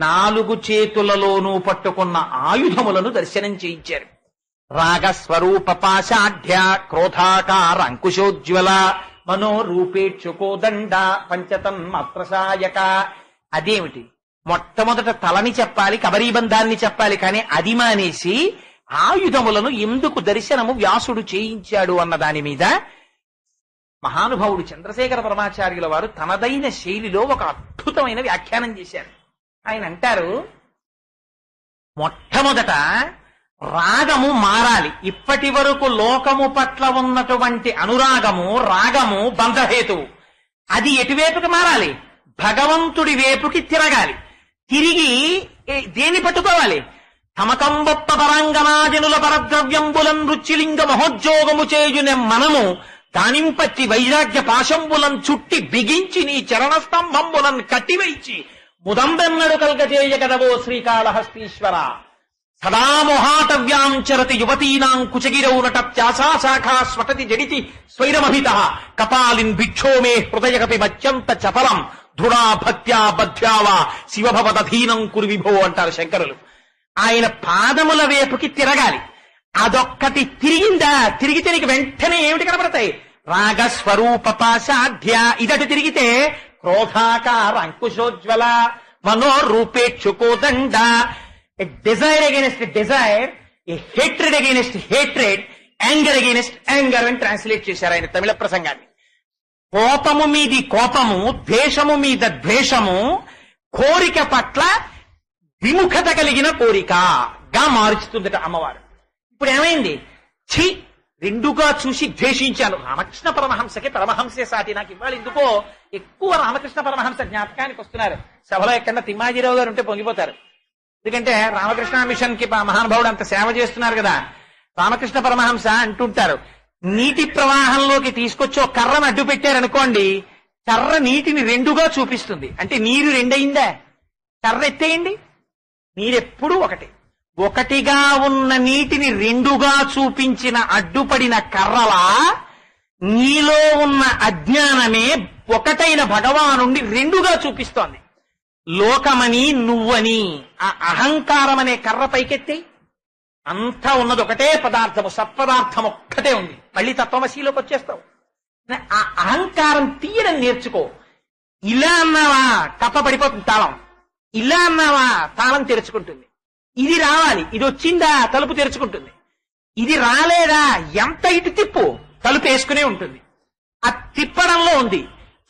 4 చేతులలోనూ పట్టుకున్న ఆయుధములను దర్శనం చేయించారు. రాగస్వరూప పాశాఢ్య క్రోధాకార అంకుశోజ్వల మనోరూపేక్షుకోదండ పంచతన్మాత్రసాయక. అదేమిటి? మొట్టమొదట తలని చెప్పాలి, కబరీబంధాన్ని చెప్పాలి, కానీ అది మానేసి ఆయుధములను ఎందుకు దర్శనము వ్యాసుడు చేయించాడు అన్న దాని మీద మహానుభావుడు చంద్రశేఖర పరమాచార్యుల వారు తనదైన శైలిలో ఒక అద్భుతమైన వ్యాఖ్యానం చేశారు. ఆయన అంటారు, మొట్టమొదట రాగము మారాలి. ఇప్పటి వరకు లోకము పట్ల ఉన్నటువంటి అనురాగము, రాగము బంధహేతువు. అది ఎటువైపుకి మారాలి? భగవంతుడి వైపుకి తిరగాలి. తిరిగి దేని పట్టుకోవాలి? తమకంబొప్ప పరాంగనాజనుల పరద్రవ్యంబులం రుచిలింగ మహోద్యోగము చేయునే మనము దానింపచ్చి వైరాగ్య పాశంబులం చుట్టి బిగించి నీ చరణస్తంభంబులం కట్టివైచి ముదంబెన్నడు కల్గజేయ కదవో శ్రీకాళహస్తీశ్వర. సదా మొహాటవ్యాం చరతి యువతీనాం కుచగిరౌనట త్యాశాఖా స్వటతి జడితి స్వైరమహిత కపాలిన్ భిక్షో మే హృదయకపి మత్యంత చపలం దృఢా భక్త్యా బధ్యావా శివభవదధీనం కురు విభో అంటారు శంకరులు. ఆయన పాదముల వైపుకి తిరగాలి. అదొక్కటి తిరిగిందా? తిరిగితే నీకు వెంటనే ఏమిటి కనబడతాయి? రాగస్వరూప పాశాఢ్య. ఇదటి తిరిగితే క్రోధాకార అంకుశోజ్వల మనోరూపేక్షుకోదండ. A desire against a desire, a hatred against hatred, anger against anger అని ట్రాన్స్లేట్ చేశారు ఆయన తమిళ ప్రసంగాన్ని. కోపము మీది కోపము, ద్వేషము మీద ద్వేషము, కోరిక పట్ల విముఖత కలిగిన కోరికగా మార్చుతుందట అమ్మవారు. ఇప్పుడు ఏమైంది? ఛీ, రెండుగా చూసి ద్వేషించాను. రామకృష్ణ పరమహంసకి పరమహంసే సాటి. నాకు ఇవాళ ఎందుకో ఎక్కువ రామకృష్ణ పరమహంస జ్ఞాపకానికి వస్తున్నారు. సభలో ఎక్కడన్నా తిమ్మాజీరావు గారు ఉంటే పొంగిపోతారు. ఎందుకంటే రామకృష్ణ మిషన్ కి మహానుభావుడు అంత సేవ చేస్తున్నారు కదా. రామకృష్ణ పరమహంస అంటుంటారు, నీటి ప్రవాహంలోకి తీసుకొచ్చి ఒక కర్రను అడ్డు పెట్టారనుకోండి, కర్ర నీటిని రెండుగా చూపిస్తుంది. అంటే నీరు రెండయిందా? కర్ర ఎత్తేయండి, నీరెప్పుడు ఒకటి. ఒకటిగా ఉన్న నీటిని రెండుగా చూపించిన అడ్డుపడిన కర్రలా నీలో ఉన్న అజ్ఞానమే ఒకటైన భగవానుండి రెండుగా చూపిస్తోంది. లోకమని నువ్వని ఆ అహంకారం అనే కర్ర పైకెత్తి అంతా ఉన్నది ఒకటే పదార్థము, సత్పదార్థం ఒక్కటే ఉంది. మళ్ళీ తత్వమశీలోకి వచ్చేస్తావు. ఆ అహంకారం తీయడం నేర్చుకో. ఇలా అన్నావా కప్ప పడిపోతుంది తాళం, ఇలా అన్నావా తాళం తెరుచుకుంటుంది. ఇది రావాలి, ఇది వచ్చిందా తలుపు తెరుచుకుంటుంది. ఇది రాలేదా ఎంత ఇటు తిప్పు తలుపు వేసుకునే ఉంటుంది. ఆ తిప్పడంలో ఉంది.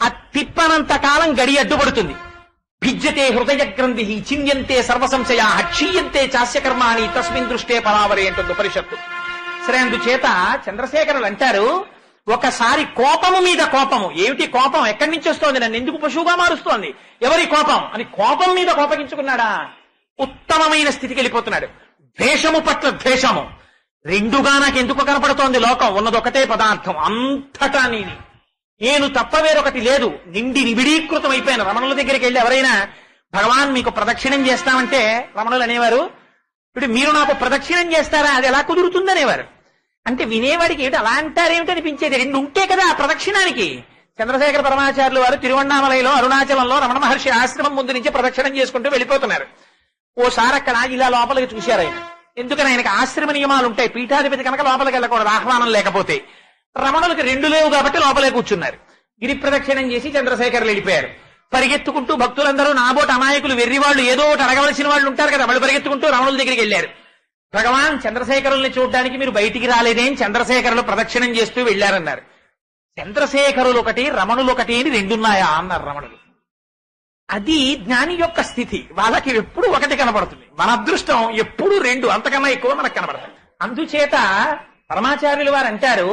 ఆ తిప్పనంత కాలం గడి అడ్డుపడుతుంది. భిజ్యతే హృదయ గ్రంథి చింద్యంతే సర్వసంశయా క్షీయంతే చాస్యకర్మాణి తస్మిన్ దృష్టే పరావరే అంటుంది ఉపనిషత్తు. సరే, అందుచేత చంద్రశేఖరులు అంటారు, ఒకసారి కోపము మీద కోపము. ఏమిటి కోపం? ఎక్కడి నుంచి వస్తోంది? నన్ను ఎందుకు పశువుగా మారుస్తోంది? ఎవరి కోపం అని కోపం మీద కోపగించుకున్నాడా ఉత్తమమైన స్థితికి వెళ్ళిపోతున్నాడు. ద్వేషము పట్ల ద్వేషము రెండుగా నాకు ఎందుకు కనపడుతోంది? లోకం ఉన్నదొకటే పదార్థం, అంతటా నీది, నేను తప్ప వేరొకటి లేదు. నిండి నిబిడీకృతం అయిపోయాను. రమణుల దగ్గరికి వెళ్ళి ఎవరైనా భగవాన్ మీకు ప్రదక్షిణం చేస్తామంటే రమణులు అనేవారు, ఇప్పుడు మీరు నాకు ప్రదక్షిణం చేస్తారా, అది ఎలా కుదురుతుంది అనేవారు. అంటే వినేవాడికి ఏమిటి అలా అంటారేమిటి అనిపించేది. రెండు ఉంటే కదా ఆ ప్రదక్షిణానికి. చంద్రశేఖర పరమాచార్యులు వారు తిరువణ్ణామలైలో అరుణాచలంలో రమణ మహర్షి ఆశ్రమం ముందు నుంచి ప్రదక్షిణం చేసుకుంటూ వెళ్ళిపోతున్నారు. ఓసారి అక్కడ ఇలా లోపలికి చూశారు ఆయన. ఎందుకని ఆయనకు ఆశ్రమ నియమాలు ఉంటాయి. పీఠాధిపతి కనుక లోపలికి వెళ్ళకూడదు ఆహ్వానం లేకపోతే. రమణులకు రెండు లేవు కాబట్టి లోపలే కూర్చున్నారు. గిరి ప్రదక్షిణం చేసి చంద్రశేఖర్లు వెళ్ళిపోయారు. పరిగెత్తుకుంటూ భక్తులందరూ నాబోటి అమాయకులు వెర్రివాళ్ళు ఏదో ఒకటి అడగవలసిన వాళ్ళు ఉంటారు కదా, వాళ్ళు పరిగెత్తుకుంటూ రమణుల దగ్గరికి వెళ్ళారు. భగవాన్ చంద్రశేఖరుల్ని చూడడానికి మీరు బయటికి రాలేదేం, చంద్రశేఖరులు ప్రదక్షిణం చేస్తూ వెళ్ళారన్నారు. చంద్రశేఖరులు ఒకటి రమణులు ఒకటి అని రెండున్నాయా అన్నారు రమణులు. అది జ్ఞాని యొక్క స్థితి. వాళ్ళకి ఎప్పుడు ఒకటి కనబడుతుంది. మన అదృష్టం ఎప్పుడు రెండు, అంతకన్నా ఎక్కువ మనకు కనబడతాయి. అందుచేత పరమాచార్యులు వారు అంటారు,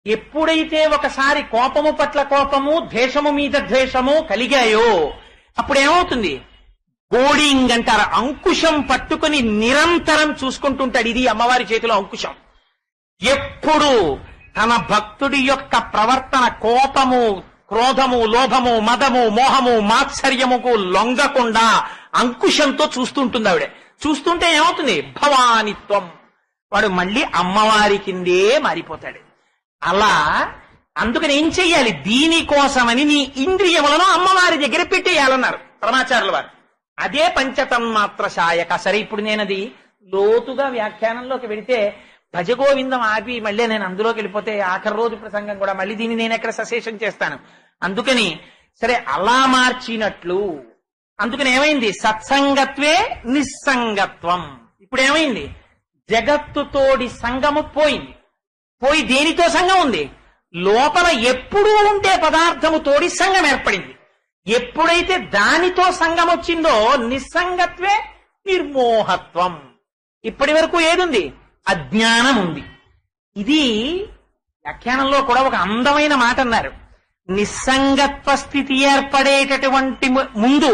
ఎప్పుడైతే ఒకసారి కోపము పట్ల కోపము, ద్వేషము మీద ద్వేషము కలిగాయో అప్పుడు ఏమవుతుంది? బోర్డింగ్ అంటారు. అంకుశం పట్టుకుని నిరంతరం చూసుకుంటుంటాడు. ఇది అమ్మవారి చేతిలో అంకుశం. ఎప్పుడు తన భక్తుడి యొక్క ప్రవర్తన కోపము, క్రోధము, లోభము, మదము, మోహము, మాత్సర్యముకు లొంగకుండా అంకుశంతో చూస్తుంటుంది ఆవిడ. చూస్తుంటే ఏమవుతుంది? భవానిత్వం. వాడు మళ్ళీ అమ్మవారి కిందే మారిపోతాడు. అలా అందుకని ఏం చెయ్యాలి? దీనికోసమని నీ ఇంద్రియములను అమ్మవారి దగ్గర పెట్టేయాలన్నారు పరమాచార్యుల వారు. అదే పంచతన్మాత్ర శాయక. సరే, ఇప్పుడు నేనది లోతుగా వ్యాఖ్యానంలోకి వెడితే భజగోవిందం ఆపి మళ్ళీ నేను అందులోకి వెళ్ళిపోతే ఆఖరి రోజు ప్రసంగం కూడా మళ్ళీ దీన్ని నేను ఎక్కడ సశేషం చేస్తాను. అందుకని సరే అలా మార్చినట్లు. అందుకని ఏమైంది? సత్సంగత్వే నిస్సంగత్వం. ఇప్పుడు ఏమైంది? జగత్తుతోడి సంగము పోయింది. పోయి దేనితో సంగం ఉంది? లోపల ఎప్పుడూ ఉండే పదార్థము తోడి సంగం ఏర్పడింది. ఎప్పుడైతే దానితో సంగం వచ్చిందో నిస్సంగత్వే నిర్మోహత్వం. ఇప్పటి వరకు ఏదుంది? అజ్ఞానం ఉంది. ఇది వ్యాఖ్యానంలో కూడా ఒక అందమైన మాట అన్నారు. నిస్సంగత్వ స్థితి ఏర్పడేటటువంటి ముందు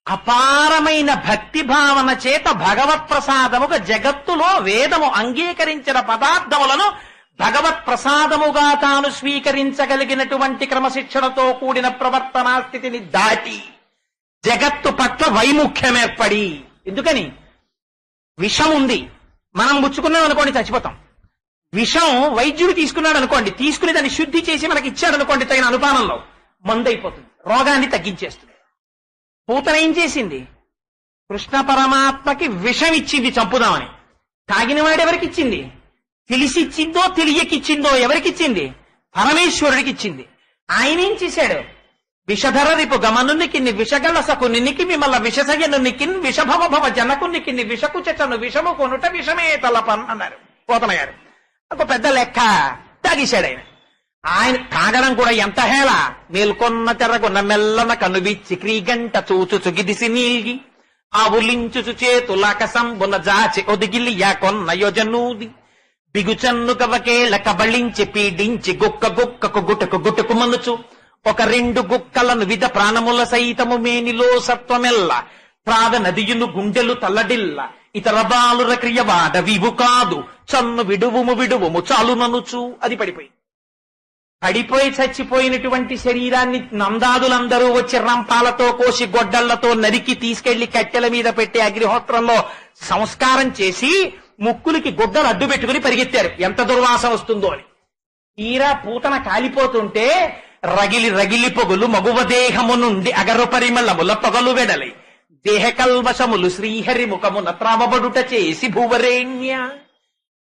అపారమైన భక్తి భావన చేత భగవత్ ప్రసాదముగా జగత్తులో వేదము అంగీకరించిన పదార్థములను భగవత్ ప్రసాదముగా తాను స్వీకరించగలిగినటువంటి క్రమశిక్షణతో కూడిన ప్రవర్తనా స్థితిని దాటి జగత్తు పట్ల వైముఖ్యం ఏర్పడి. ఎందుకని? విషం ఉంది, మనం ముచ్చుకున్నాం అనుకోండి చచ్చిపోతాం. విషం వైద్యుడు తీసుకున్నాడు అనుకోండి, తీసుకుని దాన్ని శుద్ధి చేసి మనకి ఇచ్చాడు అనుకోండి, తగిన అనుపానంలో మందు అయిపోతుంది, రోగాన్ని తగ్గించేస్తుంది. పూతన ఏం చేసింది? కృష్ణ పరమాత్మకి విషం ఇచ్చింది చంపుదామని. తాగిన వాడెవరికి ఇచ్చింది? తెలిసిచ్చిందో తెలియకిచ్చిందో ఎవరికిచ్చింది? పరమేశ్వరుడికి ఇచ్చింది. ఆయన ఏం చేశాడు? విషధర రిపు గమనునికి విషగల సకునికి మిమ్మల్ని విషసయనునికి విషభవ భవ జనకునికి విషకుచను విషము కొనుట విషమే తలపన్ అన్నారు పోతన గారు. ఒక పెద్ద లెక్క తాగేశాడు ఆయన. ఆయన తాగడం కూడా ఎంత హేళ! మేల్కొన్న తెరగొన్న మెల్లన కనుబిచ్చి క్రీగంట చూచుచు గిదిసి నీల్గి ఆవులించుచు చేతులాకసంబున జాచి ఒదిగిలియా కొన్న యోజనూది బిగుచన్ను కవకేళ కబళించి పీడించి గుక్క గుక్కకు గుటకు గుటకు మనుచు ఒక రెండు గుక్కలను విధ ప్రాణముల సైతము మేనిలో సత్వమెల్ల త్రావ నదియును గుండెలు తల్లడిల్ల ఇతర బాలుర క్రియవాడ వివు కాదు చన్ను విడువుము విడువుము చాలు ననుచు. అది పడిపోయి చచ్చిపోయినటువంటి శరీరాన్ని నందాదులందరూ వచ్చి రంపాలతో కోసి గొడ్డళ్లతో నరికి తీసుకెళ్లి కట్టెల మీద పెట్టి అగ్నిహోత్రంలో సంస్కారం చేసి ముక్కులకి గుడ్డలు అడ్డు పెట్టుకుని పరిగెత్తారు, ఎంత దుర్వాసన వస్తుందో అని. తీరా పూతన కాలిపోతుంటే రగిలి రగిలి పొగులు మగువ దేహము నుండి అగరు పరిమళముల పొగలు వెడలి దేహ కల్మషములు శ్రీహరి ముఖమున త్రావబడుట చేసి భూవరేణ్య.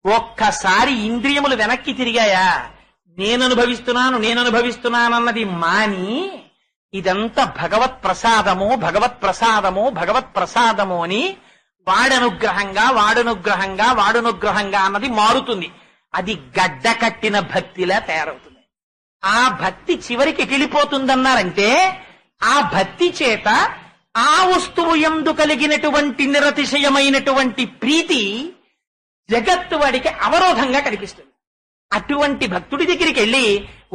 ఒక్కసారి ఇంద్రియములు వెనక్కి తిరిగాయా? నేను అనుభవిస్తున్నానన్నది మాని ఇదంతా భగవత్ ప్రసాదము భగవత్ ప్రసాదము భగవత్ ప్రసాదము అని వాడనుగ్రహంగా అన్నది మారుతుంది. అది గడ్డ కట్టిన భక్తిలా తయారవుతుంది. ఆ భక్తి చివరికి ఎగిలిపోతుందన్నారంటే ఆ భక్తి చేత ఆ వస్తువు యందు కలిగినటువంటి నిరతిశయమైనటువంటి ప్రీతి జగత్తు వాడికి అవరోధంగా కనిపిస్తుంది. అటువంటి భక్తుడి దగ్గరికి వెళ్ళి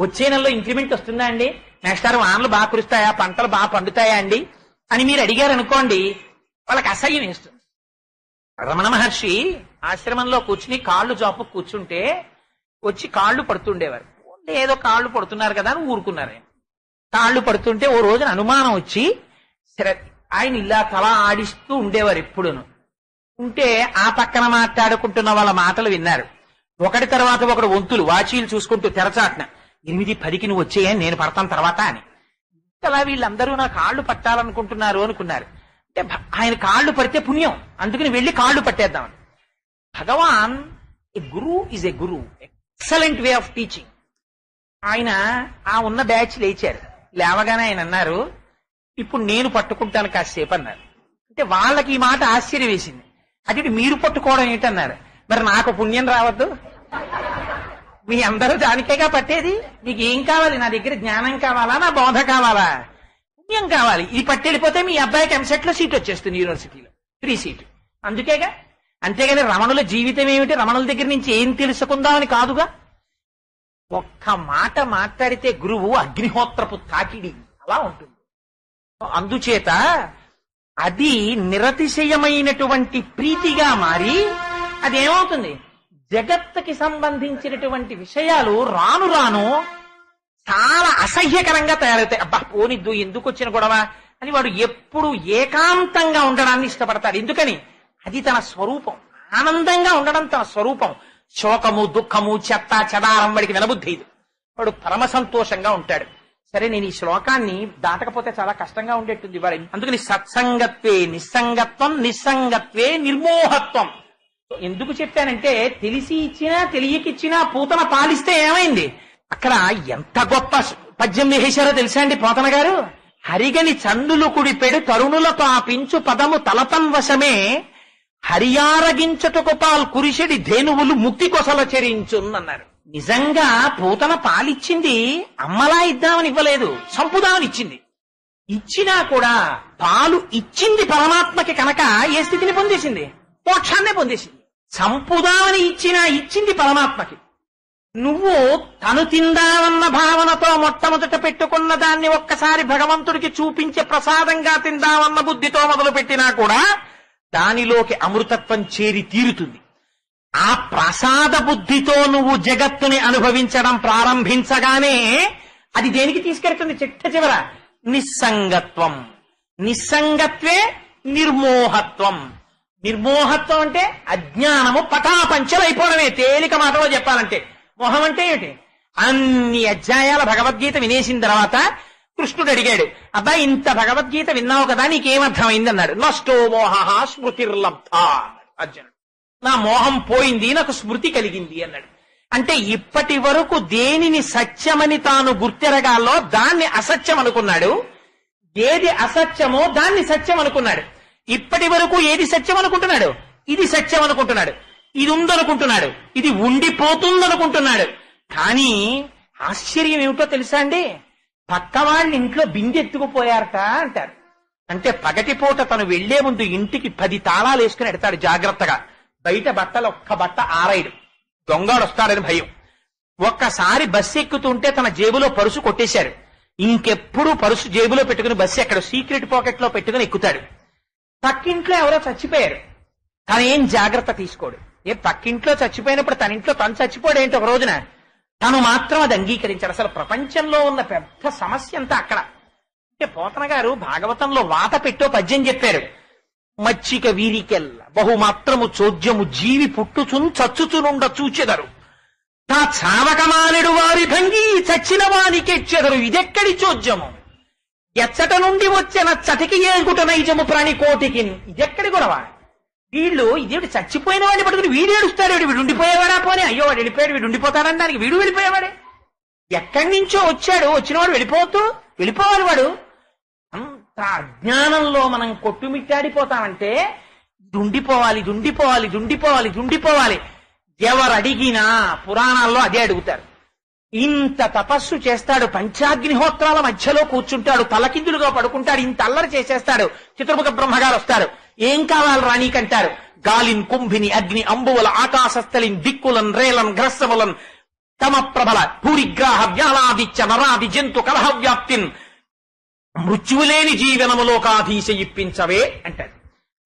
వచ్చే నెలలో ఇంక్రిమెంట్ వస్తుందా అండి, నెక్స్ట్ వానలు బాగా కురుస్తాయా, పంటలు బాగా పండుతాయా అండి అని మీరు అడిగారనుకోండి, వాళ్ళకి అసహ్యం వేస్తుంది. రమణ మహర్షి ఆశ్రమంలో కూర్చుని కాళ్ళు జాపు కూర్చుంటే వచ్చి కాళ్ళు పడుతుండేవారు. ఏదో కాళ్ళు పడుతున్నారు కదా అని ఊరుకున్నారు. కాళ్ళు పడుతుంటే ఓ రోజున అనుమానం వచ్చి ఆయన ఇలా తల ఆడిస్తూ ఉండేవారు ఎప్పుడును. ఉంటే ఆ పక్కన మాట్లాడుకుంటున్న వాళ్ళ మాటలు విన్నారు. ఒకటి తర్వాత ఒకడు వంతులు వాచీలు చూసుకుంటూ తెరచాట్న 8:10కి నువ్వు వచ్చేయని నేను పడతాను తర్వాత అని. అలా వీళ్ళందరూ నా కాళ్ళు పట్టాలనుకుంటున్నారు అనుకున్నారు. అంటే ఆయన కాళ్ళు పడితే పుణ్యం, అందుకని వెళ్ళి కాళ్ళు పట్టేద్దామని. Bhagavan a guru is a guru, excellent way of teaching. ఆయన ఆ ఉన్న బ్యాచ్ లేచారు. లేవగానే ఆయన అన్నారు, ఇప్పుడు నేను పట్టుకుంటాను కాసేపు అన్నారు. అంటే వాళ్ళకి ఈ మాట ఆశ్చర్యం వేసింది. అంటే మీరు పట్టుకోవడం ఏంటన్నారు. మరి నాకు పుణ్యం రావద్దు? మీ అందరూ దానికేగా పట్టేది. మీకు ఏం కావాలి? నా దగ్గర జ్ఞానం కావాలా, నా బోధ కావాలా? పుణ్యం కావాలి. ఇది పట్టెళ్ళిపోతే మీ అబ్బాయికి ఎంసెట్ లో సీట్ వచ్చేస్తుంది, యూనివర్సిటీలో ఫ్రీ సీట్. అందుకేగా. అంతేగాని రమణుల జీవితం ఏమిటి, రమణుల దగ్గర నుంచి ఏం తెలుసుకుందామని కాదుగా. ఒక్క మాట మాట్లాడితే గురువు అగ్నిహోత్రపు తాకిడి అలా ఉంటుంది. అందుచేత అది నిరతిశయమైనటువంటి ప్రీతిగా మారి అదేమవుతుంది, జగత్తుకి సంబంధించినటువంటి విషయాలు రాను రాను చాలా అసహ్యకరంగా తయారవుతాయి. అబ్బా పోనిద్దు, ఎందుకు వచ్చిన గొడవ అని వాడు ఎప్పుడు ఏకాంతంగా ఉండడాన్ని ఇష్టపడతాడు. ఎందుకని? అది తన స్వరూపం. ఆనందంగా ఉండడం తన స్వరూపం. శోకము దుఃఖము చెత్త చెదారం వాడికి వినబుద్ధేదు. వాడు పరమ సంతోషంగా ఉంటాడు. సరే, నేను ఈ శ్లోకాన్ని దాటకపోతే చాలా కష్టంగా ఉండేట్టుంది వాడి. అందుకని సత్సంగత్వే నిస్సంగత్వం, నిస్సంగత్వే నిర్మోహత్వం. ఎందుకు చెప్పానంటే తెలిసి ఇచ్చినా తెలియకిచ్చినా పూతన పాలిస్తే ఏమైంది? అక్కడ ఎంత గొప్ప పద్యం వేశారో తెలుసా అండి పోతన గారు? హరిగని చందులు కుడిపెడు తరుణులతో ఆ పించు పదము తలతం వశమే హరియారగించటకు పాల్ కురిషడి ధేనువులు ముక్తి కొసల చెరించున్నన్నారు. నిజంగా పూతన పాలిచ్చింది అమ్మలా ఇద్దామని ఇవ్వలేదు, సంపుదామని ఇచ్చింది. ఇచ్చినా కూడా పాలు ఇచ్చింది పరమాత్మకి కనుక ఏ స్థితిని పొందేసింది? మోక్షాన్నే పొందేసింది. సంపుదామని ఇచ్చింది పరమాత్మకి. నువ్వు తను తిందామన్న భావనతో మొట్టమొదట పెట్టుకున్న దాన్ని ఒక్కసారి భగవంతుడికి చూపించే ప్రసాదంగా తిందామన్న బుద్ధితో మొదలు పెట్టినా కూడా దానిలోకి అమృతత్వం చేరి తీరుతుంది. ఆ ప్రసాద బుద్ధితో నువ్వు జగత్తుని అనుభవించడం ప్రారంభించగానే అది దేనికి తీసుకెళ్తుంది? చిట్ట చివర నిస్సంగత్వం. నిస్సంగత్వే నిర్మోహత్వం. నిర్మోహత్వం అంటే అజ్ఞానము పటాపంచలైపోవడమే. తేలిక మాటలో చెప్పాలంటే మోహం అంటే ఏమిటి? అన్ని అధ్యాయాల భగవద్గీత వినేసిన తర్వాత కృష్ణుడు అడిగాడు, అబ్బాయి ఇంత భగవద్గీత విన్నావు కదా, నీకేమర్థమైంది అన్నాడు. నష్టో మోహ స్మృతిర్లబ్ధ. అర్జునుడు, నా మోహం పోయింది, నాకు స్మృతి కలిగింది అన్నాడు. అంటే ఇప్పటి వరకు దేనిని సత్యమని తాను గుర్తెరగాలో దాన్ని అసత్యం అనుకున్నాడు, ఏది అసత్యమో దాన్ని సత్యం అనుకున్నాడు. ఇప్పటి వరకు ఏది సత్యం అనుకుంటున్నాడు? ఇది సత్యం అనుకుంటున్నాడు, ఇది ఉందనుకుంటున్నాడు, ఇది ఉండిపోతుందనుకుంటున్నాడు. కానీ ఆశ్చర్యం ఏమిటో తెలుసా అండి? పక్క వాళ్ళ ఇంట్లో బిందె ఎత్తుకుపోయారట అంటారు. అంటే పగటిపూట తను వెళ్లే ముందు ఇంటికి 10 తాళాలు వేసుకుని ఎడతాడు జాగ్రత్తగా. బయట బట్టలు ఒక్క బట్ట ఆరాయడు, దొంగడు వస్తాడని భయం. ఒక్కసారి బస్సు ఎక్కుతుంటే తన జేబులో పరుసు కొట్టేశారు. ఇంకెప్పుడు పరుసు జేబులో పెట్టుకుని బస్సు ఎక్కడ సీక్రెట్ పాకెట్ లో పెట్టుకుని ఎక్కుతాడు. పక్కింట్లో ఎవరో చచ్చిపోయారు, తనేం జాగ్రత్త తీసుకోడు. పక్కింట్లో చచ్చిపోయినప్పుడు తన ఇంట్లో తను చచ్చిపోడేంటి ఒక రోజున? తను మాత్రం అది అంగీకరించాడు. అసలు ప్రపంచంలో ఉన్న పెద్ద సమస్య అంతా అక్కడ. అంటే పోతన గారు భాగవతంలో వాత పెట్టో పద్యం చెప్పారు. మచ్చిక వీరికెల్ల బహుమాత్రము చోద్యము జీవి పుట్టుచున్ చచ్చుచునుండ చూచెదరు, తా చావకమానెడు వారి భంగి చచ్చిన వానికెచ్చెదరు, ఇదెక్కడి చోద్యము, ఎచ్చట నుండి వచ్చిన చటికి ఏగుట నైజము ప్రాణి కోటికి, ఇదెక్కడి గొడవ? వీళ్ళు ఇదేమిటి చచ్చిపోయిన వాడిని పట్టుకుని వీడు ఏడుస్తాడు, వీడు ఉండిపోయేవాడా? పోనీ అయ్యో వాడు వెళ్ళిపోయాడు, వీడు ఉండిపోతాడని దానికి వీడు వెళ్ళిపోయేవాడే. ఎక్కడి నుంచో వచ్చాడు, వచ్చినవాడు వెళ్ళిపోవాలి. వాడు అంత అజ్ఞానంలో మనం కొట్టుమిట్టాడిపోతామంటే దుండిపోవాలి. ఎవరు అడిగినా పురాణాల్లో అదే అడుగుతారు. ఇంత తపస్సు చేస్తాడు, పంచాగ్నిహోత్రాల మధ్యలో కూర్చుంటాడు, తలకిందులుగా పడుకుంటాడు, ఇంత అల్లరి చేసేస్తాడు. చతుర్ముఖ బ్రహ్మగారు వస్తారు, ఏం కావాలి రాణీకంటారు. గాలిన్ కుంభిని అగ్ని అంబువల ఆకాశస్థలిన్ దిక్కులన్ రేలన్ గ్రస్సములన్ తమ ప్రబల భూరిగ్రాహ వ్యాలాదిత్య నరాది జంతు కలహ వ్యాప్తిన్ మృత్యువులేని జీవనములోకాధీశ ఇప్పించవే అంటాడు.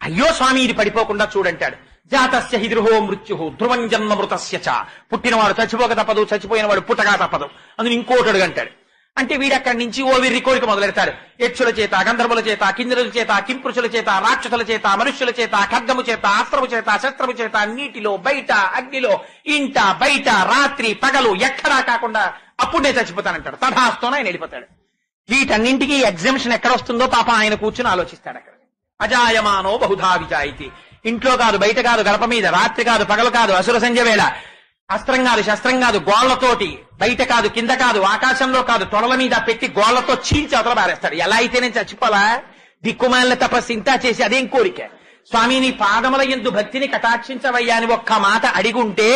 అయ్యో స్వామి ఇది పడిపోకుండా చూడంటాడు. జాతస్య హిద్రుహో మృత్యు ధ్రువం జన్మ మృతస్య చ, పుట్టినవాడు చచ్చిపోక తప్పదు, చచ్చిపోయినవాడు పుట్టగా తప్పదు. అందుని ఇంకోటడు అంటాడు. అంటే వీడక్కడి నుంచి ఓ వీరి కోరిక మొదలెడతాడు. యక్షుల చేత, గంధర్వుల చేత, కిన్నెరుల చేత, కింపురుషుల చేత, రాక్షసుల చేత, మనుష్యుల చేత, ఖడ్గము చేత, అస్త్రము చేత, శస్త్రము చేత, నీటిలో బయట, అగ్నిలో, ఇంట బయట, రాత్రి పగలు ఎక్కడా కాకుండా అప్పుడే చచ్చిపోతానంటాడు. తథాస్తోన ఆయన వెళ్ళిపోతాడు. వీటన్నింటికి ఎగ్జామ్షన్ ఎక్కడ వస్తుందో పాప ఆయన కూర్చుని ఆలోచిస్తాడు. అక్కడ అజాయమానో బహుధా విజాయితీ, ఇంట్లో కాదు, బయట కాదు, గడప మీద, రాత్రి కాదు, పగలు కాదు, అసుర సంధ్య వేళ, అస్త్రం కాదు, శస్త్రం కాదు, గోళ్లతోటి, బయట కాదు, కింద కాదు, ఆకాశంలో కాదు, తొడల మీద పెట్టి గోళ్లతో చీల్చి అవతల బారేస్తాడు. ఎలా అయితే నేను చచ్చిపోలా? దిక్కుమాలిన తపస్సు ఇంతా చేసి అదేం కోరిక? స్వామి నీ పాదముల యందు భక్తిని కటాక్షించవయ్యా అని ఒక్క మాట అడిగుంటే,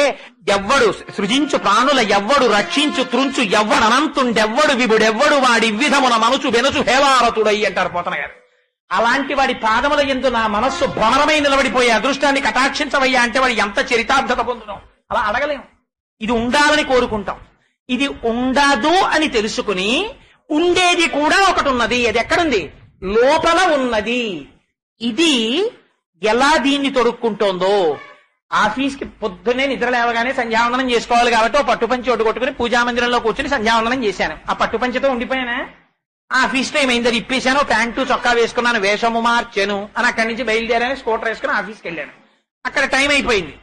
ఎవ్వడు సృజించు ప్రాణుల ఎవ్వడు రక్షించు త్రుంచు ఎవ్వడు అనంతుండెవ్వడు విభుడెవ్వడు వాడి విధమున మనసు వెనుచు హేవారతుడై అంటారు పోతన గారు. అలాంటి వాడి పాదముల యందు నా మనస్సు భ్రమరమై నిలబడిపోయే అదృష్టాన్ని కటాక్షించవయ్యా అంటే వాడు ఎంత చరితార్థత పొందుతాం. అలా అడగలేం. ఇది ఉండాలని కోరుకుంటాం. ఇది ఉండదు అని తెలుసుకుని ఉండేది కూడా ఒకటి ఉన్నది. అది ఎక్కడుంది? లోపల ఉన్నది. ఇది ఎలా దీన్ని తొడుక్కుంటోందో, ఆఫీస్కి పొద్దున్నే నిద్ర లేవగానే సంధ్యావందనం చేసుకోవాలి కాబట్టి ఓ పట్టుపంచి ఒడ్డు కొట్టుకుని పూజామందిరంలో కూర్చుని సంధ్యావందనం చేశాను. ఆ పట్టుపంచితో ఉండిపోయానా? ఆఫీస్ టైం అయింది, ఇప్పేశాను, ప్యాంటు చొక్కా వేసుకున్నాను, వేషము మార్చాను అని అక్కడి నుంచి బయలుదేరాను, స్కూటర్ వేసుకుని ఆఫీస్కి వెళ్ళాను. అక్కడ టైం అయిపోయింది,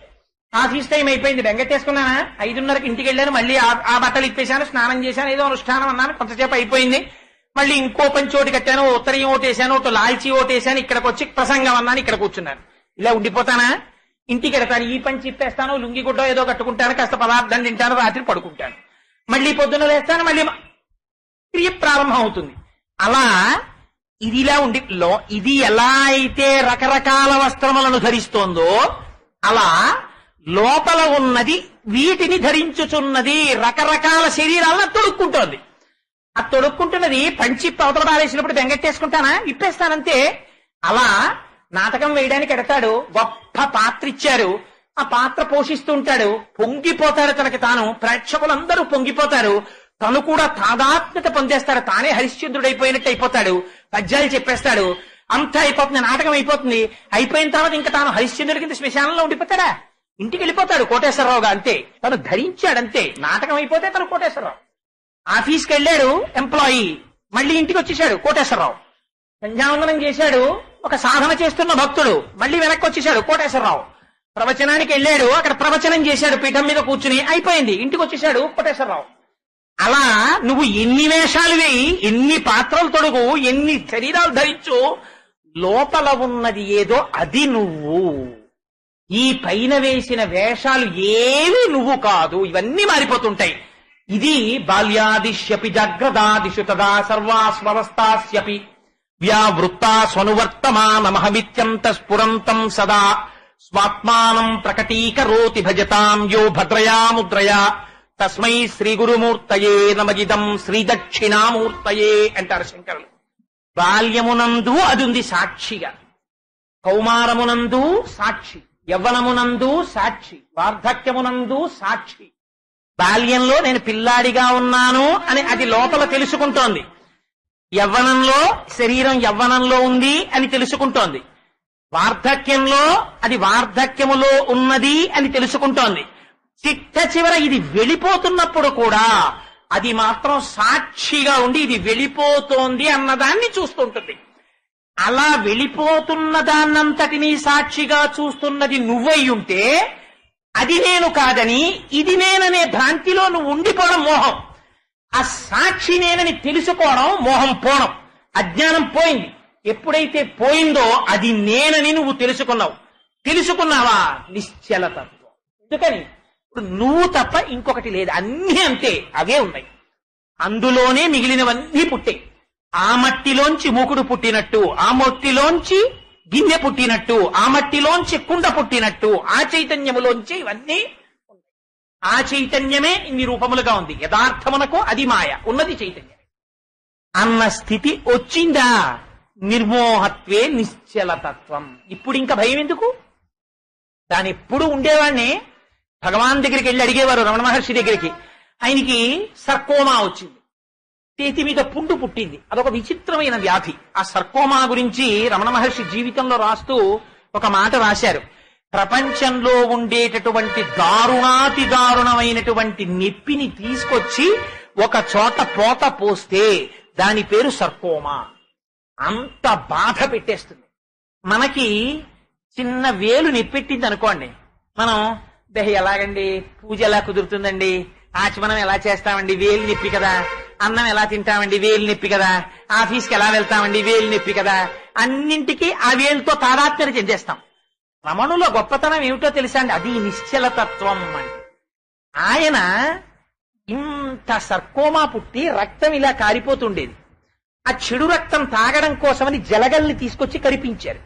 ఆఫీస్ టైం అయిపోయింది, బెంగట్టేసుకున్నానా, 5:30కి ఇంటికి వెళ్ళాను, మళ్ళీ ఆ బట్టలు ఇప్పేశాను, స్నానం చేశాను, ఏదో అనుష్ఠానం అన్నాను, కొంతసేపు అయిపోయింది, మళ్ళీ ఇంకో పంచోటి కట్టాను, ఉత్తరీయం ఓటేశాను, లాల్చీ ఓటేశాను, ఇక్కడికి వచ్చి ప్రసంగం అన్నాను, ఇక్కడ కూర్చున్నాను. ఇలా ఉండిపోతానా? ఇంటికి వెడతాను, ఈ పని చిప్పేస్తాను, లుంగి గుడ్డ ఏదో కట్టుకుంటాను, కాస్త పదార్థం తింటాను, రాత్రి పడుకుంటాను, మళ్ళీ పొద్దున్న లేస్తాను, మళ్ళీ క్రియ ప్రారంభం అవుతుంది. అలా ఇదిలా ఉండి ఇది ఎలా అయితే రకరకాల వస్త్రములను ధరిస్తోందో అలా లోపల ఉన్నది వీటిని ధరించుచున్నది రకరకాల శరీరాలను తొడుక్కుంటోంది. ఆ తొడుక్కుంటున్నది పంచిప్పి అవతల పారేసినప్పుడు బెంగట్టేసుకుంటానా, ఇప్పేస్తానంతే. అలా నాటకం వేయడానికి ఎడతాడు, గొప్ప పాత్ర ఇచ్చారు, ఆ పాత్ర పోషిస్తుంటాడు, పొంగిపోతాడు తనకి తాను, ప్రేక్షకులందరూ పొంగిపోతారు, తను కూడా తాదాత్మ్యత పొందేస్తాడు, తానే హరిశ్చంద్రుడైపోయినట్టు అయిపోతాడు, పద్యాలు చెప్పేస్తాడు, అంతా అయిపోతుంది, నాటకం అయిపోతుంది. అయిపోయిన తర్వాత ఇంకా తాను హరిశ్చంద్రుడి కింద శ్మశానంలో ఉండిపోతాడా, ఇంటికి వెళ్ళిపోతాడు కోటేశ్వరరావుగా, అంతే. తను ధరించాడంతే, నాటకం అయిపోతే తను కోటేశ్వరరావు. ఆఫీస్కి వెళ్ళాడు ఎంప్లాయీ, మళ్ళీ ఇంటికి వచ్చేసాడు కోటేశ్వరరావు. సంధ్యావందనం చేశాడు ఒక సాధన చేస్తున్న భక్తుడు, మళ్ళీ వెనక్కి వచ్చేసాడు కోటేశ్వరరావు. ప్రవచనానికి వెళ్ళాడు, అక్కడ ప్రవచనం చేశాడు పీఠం మీద కూర్చుని, అయిపోయింది, ఇంటికి వచ్చేసాడు కోటేశ్వరరావు. అలా నువ్వు ఎన్ని వేషాలు వేయి, ఎన్ని పాత్రలు తొడుగు, ఎన్ని శరీరాలు ధరించు, లోపల ఉన్నది ఏదో అది నువ్వు. ఈ పైన వేసిన వేషాలు ఏవి నువ్వు కాదు, ఇవన్నీ మారిపోతుంటాయి. ఇది బాల్యాదిశ్యపి జాగ్రదాదిషు తదా సర్వాస్వవస్థాస్యపి వ్యావృత్తా స్వనువర్తమానమహమిత్యంత స్ఫురంతం సదా స్వాత్మానం ప్రకటీకరోతి భజతాం యో భద్రయా ముద్రయా తస్మై శ్రీ గురుమూర్తయే నమజిదం శ్రీ దక్షిణామూర్తయే అంటారు శంకరులు. బాల్యమునందు అది ఉంది సాక్షిగా, కౌమారమునందు సాక్షి, యవ్వనమునందు సాక్షి, వార్ధక్యమునందు సాక్షి. బాల్యంలో నేను పిల్లాడిగా ఉన్నాను అని అది లోపల తెలుసుకుంటోంది, యవ్వనంలో శరీరం యవ్వనంలో ఉంది అని తెలుసుకుంటోంది, వార్ధక్యంలో అది వార్ధక్యములో ఉన్నది అని తెలుసుకుంటోంది. చిట్ట చివర ఇది వెళ్ళిపోతున్నప్పుడు కూడా అది మాత్రం సాక్షిగా ఉండి ఇది వెళ్ళిపోతోంది అన్నదాన్ని చూస్తుంటుంది. అలా వెళ్ళిపోతున్న దాన్నంతటినీ సాక్షిగా చూస్తున్నది నువ్వై ఉంటే అది నేను కాదని ఇది నేననే భ్రాంతిలో నువ్వు ఉండిపోవడం మోహం. ఆ సాక్షి నేనని తెలుసుకోవడం మోహం పోవడం, అజ్ఞానం పోయింది. ఎప్పుడైతే పోయిందో అది నేనని నువ్వు తెలుసుకున్నావా నిశ్చలతత్వం. ఎందుకని ఇప్పుడు నువ్వు తప్ప ఇంకొకటి లేదు, అన్నీ అంతే, అవే ఉన్నాయి. అందులోనే మిగిలినవన్నీ పుట్టాయి. ఆ మట్టిలోంచి మూకుడు పుట్టినట్టు, ఆ మట్టిలోంచి గిన్నె పుట్టినట్టు, ఆ మట్టిలోంచి కుండ పుట్టినట్టు, ఆ చైతన్యములోంచి ఇవన్నీ ఉన్నాయి. ఆ చైతన్యమే ఇన్ని రూపములుగా ఉంది. యథార్థమునకు అది మాయ, ఉన్నది చైతన్యమే అన్న స్థితి వచ్చిందా నిర్మోహత్వే నిశ్చలతత్వం. ఇప్పుడు ఇంకా భయం ఎందుకు? దాని ఎప్పుడు ఉండేవాడిని భగవాన్ దగ్గరికి వెళ్ళి అడిగేవారు, రమణ మహర్షి దగ్గరికి. ఆయనకి సర్కోమా వచ్చింది, చేతి మీద పుండు పుట్టింది, అదొక విచిత్రమైన వ్యాధి. ఆ సర్కోమా గురించి రమణ మహర్షి జీవితంలో రాస్తూ ఒక మాట రాశారు. ప్రపంచంలో ఉండేటటువంటి దారుణాతి దారుణమైనటువంటి నొప్పిని తీసుకొచ్చి ఒక చోట పోత పోస్తే దాని పేరు సర్కోమా. అంత బాధ పెట్టేస్తుంది. మనకి చిన్న వేలు నొప్పెట్టింది అనుకోండి, మనం ఎలాగండి, పూజ ఎలా కుదురుతుందండి, ఆచమనం ఎలా చేస్తామండి, వేలు నొప్పి కదా, అన్నం ఎలా తింటామండి, వేలు నొప్పి కదా, ఆఫీస్కి ఎలా వెళ్తామండి, వేలు నొప్పి కదా, అన్నింటికీ ఆ వేలుతో తాదాత్మ్యం చెందేస్తాం. రమణుల గొప్పతనం ఏమిటో తెలుసా అండి, అది నిశ్చలతత్వం అంటే. ఆయన ఇంత సర్కోమా పుట్టి రక్తం ఇలా కారిపోతుండేది. ఆ చెడు రక్తం తాగడం కోసమని జలగల్ని తీసుకొచ్చి కరిపించారు.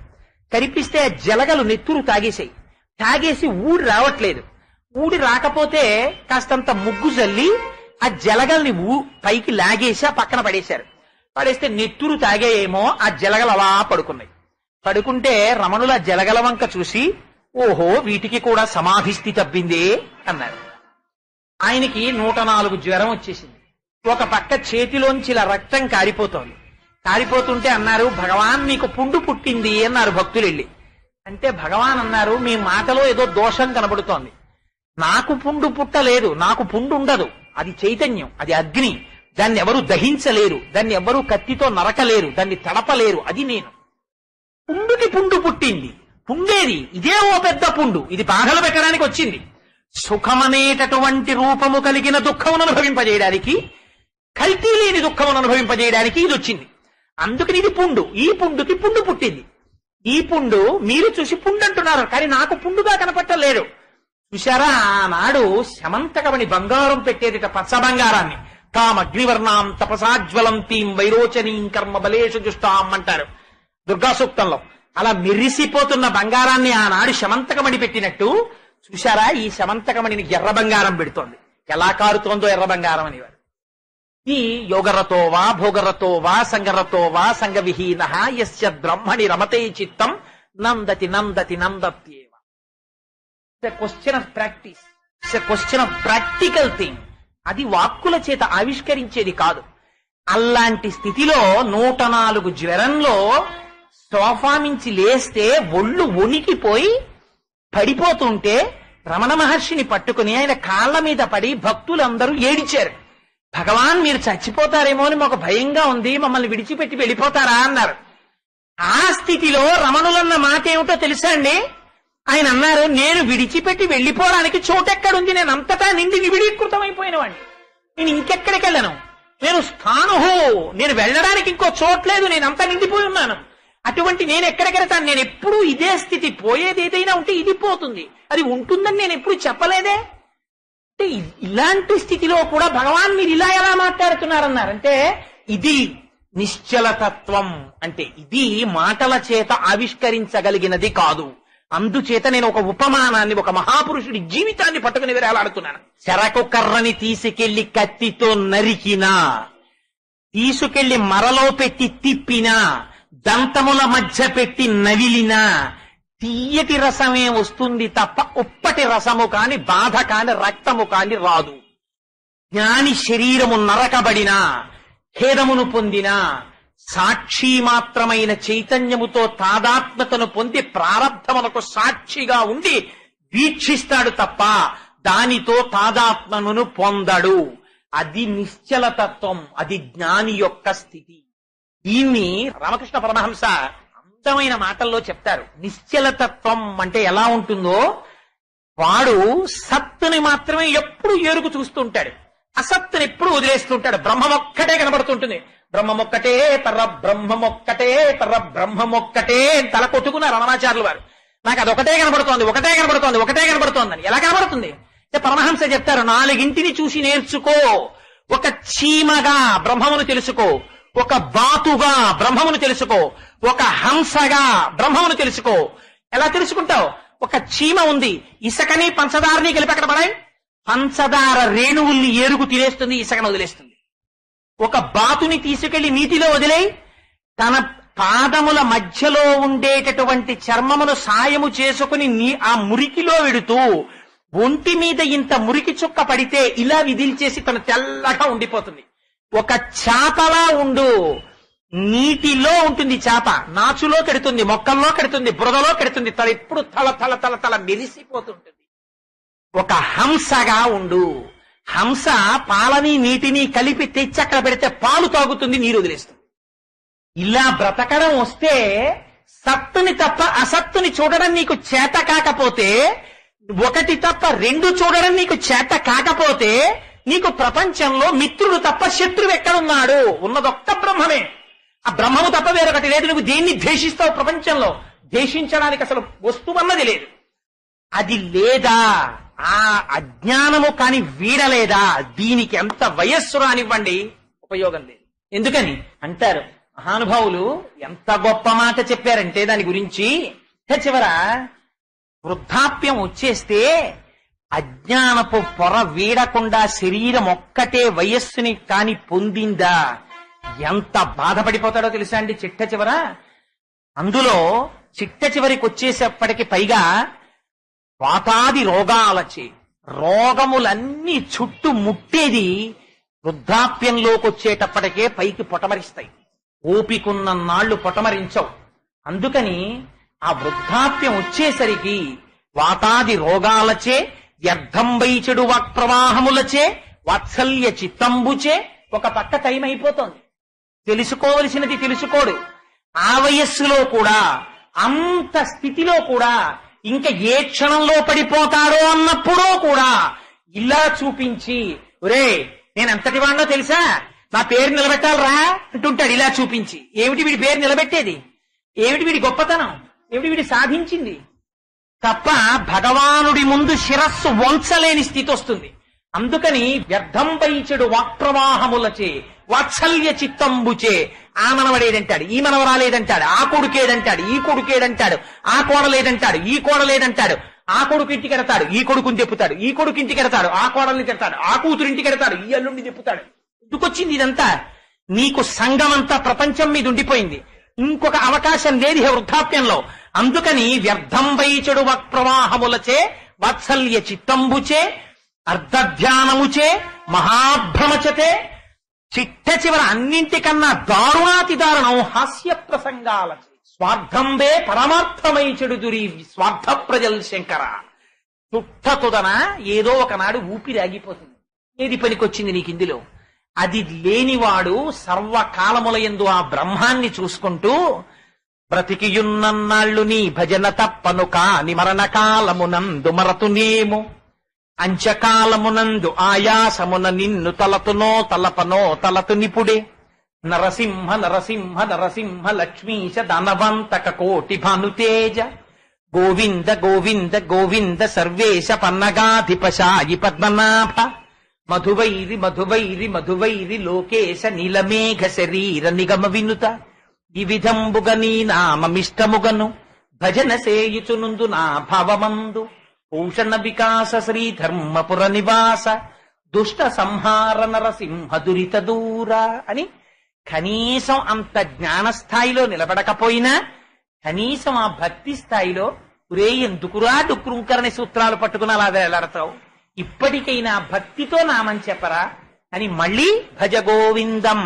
కరిపిస్తే ఆ జలగలు నెత్తురు తాగేసి ఊడి రావట్లేదు. ఊడి రాకపోతే కాస్తంత ముగ్గు జల్లి ఆ జలగల్ని పైకి లాగేసి ఆ పక్కన పడేశారు. పడేస్తే నెత్తురు తాగేయేమో ఆ జలగలు అలా పడుకున్నాయి. పడుకుంటే రమణుల జలగల వంక చూసి, ఓహో వీటికి కూడా సమాధి స్థితి తప్పిందే అన్నారు. ఆయనకి 104 జ్వరం వచ్చేసింది. ఒక పక్క చేతిలోంచి ఇలా రక్తం కారిపోతుంటే అన్నారు, భగవాన్ మీకు పుండు పుట్టింది అన్నారు భక్తులు వెళ్ళి. అంటే భగవాన్ అన్నారు, మీ మాటలో ఏదో దోషం కనబడుతోంది. నాకు పుండు పుట్టలేదు, నాకు పుండు ఉండదు, అది చైతన్యం, అది అగ్ని, దాన్ని ఎవరు దహించలేరు, దాన్ని ఎవరు కత్తితో నరకలేరు, దాన్ని తడపలేరు, అది నేను. పుండుకి పుండు పుట్టింది, పుండేది ఇదే ఓ పెద్ద పుండు, ఇది బాధలు పెట్టడానికి వచ్చింది. సుఖమనేటటువంటి రూపము కలిగిన దుఃఖమును అనుభవింపజేయడానికి, కల్తీ లేని దుఃఖమును అనుభవింపజేయడానికి ఇది వచ్చింది. అందుకని ఇది పుండు, ఈ పుండుకి పుండు పుట్టింది. ఈ పుండు మీరు చూసి పుండు అంటున్నారు, కానీ నాకు పుండుగా కనపట్టలేడు. చూశారా, ఆనాడు శమంతకమణి బంగారం పెట్టేదిట, పచ్చ బంగారాన్ని. తామగ్నివర్ణాం తపసాజ్వలంతీం వైరోచనీం కర్మ బలేషు జుష్టాం అంటారు దుర్గా సూక్తంలో. అలా మెరిసిపోతున్న బంగారాన్ని ఆనాడు శమంతకమణి పెట్టినట్టు చూశారా, ఈ శమంతకమణిని ఎర్ర బంగారం పెడుతోంది. ఎలా కారుతోందో ఎర్ర బంగారం అనేవారు. ఈ యోగరతో వా భోగరతో వా సంగరతో వా సంగవిహీన యస్య బ్రహ్మణి రమతే చిత్తం నందతి నందతి నందత్యేవ. Question of practice, question of practical thing. అది వాక్కుల చేత ఆవిష్కరించేది కాదు. అలాంటి స్థితిలో 104 జ్వరంలో సోఫా మించి లేస్తే ఒళ్ళు వణికిపోయి పడిపోతుంటే రమణ మహర్షిని పట్టుకుని ఆయన కాళ్ల మీద పడి భక్తులందరూ ఏడిచారు. భగవాన్ మీరు చచ్చిపోతారేమో అని మాకు భయంగా ఉంది, మమ్మల్ని విడిచిపెట్టి వెళ్ళిపోతారా అన్నారు. ఆ స్థితిలో రమణులన్న మాట ఏమిటో తెలుసా అండి? ఆయన అన్నారు, నేను విడిచిపెట్టి వెళ్ళిపోవడానికి చోటెక్కడుంది, నేను అంతటా నిండి నిబిడీకృతమైపోయిన వాడిని, నేను ఇంకెక్కడికి వెళ్ళను, నేను స్థానుహో, నేను వెళ్ళడానికి ఇంకో చోట్లేదు, నేను అంతా నిండిపోయి ఉన్నాను. అటువంటి నేను ఎక్కడికెళ్తాను? నేను ఎప్పుడు ఇదే స్థితి, పోయేది ఏదైనా ఉంటే ఇది పోతుంది, అది ఉంటుందని నేను ఎప్పుడు చెప్పలేదే. అంటే ఇలాంటి స్థితిలో కూడా భగవాన్ మీరు ఇలా ఎలా మాట్లాడుతున్నారన్నారంటే, ఇది నిశ్చలతత్వం అంటే ఇది మాటల చేత ఆవిష్కరించగలిగినది కాదు. అందుచేత నేను ఒక ఉపమానాన్ని, ఒక మహాపురుషుడి జీవితాన్ని పట్టుకుని వేలాడుతున్నాను. చెరకు కర్రని తీసుకెళ్లి కత్తితో నరికినా, తీసుకెళ్లి మరలో పెట్టి తిప్పినా, దంతముల మధ్య పెట్టి నవిలినా తీయటి రసమే వస్తుంది తప్ప ఉప్పటి రసము కాని, బాధ కాని, రక్తము కాని రాదు. జ్ఞాని శరీరము నరకబడినా, ఖేదమును పొందినా, సాక్షి మాత్రమైన చైతన్యముతో తాదాత్మ్యతను పొంది ప్రారబ్ధమునకు సాక్షిగా ఉండి వీక్షిస్తాడు తప్ప దానితో తాదాత్మ్యమును పొందడు. అది నిశ్చలతత్వం, అది జ్ఞాని యొక్క స్థితి. దీన్ని రామకృష్ణ పరమహంస అందమైన మాటల్లో చెప్తారు. నిశ్చలతత్వం అంటే ఎలా ఉంటుందో, వాడు సత్తుని మాత్రమే ఎప్పుడు ఏరుకు చూస్తుంటాడు, అసత్తుని ఎప్పుడు వదిలేస్తుంటాడు. బ్రహ్మమొక్కటే కనబడుతుంటుంది. బ్రహ్మమొక్కటే పర బ్రహ్మమొక్కటే పర బ్రహ్మమొక్కటే తల కొట్టుకున్నారు రమణాచార్యులు వారు. నాకు అదొకటే కనబడుతోంది, ఒకటే కనబడుతోంది, ఒకటే కనబడుతోందని. ఎలా కనబడుతుంది? పరమహంస చెప్తారు, 4 చూసి నేర్చుకో. ఒక చీమగా బ్రహ్మమును తెలుసుకో, ఒక బాతుగా బ్రహ్మమును తెలుసుకో, ఒక హంసగా బ్రహ్మమును తెలుసుకో. ఎలా తెలుసుకుంటావు? ఒక చీమ ఉంది, ఇసుకని పంచదారని కలిపి అక్కడ పడాయి, పంచదార రేణువుల్ని ఏరుకు తినేస్తుంది, ఇసుకను వదిలేస్తుంది. ఒక బాతుని తీసుకెళ్లి నీటిలో వదిలేయి, తన పాదముల మధ్యలో ఉండేటటువంటి చర్మమును సాయము చేసుకుని ఆ మురికిలో వెడుతూ ఒంటి మీద ఇంత మురికి చుక్క పడితే ఇలా విదిల్చేసి తను తెల్లగా ఉండిపోతుంది. ఒక చేపలా ఉండు, నీటిలో ఉంటుంది చేప, నాచులో కెడుతుంది, మొక్కల్లో కెడుతుంది, బురదలో కెడుతుంది, తల ఎప్పుడు తల తల తల తల మెరిసిపోతుంటుంది. ఒక హంసగా ఉండు. హంస పాలని నీటిని కలిపి తెచ్చి అక్కడ పెడితే పాలు తాగుతుంది, నీరు వదిలేస్తుంది. ఇలా బ్రతకడం వస్తే సత్తుని తప్ప అసత్తుని చూడడం నీకు చేత కాకపోతే, ఒకటి తప్ప 2 చూడడం నీకు చేత కాకపోతే, నీకు ప్రపంచంలో మిత్రుడు తప్ప శత్రువు ఎక్కడున్నాడు? ఉన్నదొక్క బ్రహ్మమే. ఆ బ్రహ్మము తప్ప వేరొకటి లేదు. నువ్వు దేన్ని ద్వేషిస్తావు? ప్రపంచంలో ద్వేషించడానికి అసలు వస్తువు అన్నది లేదు. అది లేదా, ఆ అజ్ఞానము కాని వీడలేదా, దీనికి ఎంత వయస్సు రానివ్వండి ఉపయోగం లేదు. ఎందుకని అంటారు మహానుభావులు, ఎంత గొప్ప మాట చెప్పారంటే దాని గురించి. చివర వృద్ధాప్యం వచ్చేస్తే అజ్ఞానపు పొర వీడకుండా శరీరం ఒక్కటే వయస్సుని కాని పొందిందా, ఎంత బాధపడిపోతాడో తెలుసా అండి చిట్ట చివర. అందులో చిట్ట చివరికి వచ్చేసేపటికి పైగా వాతాది రోగాలచే రోగములన్నీ చుట్టూ ముట్టేది వృద్ధాప్యంలోకి వచ్చేటప్పటికే పైకి పొటమరిస్తాయి. ఓపికున్న నాళ్లు పొటమరించవు. అందుకని ఆ వృద్ధాప్యం వచ్చేసరికి వాతాది రోగాలచే, వ్యర్థంబై చెడు వాక్ప్రవాహములచే, వాత్సల్య చిత్తంబుచే ఒక పక్క టైం అయిపోతుంది. తెలుసుకోవలసినది తెలుసుకోడు. ఆ వయస్సులో కూడా, అంత స్థితిలో కూడా, ఇంకా ఏ క్షణంలో పడిపోతాడో అన్నప్పుడో కూడా ఇలా చూపించి, ఒరే నేను ఎంతటి వాడినో తెలుసా, నా పేరు నిలబెట్టాలరా అంటుంటాడు. ఇలా చూపించి ఏమిటి వీడి పేరు నిలబెట్టేది? ఏమిటి వీడి గొప్పతనం? వీడి సాధించింది తప్ప భగవానుడి ముందు శిరస్సు వంచలేని స్థితి వస్తుంది. అందుకని వ్యర్థంపై చెడు వాక్ప్రవాహములచే వాత్సల్య చిత్తంబుచే ఆ మనవడేదంటాడు, ఈ మనవరాలేదంటాడు, ఆ కొడుకేదంటాడు, ఈ కొడుకేదంటాడు, ఆ కోడలేదంటాడు, ఈ కోడలేదంటాడు, ఆ కొడుకు ఇంటికి ఎడతాడు, ఈ కొడుకుని చెప్పుతాడు, ఈ కొడుకు ఇంటికి ఎడతాడు, ఆ కోడల్ని తిడతాడు, ఆ కూతురింటికి ఎడతాడు, ఈ అల్లుడిని చెప్పుతాడు. ఎందుకొచ్చింది ఇదంతా? నీకు సంఘం అంతా ప్రపంచం మీద ఉండిపోయింది, ఇంకొక అవకాశం లేదు వృద్ధాప్యంలో. అందుకని వ్యర్థంపై చెడు వాక్ప్రవాహములచే వాత్సల్య చిత్తంబుచే అర్ధధ్యానముచే మహాభ్రమచతే చిట్ట చివర అన్నింటికన్నా దారుణాతి దారుణం హాస్య ప్రసంగాలచే స్వార్థంబే పరమార్థమై చెడుదురి స్వార్థ ప్రజల్ శంకర. తుదన ఏదో ఒకనాడు ఊపిరాగిపోతుంది. ఏది పనికొచ్చింది నీకు ఇందులో? అది లేనివాడు సర్వకాలములయందు ఆ బ్రహ్మాన్ని చూసుకుంటూ బ్రతికియున్నన్నాళ్ళు నీ భజన తప్పను కాని మరణకాలమునందు మరతునేమో అంచకాలమునందు ఆయాసమున నిన్ను తలతునో తలపనో తలతు నిపుడే నరసింహ నరసింహ నరసింహ లక్ష్మీశ దానవంతక కోటి భానుతేజ గోవింద గోవింద గోవింద సర్వేశ పన్నగాధిపశాయి పద్మనాభ మధువైరి మధువైరి మధువైరి లోకేశ నీలమేఘ శరీర నిగమ వినుత ఈ విధంబుగ నీ నామమిష్టముగను భజన సేయుచునుందు నా భావమందు భూషణ వికాస శ్రీధర్మపుర నివాస దుష్ట సంహార నరసింహ దురిత దూర అని కనీసం అంత జ్ఞానస్థాయిలో నిలబడకపోయినా కనీసం ఆ భక్తి స్థాయిలో ఒరే ఎందుకురా డుక్రుంకరని సూత్రాలు పట్టుకుని అలా వేలాడతావు, ఇప్పటికైనా భక్తితో నామం చెప్పరా అని మళ్ళీ భజ గోవిందం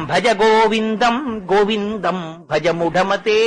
గోవిందం భజ ముఢమతే